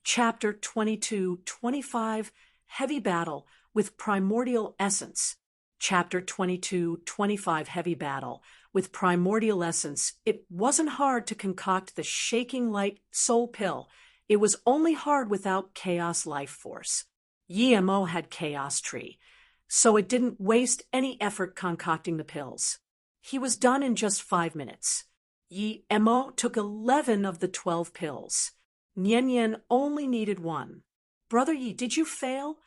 Chapter 22-25, Heavy Battle with Primordial Essence. Chapter 22-25, Heavy Battle with Primordial Essence. It wasn't hard to concoct the shaking light soul pill. It was only hard without chaos life force. Yi Mo had chaos tree. so it didn't waste any effort concocting the pills. He was done in just 5 minutes. Yi Emo took 11 of the 12 pills. Nian Yan only needed one. Brother Yi, did you fail?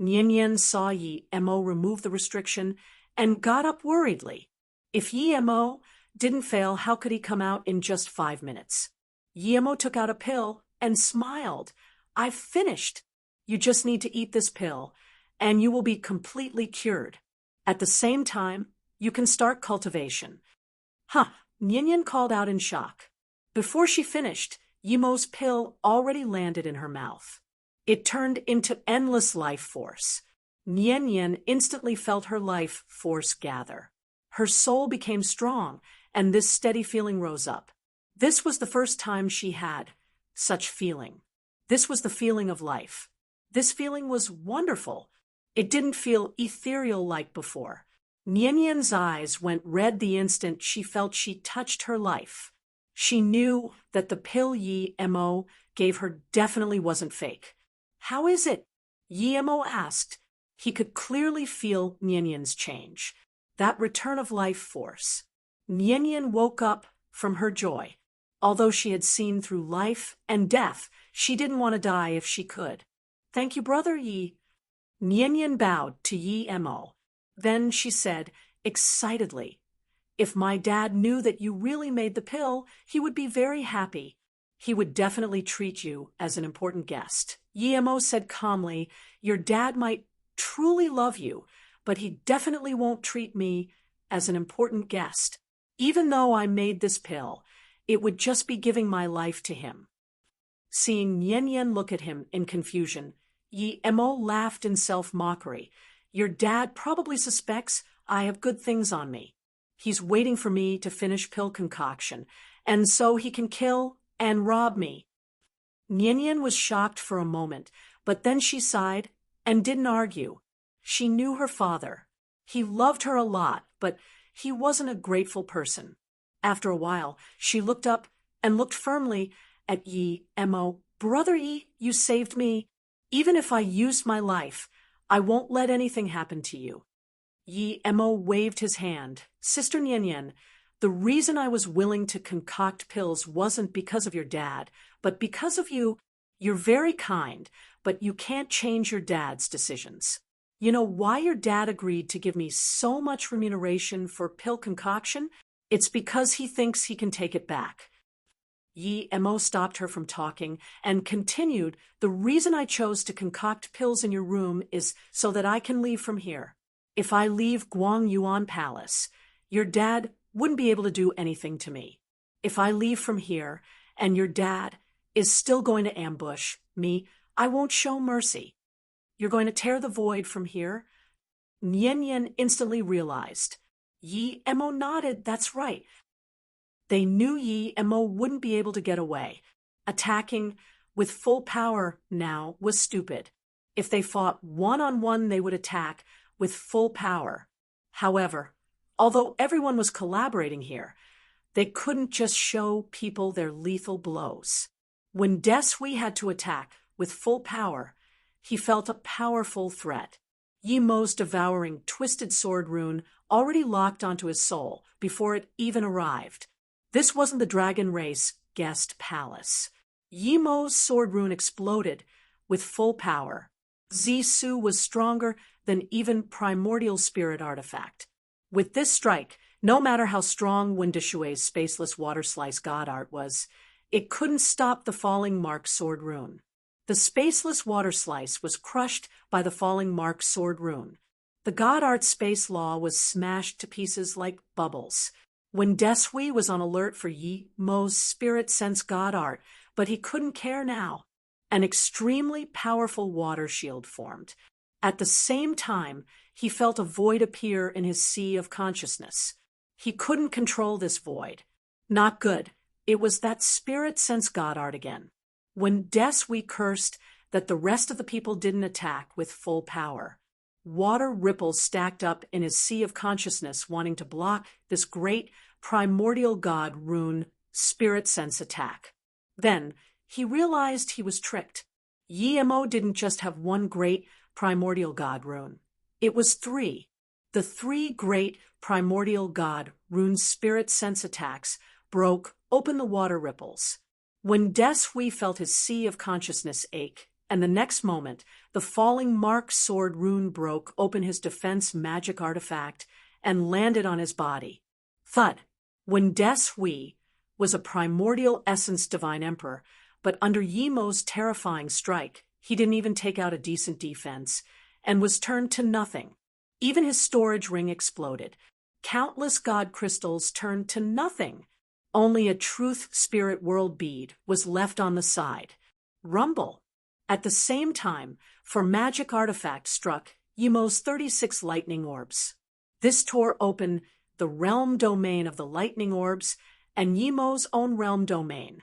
Nian Yan saw Yi Emo remove the restriction and got up worriedly. If Yi Emo didn't fail, how could he come out in just 5 minutes? Yi Emo took out a pill and smiled. I've finished. You just need to eat this pill, and you will be completely cured. At the same time, you can start cultivation. Huh, Nian Yan called out in shock. Before she finished, Yi Emo's pill already landed in her mouth. It turned into endless life force. Nian Yan instantly felt her life force gather. Her soul became strong, and this steady feeling rose up. This was the first time she had such feeling. This was the feeling of life. This feeling was wonderful. It didn't feel ethereal like before. Nian Yan's eyes went red the instant she felt she touched her life. She knew that the pill Yi Emo gave her definitely wasn't fake. How is it? Yi Emo asked. He could clearly feel Nian Yan's change, that return of life force. Nian Yan woke up from her joy. Although she had seen through life and death, she didn't want to die if she could. Thank you, Brother Yi. Nian Yan bowed to Yi Emo. Then she said, excitedly, if my dad knew that you really made the pill, he would be very happy. He would definitely treat you as an important guest. Yi Emo said calmly, your dad might truly love you, but he definitely won't treat me as an important guest. Even though I made this pill, it would just be giving my life to him. Seeing Nian Yan look at him in confusion, Yi Emo laughed in self-mockery. Your dad probably suspects I have good things on me. He's waiting for me to finish pill concoction, and so he can kill and rob me. Nian Yan was shocked for a moment, but then she sighed and didn't argue. She knew her father. He loved her a lot, but he wasn't a grateful person. After a while, she looked up and looked firmly at Yi Emo. Brother Yi, you saved me. Even if I used my life, I won't let anything happen to you. Yi Emo waved his hand. Sister Nian Yan, the reason I was willing to concoct pills wasn't because of your dad, but because of you. You're very kind, but you can't change your dad's decisions. You know why your dad agreed to give me so much remuneration for pill concoction? It's because he thinks he can take it back. Yi Emo stopped her from talking and continued, the reason I chose to concoct pills in your room is so that I can leave from here. If I leave Guang Yuan Palace, your dad wouldn't be able to do anything to me. If I leave from here and your dad is still going to ambush me, I won't show mercy. You're going to tear the void from here? Nian Yan instantly realized. Yi Emo nodded, that's right. They knew Yi Emo wouldn't be able to get away. Attacking with full power now was stupid. If they fought one-on-one, they would attack with full power. However, although everyone was collaborating here, they couldn't just show people their lethal blows. When Desui had to attack with full power, he felt a powerful threat. Yi Emo's devouring twisted sword rune already locked onto his soul before it even arrived. This wasn't the dragon race guest palace. Yi Emo's sword rune exploded with full power. Zisu was stronger than even primordial spirit artifact. With this strike, no matter how strong Windishue's spaceless water slice god art was, it couldn't stop the falling mark sword rune. The spaceless water slice was crushed by the falling mark sword rune. The god art space law was smashed to pieces like bubbles. When Desui was on alert for Yi Emo's spirit sense god art, but he couldn't care now. An extremely powerful water shield formed. At the same time, he felt a void appear in his sea of consciousness. He couldn't control this void. Not good. It was that spirit sense god art again. When Desui cursed that the rest of the people didn't attack with full power, water ripples stacked up in his sea of consciousness, wanting to block this great primordial god rune spirit sense attack. Then he realized he was tricked. Yi Emo didn't just have one great primordial god rune. It was three. The three great primordial god rune's spirit sense attacks broke open the water ripples. When Desui felt his sea of consciousness ache, and the next moment, the falling mark sword rune broke open his defense magic artifact and landed on his body. Thud. When Desui was a primordial essence divine emperor, but under Yimo's terrifying strike, he didn't even take out a decent defense and was turned to nothing. Even his storage ring exploded. Countless god crystals turned to nothing. Only a truth spirit world bead was left on the side. Rumble. At the same time, for magic artifact struck Yimo's 36 lightning orbs. This tore open the realm domain of the lightning orbs and Yimo's own realm domain.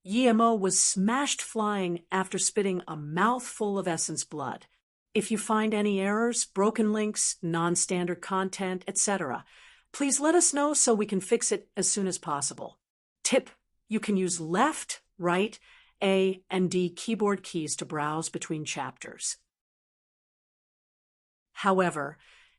Yimo was smashed flying after spitting a mouthful of essence blood. If you find any errors, broken links, non-standard content, etc., please let us know so we can fix it as soon as possible. Tip: you can use left, right, A, and D keyboard keys to browse between chapters. However,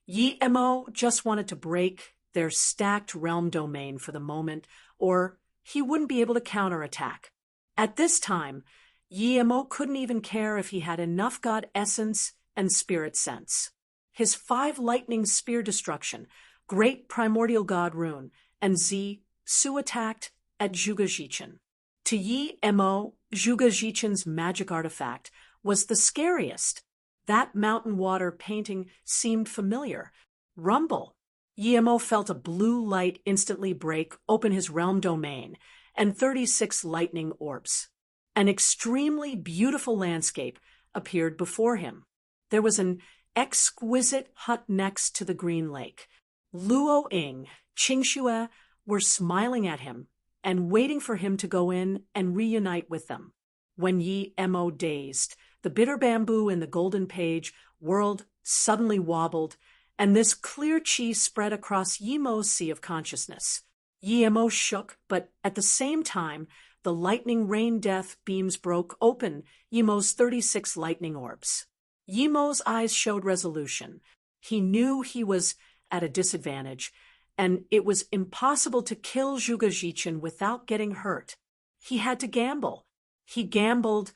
Yimo just wanted to break their stacked realm domain for the moment, or he wouldn't be able to counterattack. At this time, Yimo couldn't even care if he had enough god essence and spirit sense. His 5 lightning spear destruction, great primordial god rune, and Su attacked at Zhuge Jichin. To Yimo, Zhuge Jichin's magic artifact was the scariest. That mountain water painting seemed familiar. Rumble. Yimo felt a blue light instantly break open his realm domain and 36 lightning orbs. An extremely beautiful landscape appeared before him. There was an exquisite hut next to the green lake. Luo Ying, Qingxue were smiling at him and waiting for him to go in and reunite with them. When Yimo dazed, the bitter bamboo in the golden page world suddenly wobbled, and this clear chi spread across Yimo's sea of consciousness. Yimo shook, but at the same time, the lightning rain death beams broke open Yimo's 36 lightning orbs. Yimo's eyes showed resolution. He knew he was at a disadvantage, and it was impossible to kill Zhuge Jichin without getting hurt. He had to gamble. He gambled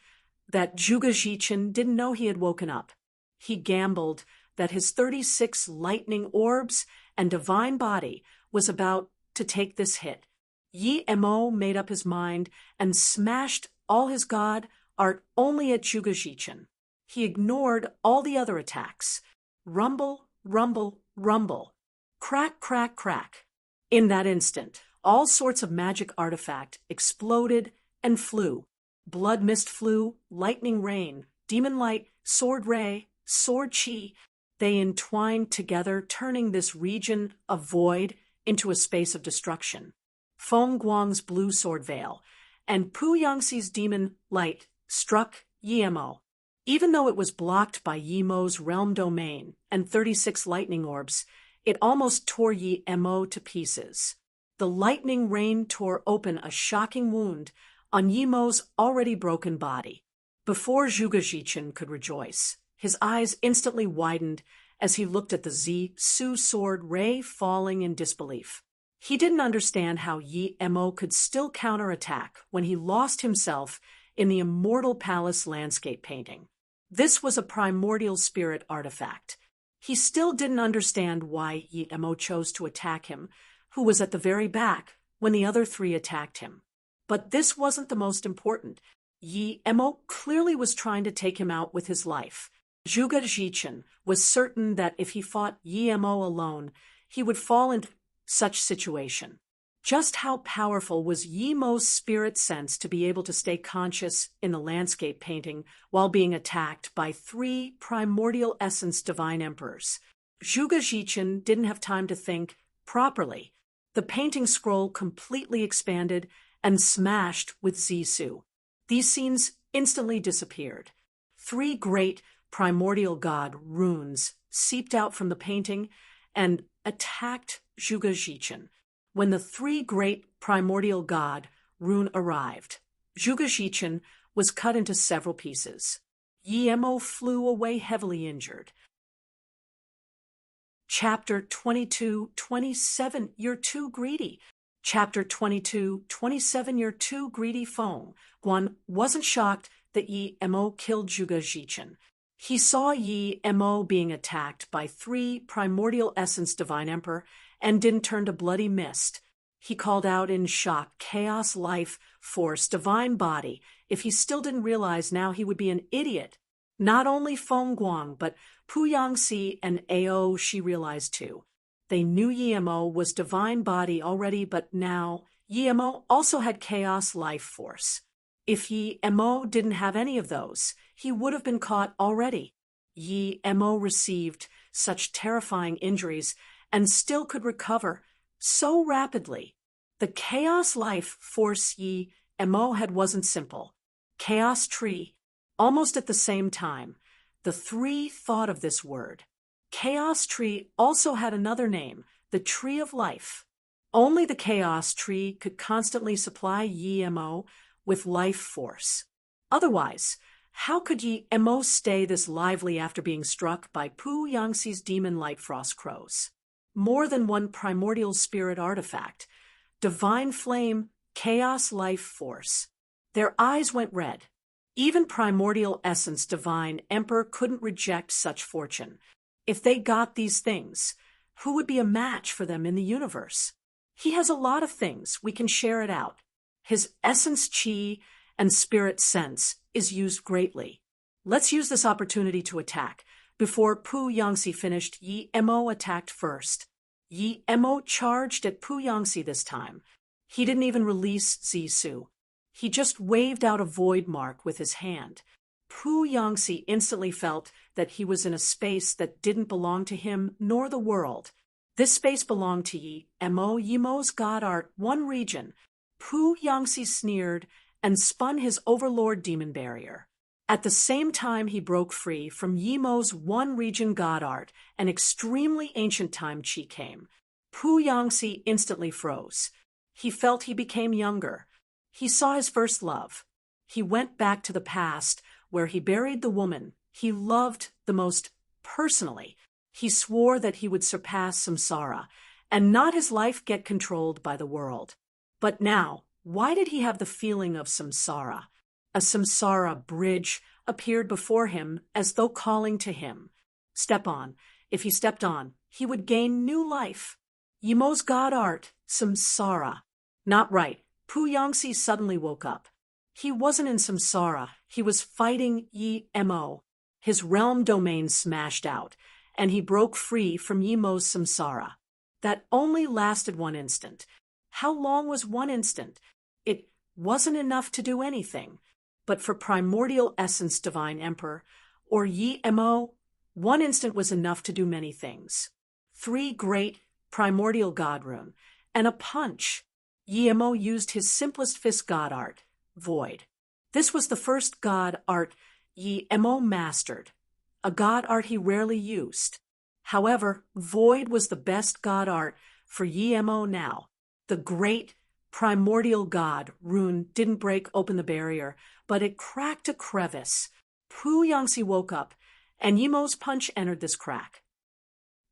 that Zhuge Jichin didn't know he had woken up. He gambled that his 36 lightning orbs and divine body was about to take this hit. Yimo made up his mind and smashed all his god art only at Zhuge Jichin. He ignored all the other attacks. Rumble, rumble, rumble. Crack, crack, crack. In that instant, all sorts of magic artifact exploded and flew. Blood mist flew, lightning rain, demon light, sword ray, sword chi. They entwined together, turning this region of void into a space of destruction. Feng Guang's blue sword veil and Pu Yangxi's demon light struck Yimo. Even though it was blocked by Yimo's realm domain and 36 lightning orbs, it almost tore Yimo to pieces. The lightning rain tore open a shocking wound on Yimo's already broken body. Before Zhuge Jichin could rejoice, his eyes instantly widened as he looked at the Su sword ray falling in disbelief. He didn't understand how Yimo could still counterattack when he lost himself in the immortal palace landscape painting. This was a primordial spirit artifact. He still didn't understand why Yimo chose to attack him, who was at the very back when the other 3 attacked him. But this wasn't the most important. Yimo clearly was trying to take him out with his life. Zhuge Jichin was certain that if he fought Yimo alone, he would fall into such situation. Just how powerful was Yimo's spirit sense to be able to stay conscious in the landscape painting while being attacked by 3 primordial essence divine emperors? Zhuge Jichin didn't have time to think properly. The painting scroll completely expanded and smashed with Su. These scenes instantly disappeared. 3 great primordial god runes seeped out from the painting and attacked Zhuge Jichin. When the 3 great primordial god rune arrived, Zhuge Jichin was cut into several pieces. Yimo flew away heavily injured. Chapter 22:27, you're too greedy. Chapter 22:27, you're too greedy. Feng Guan wasn't shocked that Yi Mo killed Zhuge Jichin. He saw Yi Mo being attacked by 3 primordial essence divine emperor and didn't turn to bloody mist. He called out in shock, chaos, life, force, divine body. If he still didn't realize now, he would be an idiot. Not only Feng Guang, but Pu Yangxi and Ao she realized too. They knew Yi Mo was divine body already, but now Yi Mo also had chaos, life, force. If Yi Mo didn't have any of those, he would have been caught already. Yi Mo received such terrifying injuries and still could recover so rapidly. The chaos life force Yi Mo had wasn't simple. Chaos tree. Almost at the same time, the 3 thought of this word. Chaos tree also had another name, the tree of life. Only the chaos tree could constantly supply Yi Mo with life force. Otherwise, how could Yi Mo stay this lively after being struck by Pu Yangxi's demon light frost crows? More than one primordial spirit artifact. Divine flame, chaos life force. Their eyes went red. Even primordial essence divine emperor couldn't reject such fortune. If they got these things, who would be a match for them in the universe? He has a lot of things, we can share it out. His essence chi and spirit sense is used greatly. Let's use this opportunity to attack. Before Pu Yangxi finished, Yi Mo attacked first. Yi Mo charged at Pu Yangxi this time. He didn't even release Zisu. He just waved out a void mark with his hand. Pu Yangxi instantly felt that he was in a space that didn't belong to him nor the world. This space belonged to Yi Mo, Yi Mo's god art, one region. Pu Yangxi sneered and spun his overlord demon barrier. At the same time he broke free from Yi Mo's one region god art, an extremely ancient time chi came. Pu Yangxi instantly froze. He felt he became younger. He saw his first love. He went back to the past, where he buried the woman he loved the most personally. He swore that he would surpass samsara, and not his life get controlled by the world. But now, why did he have the feeling of samsara? A samsara bridge appeared before him as though calling to him. Step on. If he stepped on, he would gain new life. Yi Mo's god art, samsara. Not right. Pu Yangxi suddenly woke up. He wasn't in samsara. He was fighting Yi Mo. His realm domain smashed out, and he broke free from Yi Mo's samsara. That only lasted 1 instant. How long was 1 instant? It wasn't enough to do anything. But for primordial essence divine emperor, or Yi Mo, 1 instant was enough to do many things. 3 great primordial god rune, and a punch. Yi Mo used his simplest fist god art, void. This was the first god art Yi Mo mastered, a god art he rarely used. However, void was the best god art for Yi Mo now. The great primordial god rune didn't break open the barrier, but it cracked a crevice. Pu Yangxi woke up, and Yi Mo's punch entered this crack.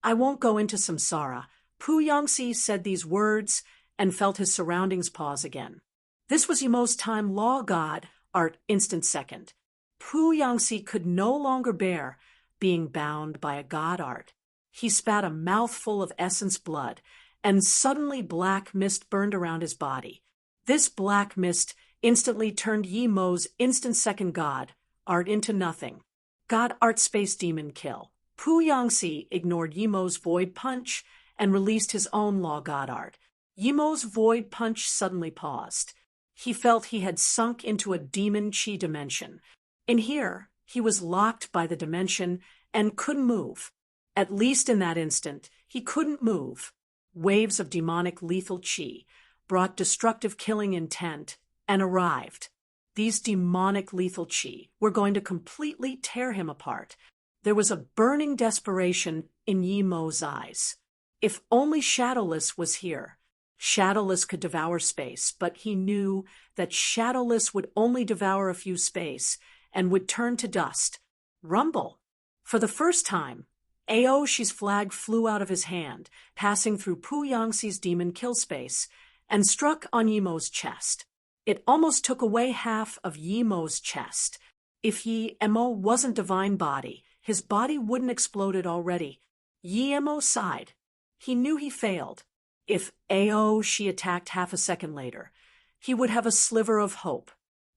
I won't go into samsara. Pu Yangxi said these words and felt his surroundings pause again. This was Yi Mo's time law god art instant second. Pu Yangxi could no longer bear being bound by a god art. He spat a mouthful of essence blood, and suddenly black mist burned around his body. This black mist instantly turned Yi Mo's instant second god art into nothing. God art space demon kill. Pu Yangxi ignored Yi Mo's void punch and released his own law god art. Yi Mo's void punch suddenly paused. He felt he had sunk into a demon chi dimension. In here, he was locked by the dimension and couldn't move. At least in that instant, he couldn't move. Waves of demonic lethal chi brought destructive killing intent and arrived. These demonic lethal chi were going to completely tear him apart. There was a burning desperation in Yi Mo's eyes. If only Shadowless was here. Shadowless could devour space, but he knew that Shadowless would only devour a few space and would turn to dust. Rumble. For the first time, Aoshi's flag flew out of his hand, passing through Pu Yangxi's demon kill space, and struck on Yimo's chest. It almost took away half of Yimo's chest. If Yimo wasn't divine body, his body wouldn't exploded already. Yimo sighed. He knew he failed. If Aoshi attacked half a second later, he would have a sliver of hope.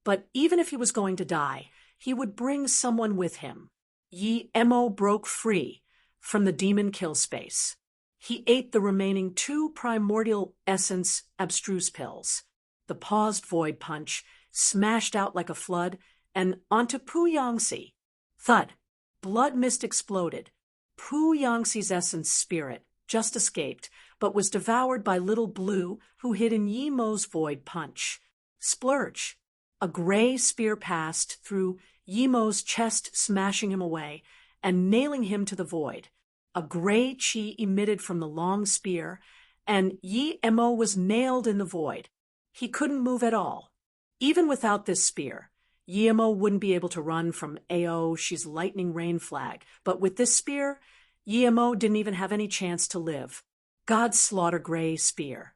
But even if he was going to die, he would bring someone with him. Yimo broke free from the demon kill space. He ate the remaining 2 primordial essence abstruse pills. The paused void punch smashed out like a flood and onto Pu Yangxi. Thud. Blood mist exploded. Pu Yangxi's essence spirit just escaped, but was devoured by Little Blue, who hid in Yimo's void punch. Splurge. A gray spear passed through Yimo's chest, smashing him away and nailing him to the void. A gray chi emitted from the long spear, and Yimo was nailed in the void. He couldn't move at all. Even without this spear, Yimo wouldn't be able to run from Aoshi's lightning rain flag, but with this spear, Yimo didn't even have any chance to live. God's slaughter gray spear.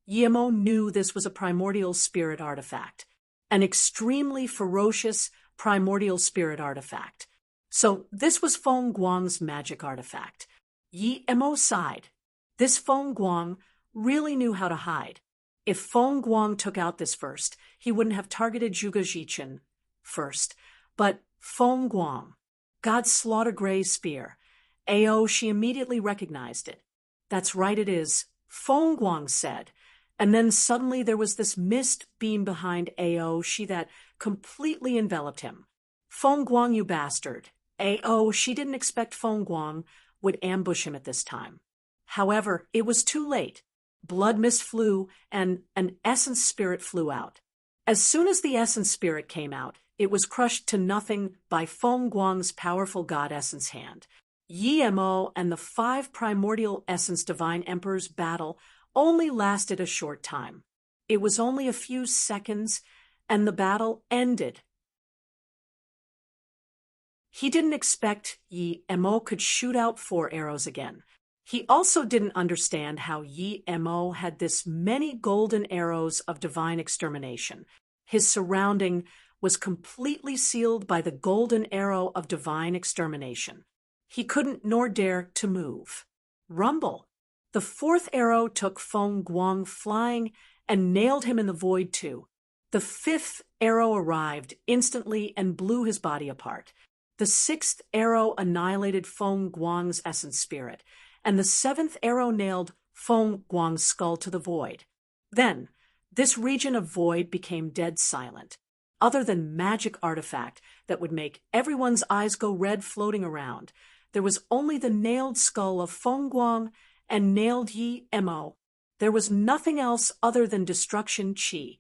Yimo knew this was a primordial spirit artifact, an extremely ferocious primordial spirit artifact. So this was Feng Guang's magic artifact. Yimo sighed. This Feng Guang really knew how to hide. If Feng Guang took out this first, he wouldn't have targeted Zhuge Jichin first. But Feng Guang, God's slaughter gray spear. Aoshi immediately recognized it. That's right, it is, Feng Guang said. And then suddenly there was this mist beam behind Aoshi that completely enveloped him. Feng Guang, you bastard. Aoshi didn't expect Feng Guang would ambush him at this time. However, it was too late. Blood mist flew, and an essence spirit flew out. As soon as the essence spirit came out, it was crushed to nothing by Feng Guang's powerful god essence hand. Yimo and the 5 primordial essence divine emperors' battle only lasted a short time. It was only a few seconds, and the battle ended. He didn't expect Yimo could shoot out 4 arrows again. He also didn't understand how Yimo had this many golden arrows of divine extermination. His surrounding was completely sealed by the golden arrow of divine extermination. He couldn't nor dare to move. Rumble. The 4th arrow took Feng Guang flying and nailed him in the void too. The 5th arrow arrived instantly and blew his body apart. The 6th arrow annihilated Feng Guang's essence spirit, and the 7th arrow nailed Feng Guang's skull to the void. Then, this region of void became dead silent. Other than magic artifact that would make everyone's eyes go red floating around, there was only the nailed skull of Feng Guang and nailed Yimo. There was nothing else other than destruction chi.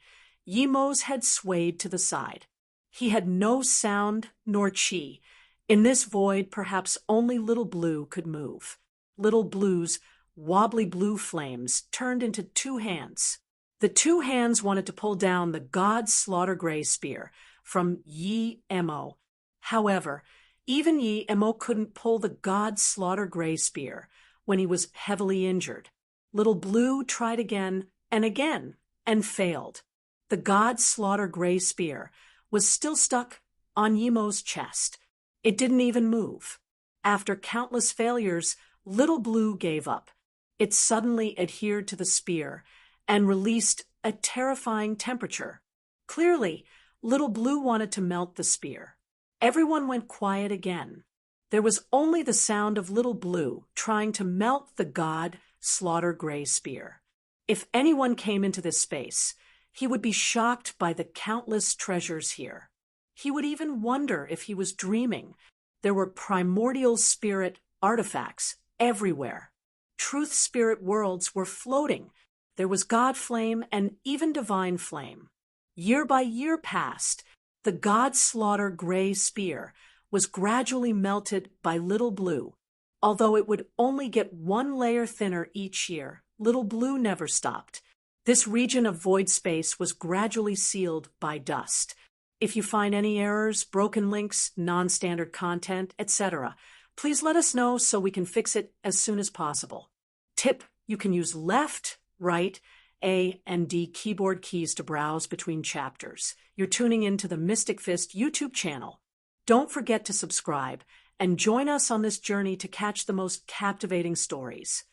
Yimo's head swayed to the side. He had no sound nor chi. In this void, perhaps only Little Blue could move. Little Blue's wobbly blue flames turned into 2 hands. The 2 hands wanted to pull down the god slaughter gray spear from Yimo. However, even Yimo couldn't pull the god slaughter gray spear when he was heavily injured. Little Blue tried again and failed. The god slaughter gray spear was still stuck on Yimo's chest. It didn't even move. After countless failures, Little Blue gave up. It suddenly adhered to the spear and released a terrifying temperature. Clearly, Little Blue wanted to melt the spear. Everyone went quiet again. There was only the sound of Little Blue trying to melt the god slaughter gray spear. If anyone came into this space, he would be shocked by the countless treasures here. He would even wonder if he was dreaming. There were primordial spirit artifacts everywhere. Truth spirit worlds were floating. There was God flame and even divine flame. Year by year passed. The god slaughter gray spear was gradually melted by Little Blue. Although it would only get 1 layer thinner each year, Little Blue never stopped. This region of void space was gradually sealed by dust. If you find any errors, broken links, non-standard content, etc., Please let us know so we can fix it as soon as possible. Tip: you can use left, right, A, and D keyboard keys to browse between chapters. You're tuning into the Mystic Fist YouTube channel. Don't forget to subscribe and join us on this journey to catch the most captivating stories.